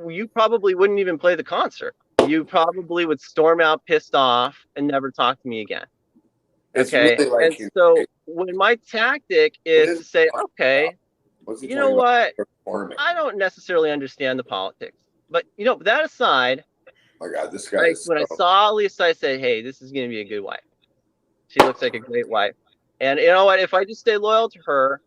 you probably wouldn't even play the concert. You probably would storm out pissed off and never talk to me again. It's Okay. really like And you- so when my tactic is to say, okay, What's he you know talking what? about? I don't necessarily understand the politics, but that aside, Oh my God, this guy is when I so- saw Lisa, I said, hey, this is going to be a good wife. She looks like a great wife. And you know what? If I just stay loyal to her,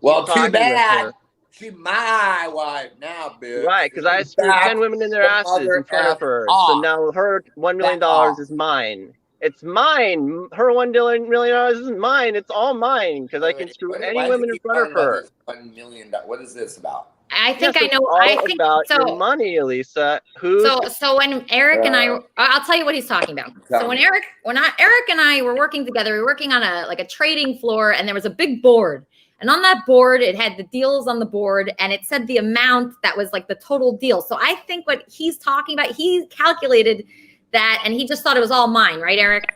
Well, keep too talking with bad. her- She's my wife now, bitch. Right, because I screwed 10 women in their asses in front of her. So now her $1 million is mine. It's mine. Her $1 million isn't mine. It's all mine because I can screw any Why women is in he front of talking about her. this $1 million? What is this about? I think Yes, I it's know. all I think about so. your money, Elisa. Who's So when Eric and I'll tell you what he's talking about. Tell So when me. Eric and I were working together, we were working on a trading floor, and there was a big board. And on that board, it had the deals on the board, and it said the amount that was like the total deal. So I think what he's talking about, he calculated that, and he just thought it was all mine, right, Eric?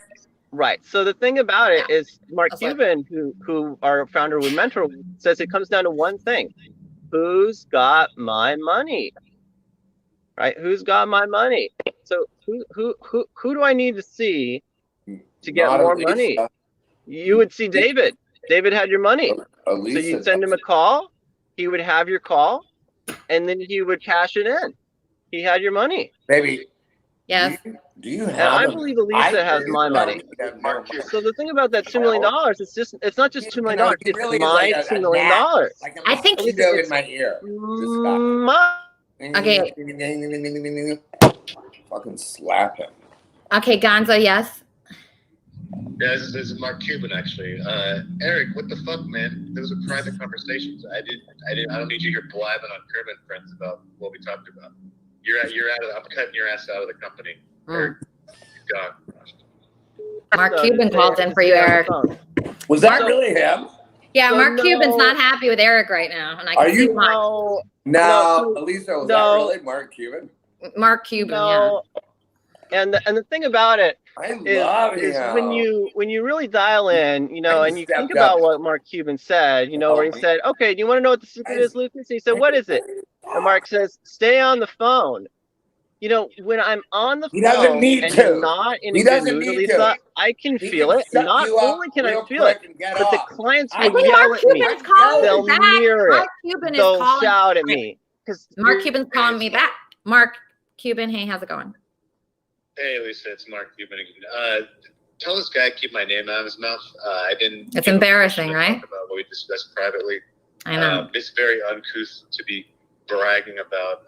Right. So the thing about it is Mark Cuban, who our founder would mentor, says it comes down to one thing. Who's got my money? Right? Who's got my money? So who do I need to see to get Not more Elisa. money? You would see David. David had your money. So Elisa you'd send him a call, he would have your call, and then he would cash it in. He had your money. Baby. Yes. Do you And have I a- believe Elisa has my money. So the thing about that $2 million, it's not just $2 million. He It's really is my like a $2 million. gnat, like a I think mosquito in my ear. Okay. Fucking slap him. Okay, Gonzo, yes. Yeah, this is Mark Cuban actually. Eric, what the fuck, man? Those are private conversations. I don't need you here blabbing on Kermit and friends about what we talked about. You're out of. I'm cutting your ass out of the company. Eric, you're gone. Mark Cuban called in for you, Eric. Was that really him? Yeah, So Mark no- Cuban's not happy with Eric right now, and I Are can see you- why. No, Elisa, was that no. really Mark Cuban? Mark Cuban, No. And the thing about it love is him. when you really dial in, and you think stepped about up. what Mark Cuban said, where he said, "Okay, do you want to know what the secret is, Lucas?" And he said, "What is it?" And Mark says, "Stay on the phone." When I'm on the He doesn't phone need and to. you're not in He a good doesn't mood, need Elisa, to. I can He feel can it. shut Not you up only can I real feel it, quick and get but the off. clients I will think yell Mark at me. Cuban's calling They'll back. mirror it. Mark Cuban is They'll calling. shout at me. Mark Cuban's calling me back. Mark Cuban, hey, how's it going? Hey, Lisa, it's Mark Cuban again. Tell this guy to keep my name out of his mouth. I didn't. It's embarrassing, right? About what we discussed privately. I know. It's very uncouth to be bragging about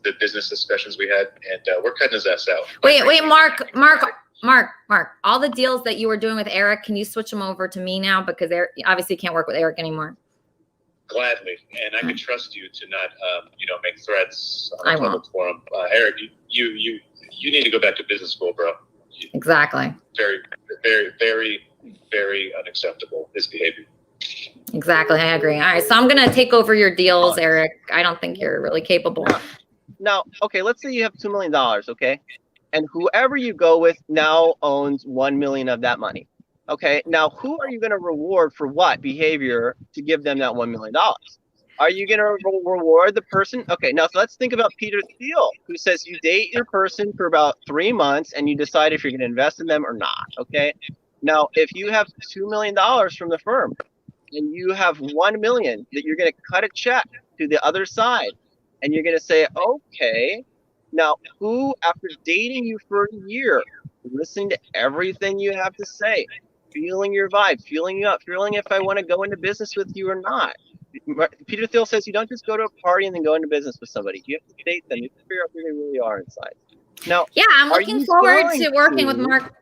the business discussions we had, and we're cutting his ass out. Wait, Mark. All the deals that you were doing with Eric, can you switch them over to me now? Because Eric obviously can't work with Eric anymore. Gladly, and I can trust you to not, make threats on I a public won't. forum. Eric, you need to go back to business school, bro. Exactly. Very, very, very, very unacceptable, his behavior. Exactly. I agree. All right. So I'm going to take over your deals, Eric. I don't think you're really capable. Now, okay, let's say you have $2 million, okay? And whoever you go with now owns 1 million of that money. Okay, now who are you going to reward for what behavior to give them that $1 million? Are you going to reward the person? Okay, now so let's think about Peter Thiel, who says you date your person for about 3 months and you decide if you're going to invest in them or not. Okay, now if you have $2 million from the firm, and you have 1 million that you're going to cut a check to the other side, and you're going to say, okay, now who, after dating you for a year, listening to everything you have to say, feeling your vibe, feeling you up, feeling if I want to go into business with you or not. Peter Thiel says you don't just go to a party and then go into business with somebody. You have to date them. You have to figure out who they really are inside. Now, yeah, I'm looking forward to working with Mark.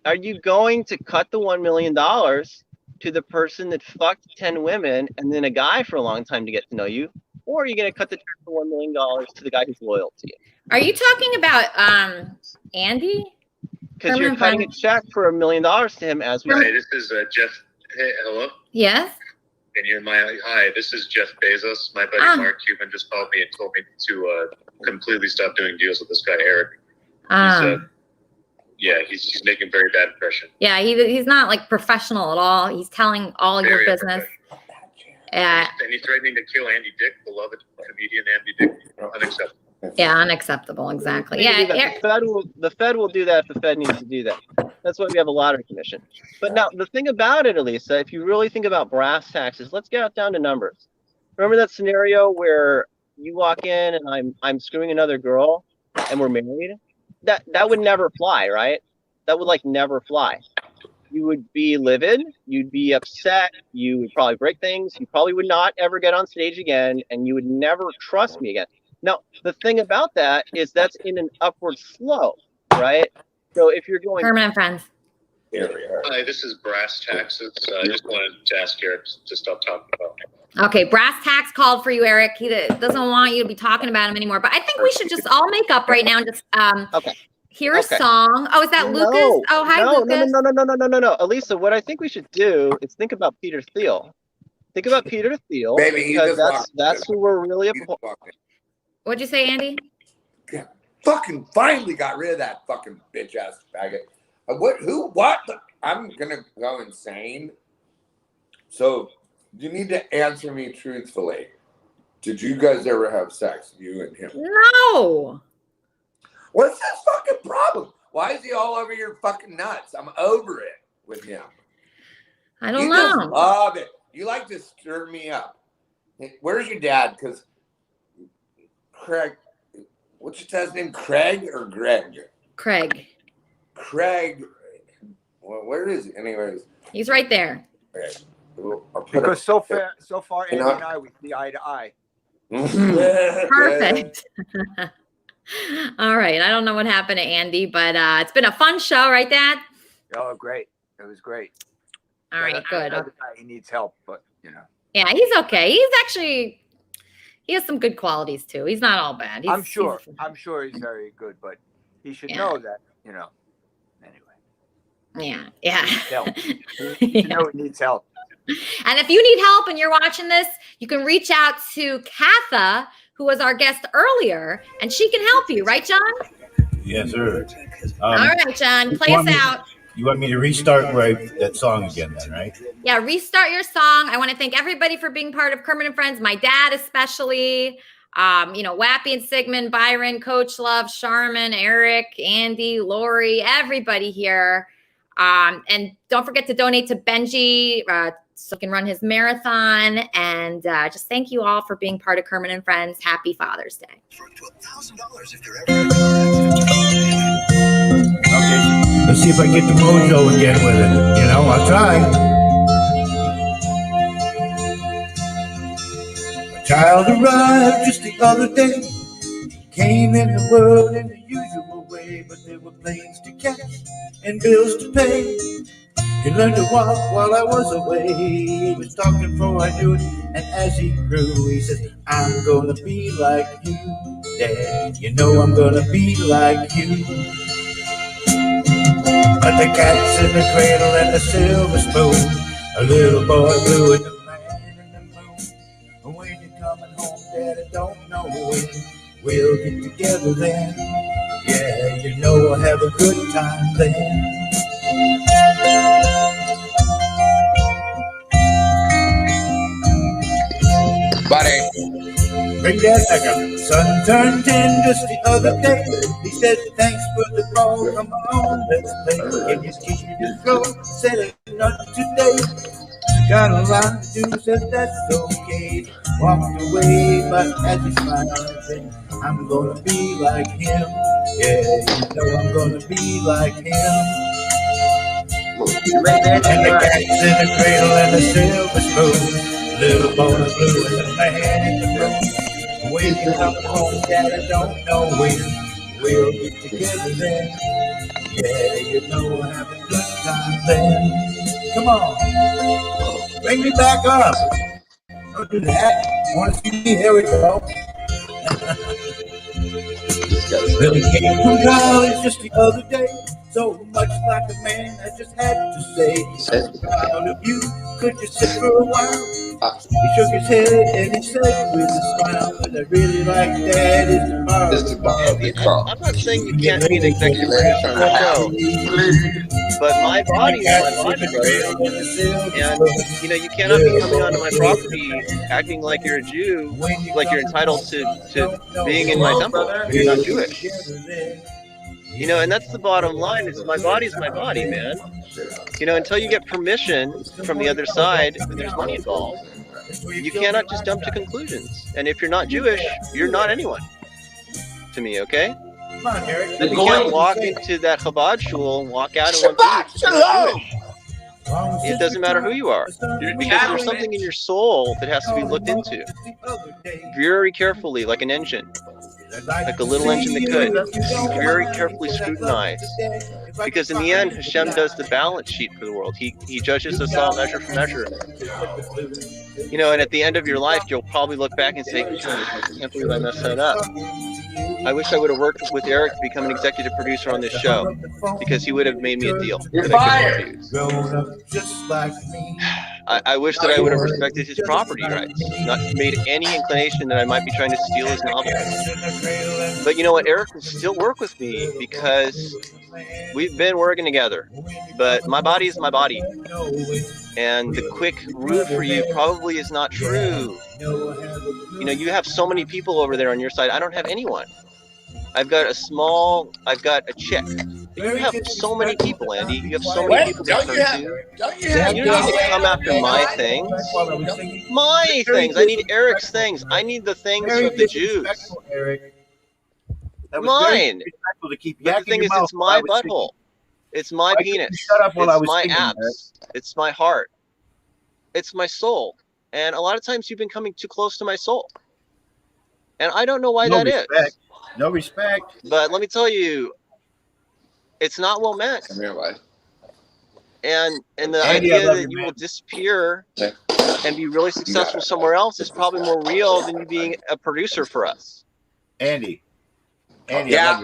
Are you going to cut the $1 million to the person that fucked 10 women and then a guy for a long time to get to know you? Or are you going to cut the check for $1 million to the guy who's loyal to you? Are you talking about Andy? Because you're cutting a check for $1 million to him as we. Hi, this is Jeff. Hey, hello. Yes. And you're hi. This is Jeff Bezos. My buddy Mark Cuban just called me and told me to completely stop doing deals with this guy Eric. He's making very bad impression. Yeah, he's not like professional at all. He's telling all your business. Yeah. And he's threatening to kill Andy Dick, beloved comedian Andy Dick. Unacceptable. Yeah, unacceptable. Exactly. The Fed will do that if the Fed needs to do that. That's why we have a lottery commission. But now the thing about it, Elisa, if you really think about brass taxes, let's get down to numbers. Remember that scenario where you walk in and I'm screwing another girl and we're married? That would never fly, right? That would never fly. You would be livid, you'd be upset, you would probably break things, you probably would not ever get on stage again, and you would never trust me again. Now, the thing about that is that's in an upward slope, right? So if you're going permanent friends. Hi, this is brass taxes. I just wanted to ask Eric to stop talking about it. Okay, brass tacks called for you, Eric. He doesn't want you to be talking about him anymore. But I think we should just all make up right now and just hear a song. Oh, is that Lucas? Oh, hi, Lucas. No. Elisa, what I think we should do is think about Peter Thiel. Think about Peter Thiel, Baby, because that's who we're really. What'd you say, Andy? Fucking finally got rid of that fucking bitch ass faggot. What? I'm gonna go insane. So you need to answer me truthfully. Did you guys ever have sex, you and him? No. What's his fucking problem? Why is he all over your fucking nuts? I'm over it with him. I don't know. Just love it. You like to stir me up. Hey, where's your dad? Because Craig, what's your dad's name? Craig or Greg? Craig. Craig. Well, where is he? Anyways. He's right there. Okay. Because so far, Andy and I, we see eye to eye. Perfect. All right. I don't know what happened to Andy, but it's been a fun show, right, Dad? Oh, great. It was great. All right, good. He needs help, but Yeah, he's okay. He has some good qualities too. He's not all bad. I'm sure he's very good, but he should know that, anyway. Yeah. He needs help. And if you need help and you're watching this, you can reach out to Katha, who was our guest earlier, and she can help you, right, John? Yes, sir. All right, John, play us out. You want me to restart that song again then, right? Yeah, restart your song. I want to thank everybody for being part of Kermit and Friends, my dad especially, Wappy and Sigmund, Byron, Coach Love, Charmin, Eric, Andy, Lori, everybody here. And don't forget to donate to Benji so he can run his marathon. And just thank you all for being part of Kermit and Friends. Happy Father's Day. Okay, let's see if I get the mojo again with it. I'll try. A child arrived just the other day. Came in the world in the usual way, but there were planes to catch and bills to pay. He learned to walk while I was away. He was talking before I knew it, and as he grew, he says, I'm gonna be like you, Dad. I'm gonna be like you. But the cat's in the cradle and the silver spoon. A little boy blue and the man in the moon. When you're coming home, Dad, I don't know when. We'll get together then. Yeah, we'll have a good time then. Buddy. Bring that back up. Sun turned 10 just the other day. He said, thanks for the ball. Come on, let's play. Can you teach me to go? Said it not today. Got a lot to do, said that's okay. Walked away, but as he smiled, said, I'm gonna be like him. Yeah, you know I'm gonna be like him. And the cat's in the cradle and the silver spoon. Little boy blue and the man in the moon. When you come home, Daddy don't know when we'll get together then. Yeah, you know we'll have a good time then. Come on, bring me back up. Don't do that. Want to see me? Here we go. Billy came from college just the other day. So much like a man, I just had to say, I'm proud of you. Could you sit for a while? He shook his head and he said with a smile, but I really like that is the bar. I'm not saying you can't be an executive producer on a show, but my body is my body, brother. And you know, you cannot be coming onto my property acting like you're a Jew, like you're entitled to being in my temple if you're not Jewish. You know, and that's the bottom line. Is my body's my body, man. You know, until you get permission from the other side, and there's money involved, you cannot just jump to conclusions. And if you're not Jewish, you're not anyone to me, okay? You can't walk into that Chabad shul and walk out in one piece. You're not Jewish. It doesn't matter who you are, because there's something in your soul that has to be looked into very carefully, like an engine, like a little engine that could, very carefully scrutinized. Because in the end, Hashem does the balance sheet for the world. He judges us all measure for measure. You know, and at the end of your life, you'll probably look back and say, I can't believe I messed that up. I wish I would have worked with Eric to become an executive producer on this show, because he would have made me a deal that I couldn't refuse. I wish that I would have respected his property rights, not made any inclination that I might be trying to steal his novel. But you know what? Eric will still work with me because we've been working together. But my body is my body. And the quick root for you probably is not true. You know, you have so many people over there on your side. I don't have anyone. I've got a chick. You have so many people, Andy. You have so many people to turn to. You don't need to come after my things. My things. I need Eric's things. I need the things of the Jews. Mine. But the thing is, it's my butthole. It's my penis. It's my abs. It's my heart. It's my soul. And a lot of times you've been coming too close to my soul. And I don't know why that is. No respect. But let me tell you, it's not well meant. And the idea that you will disappear and be really successful somewhere else is probably more real than you being a producer for us. Andy, Yeah.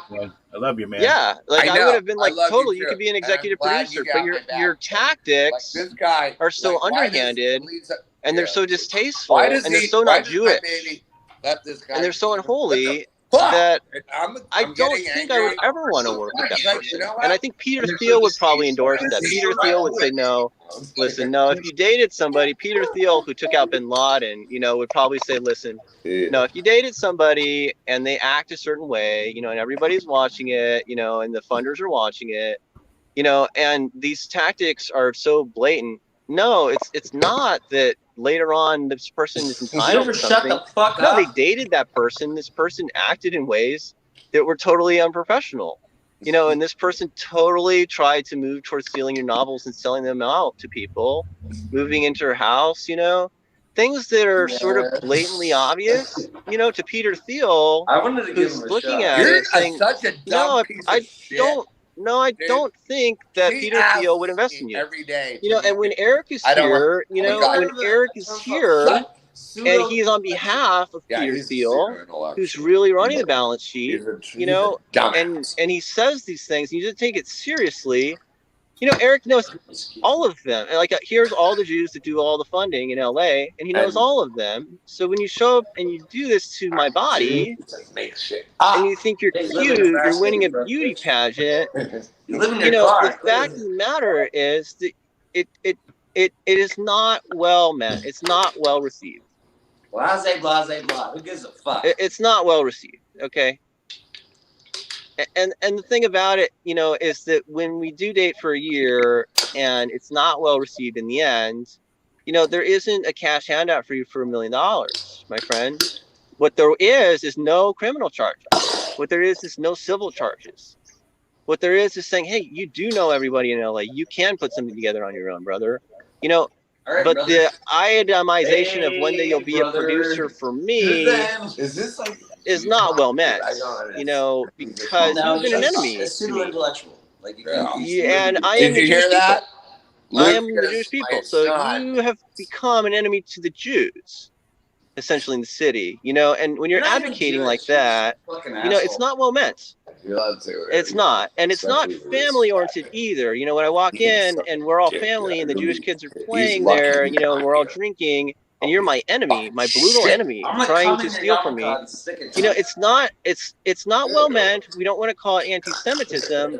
I love you, man. Yeah, like I would have been like, I love totally, you you too. could be an And I'm executive glad producer, you but got your my back. your tactics Like this guy, are so like, why does underhanded, Lisa- and they're yeah. so distasteful, Why does and they're he- so why not does my Jewish, baby let this guy and they're so unholy fuck? that I'm I don't getting think angry. I would ever want to work with that Like, person. you know what? And I think Peter Thiel would probably endorse that. Peter Thiel would say, no, listen, no, if you dated somebody, Peter Thiel, who took out bin Laden, you know, would probably say, listen, no, if you dated somebody and they act a certain way, you know, and everybody's watching it, you know, and the funders are watching it, you know, and these tactics are so blatant. No, it's not that later on this person is entitled to Shut the something. fuck No, up. they dated that person. This person acted in ways that were totally unprofessional. You know, and this person totally tried to move towards stealing your novels and selling them out to people, moving into her house, you know, things that are sort of blatantly obvious, you know, to Peter Thiel, I wanted to give who's him a looking shot. at You're it saying, such a dumb no, piece I of shit. I don't think that She Peter asks Thiel would invest me in you. every day. You know, and when Eric is I don't want- here, you oh my know, God. when Eric is here, and he's on behalf of Yeah, Peter he's Thiel, in a lot of who's shit. really running the balance sheet, you know, dumbass. and he says these things, and you just take it seriously. You know, Eric knows all of them. And like, here's all the Jews that do all the funding in LA, and he knows all of them. So when you show up and you do this to my body, and you think you're cute, you're winning a beauty pageant, You live in you your know, car. the fact of the matter is that it is not well meant. It's not well received. Blase, blase, blah. Who gives a fuck? It's not well received. Okay. And the thing about it, you know, is that when we do date for a year and it's not well received in the end, there isn't a cash handout for you for $1 million, my friend. What there is no criminal charges. What there is no civil charges. What there is saying, hey, you do know everybody in LA. You can put something together on your own, brother. Right, but brother. the itemization of when you'll be a producer for me Is this like is not well met. Because you've been an enemy. It's pseudo intellectual. Like And I am Did the you Jewish hear that? people. I am Lucas, the Jewish people. my So son. you have become an enemy to the Jews, essentially, in the city. And when you're You're not even advocating like Jewish, you're that, fucking it's asshole. not well meant. You're allowed to. It's not. And it's not family oriented either. When I walk in and we're all family and the Jewish kids are playing there, and we're all drinking, and you're my enemy, my brutal enemy, I'm gonna trying come to in steal your from me. yarmulke and stick it to you. It's not well meant. We don't want to call it anti-Semitism,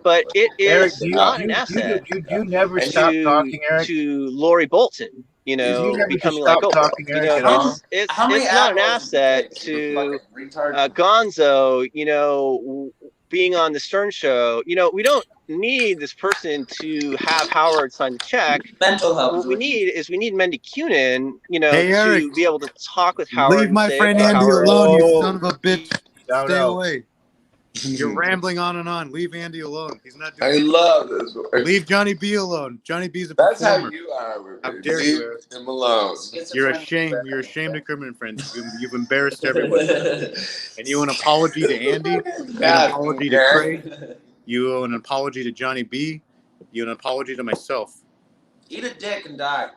but it Eric, is not an asset you never stop talking, Eric? to Lori Bolton, you never just becoming stop like Oprah. talking, Eric, at all? It's How many not an apples did you asset take, you to fucking retard? Gonzo, being on the Stern Show. We don't need this person to have Howard sign the check. Mental health. What we need is Mendy Cunin, Hey, Eric, to be able to talk with Howard. Leave and my say, friend okay, Andy Howard, alone, you son of a bitch. Shout Stay out. away. You're rambling on and on. Leave Andy alone. He's not I doing love this. Leave Johnny B alone. Johnny B's a That's how performer. you are. How dare Leave you, Eric? him alone. You're ashamed. You're ashamed of Kermit and Friends. You've embarrassed everyone. And you owe an apology to Andy. You owe an apology to Craig. You owe an apology to Johnny B. You owe an apology to myself. Eat a dick and die.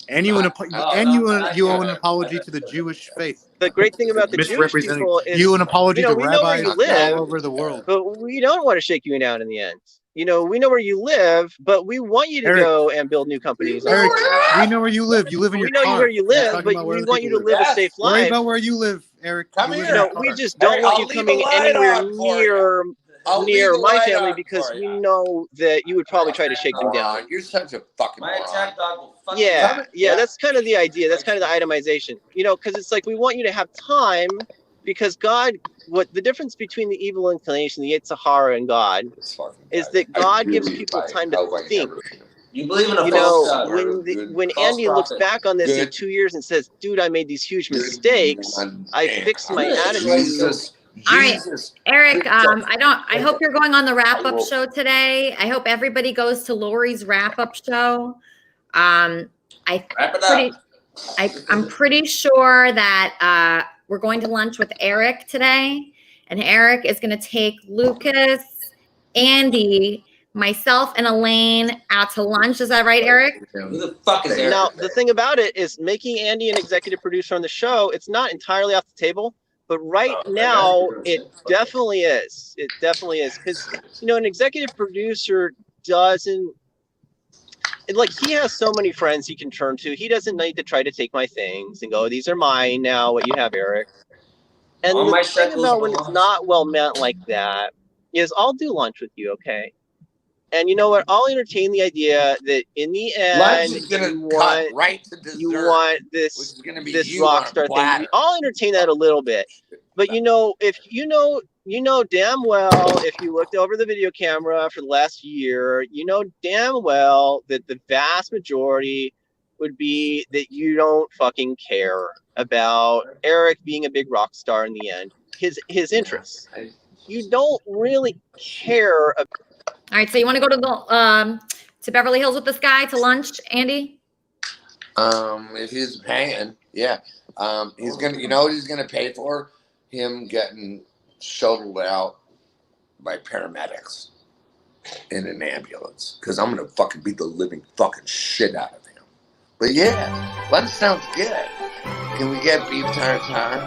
And you owe an apology to the Jewish faith. The great thing about the Jewish Misrepresenting. people is You owe an apology to we know where rabbis you live, all over the world. but we don't want to shake you down in the end. We know where you live, but we want you to Eric, go and build new companies. Eric, we know where you live. You live in your We know car. where you We're live, talking but about where we other want you to people live a safe Worry life. about where you live, Eric. Come You live here. in your We car. just don't Eric, want I'll you leave coming a light anywhere on for you. I'll near leave a my light family on because for we you. know that you would probably try to shake them down. Moron. You're such a fucking My moron. attack dog will fuck you Yeah, up. yeah, that's kind of the idea. That's kind of the itemization. Because it's like we want you to have time, because God, what the difference between the evil inclination, the Yetzer Hara, and God is that God gives people time to think. You believe in a false God. When False Andy looks prophet. back on this in Good. 2 years and says, "Dude, I made these huge mistakes. I fixed my attitude." Jesus. All right, Jesus. Eric. I hope you're going on the wrap-up show today. I hope everybody goes to Lori's wrap-up show. I'm pretty sure that we're going to lunch with Eric today, and Eric is going to take Lucas, Andy, myself, and Elaine out to lunch. Is that right, Eric? Who the fuck is Eric? Now, the thing about it is making Andy an executive producer on the show, it's not entirely off the table, but right now it definitely is. It definitely is. Because, an executive producer doesn't, he has so many friends he can turn to. He doesn't need to try to take my things and go, these are mine now, what you have, Eric. And All the my thing shekels about when it's belong. not well meant like that is I'll do lunch with you, okay? And you know what? I'll entertain the idea that in the Lunch end, is gonna you cut want, right to dessert. you want which this is gonna be this you rock on a star thing. platter. I'll entertain that a little bit. But if you know damn well, if you looked over the video camera for the last year, you know damn well that the vast majority would be that you don't fucking care about Eric being a big rock star in the end. His interests. You don't really care about. All right, so you want to go to Beverly Hills with this guy to lunch, Andy? If he's paying, yeah. He's gonna, what he's gonna pay for? Him getting shuttled out by paramedics in an ambulance. Because I'm gonna fucking beat the living fucking shit out of him. But yeah, lunch sounds good. Can we get beef tartare?